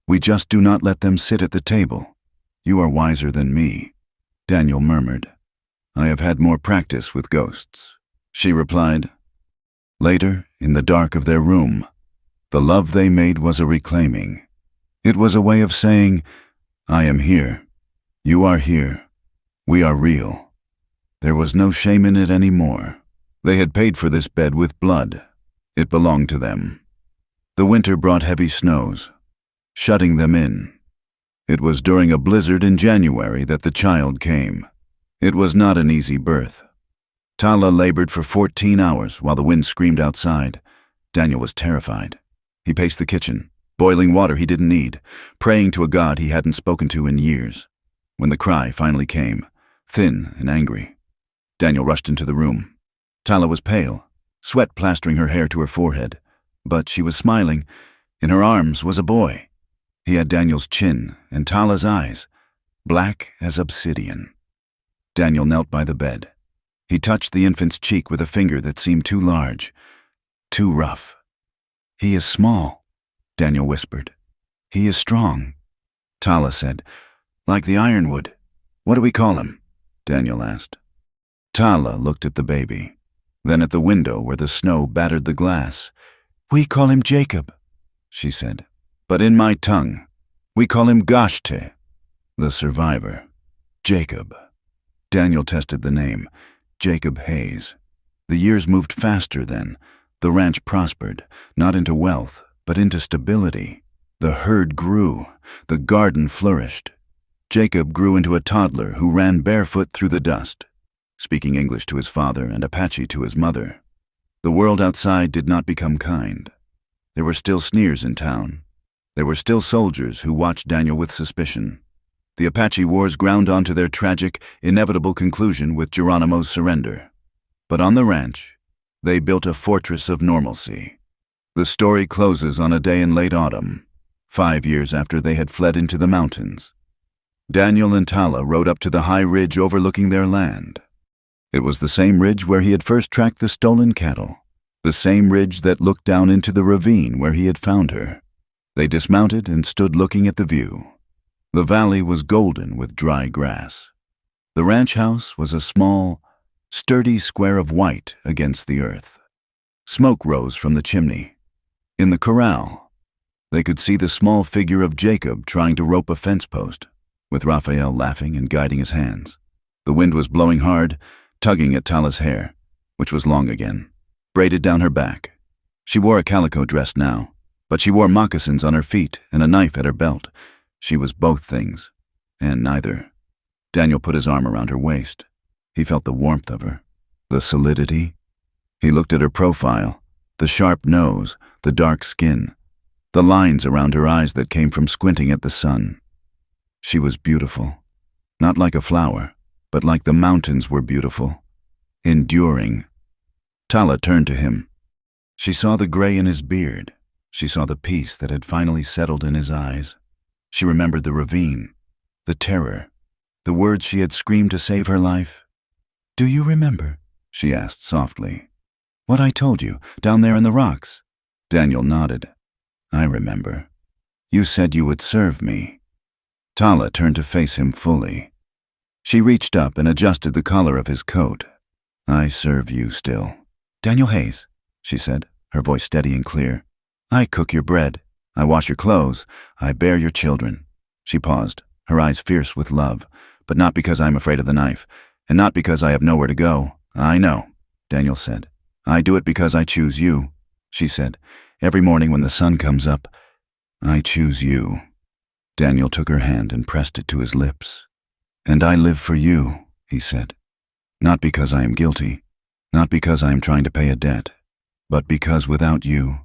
We just do not let them sit at the table. You are wiser than me," Daniel murmured. "I have had more practice with ghosts," she replied. Later, in the dark of their room, the love they made was a reclaiming. It was a way of saying, "I am here. You are here. We are real." There was no shame in it anymore. They had paid for this bed with blood. It belonged to them. The winter brought heavy snows, shutting them in. It was during a blizzard in January that the child came. It was not an easy birth. Tala labored for 14 hours while the wind screamed outside. Daniel was terrified. He paced the kitchen, boiling water he didn't need, praying to a God he hadn't spoken to in years. When the cry finally came, thin and angry, Daniel rushed into the room. Tala was pale, sweat plastering her hair to her forehead, but she was smiling. In her arms was a boy. He had Daniel's chin and Tala's eyes, black as obsidian. Daniel knelt by the bed. He touched the infant's cheek with a finger that seemed too large, too rough. "He is small," Daniel whispered. "He is strong," Tala said. "Like the ironwood. What do we call him?" Daniel asked. Tala looked at the baby, then at the window where the snow battered the glass. "We call him Jacob," she said. "But in my tongue, we call him Gashte, the survivor. Jacob." Daniel tested the name, Jacob Hayes. The years moved faster then. The ranch prospered, not into wealth, but into stability. The herd grew. The garden flourished. Jacob grew into a toddler who ran barefoot through the dust, speaking English to his father and Apache to his mother. The world outside did not become kind. There were still sneers in town. There were still soldiers who watched Daniel with suspicion. The Apache Wars ground onto their tragic, inevitable conclusion with Geronimo's surrender. But on the ranch, they built a fortress of normalcy. The story closes on a day in late autumn, 5 years after they had fled into the mountains. Daniel and Tala rode up to the high ridge overlooking their land. It was the same ridge where he had first tracked the stolen cattle, the same ridge that looked down into the ravine where he had found her. They dismounted and stood looking at the view. The valley was golden with dry grass. The ranch house was a small, sturdy square of white against the earth. Smoke rose from the chimney. In the corral, they could see the small figure of Jacob trying to rope a fence post, with Raphael laughing and guiding his hands. The wind was blowing hard, tugging at Tala's hair, which was long again, braided down her back. She wore a calico dress now, but she wore moccasins on her feet and a knife at her belt. She was both things, and neither. Daniel put his arm around her waist. He felt the warmth of her, the solidity. He looked at her profile, the sharp nose, the dark skin, the lines around her eyes that came from squinting at the sun. She was beautiful, not like a flower, but like the mountains were beautiful, enduring. Tala turned to him. She saw the gray in his beard. She saw the peace that had finally settled in his eyes. She remembered the ravine, the terror, the words she had screamed to save her life. "Do you remember?" she asked softly. "What I told you, down there in the rocks?" Daniel nodded. "I remember. You said you would serve me." Tala turned to face him fully. She reached up and adjusted the collar of his coat. "I serve you still." "Daniel Hayes," she said, her voice steady and clear. "I cook your bread. I wash your clothes. I bear your children." She paused, her eyes fierce with love, "but not because I'm afraid of the knife, and not because I have nowhere to go." "I know," Daniel said. "I do it because I choose you," she said. "Every morning when the sun comes up, I choose you." Daniel took her hand and pressed it to his lips. "And I live for you," he said. "Not because I am guilty, not because I am trying to pay a debt, but because without you,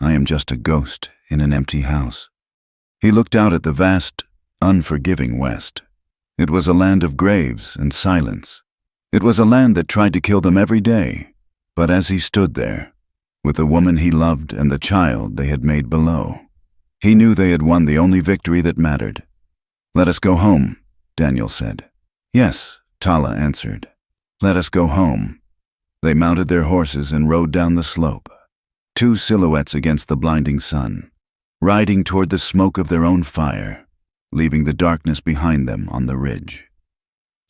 I am just a ghost in an empty house." He looked out at the vast, unforgiving West. It was a land of graves and silence. It was a land that tried to kill them every day. But as he stood there, with the woman he loved and the child they had made below, he knew they had won the only victory that mattered. "Let us go home," Daniel said. "Yes," Tala answered. "Let us go home." They mounted their horses and rode down the slope, two silhouettes against the blinding sun, riding toward the smoke of their own fire, leaving the darkness behind them on the ridge.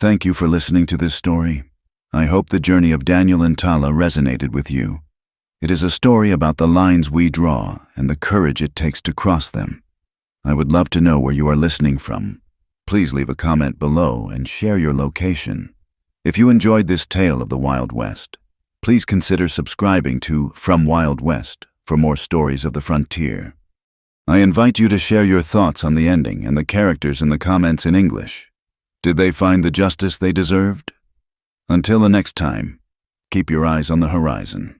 Thank you for listening to this story. I hope the journey of Daniel and Tala resonated with you. It is a story about the lines we draw and the courage it takes to cross them. I would love to know where you are listening from. Please leave a comment below and share your location. If you enjoyed this tale of the Wild West, please consider subscribing to From Wild West for more stories of the frontier. I invite you to share your thoughts on the ending and the characters in the comments in English. Did they find the justice they deserved? Until the next time, keep your eyes on the horizon.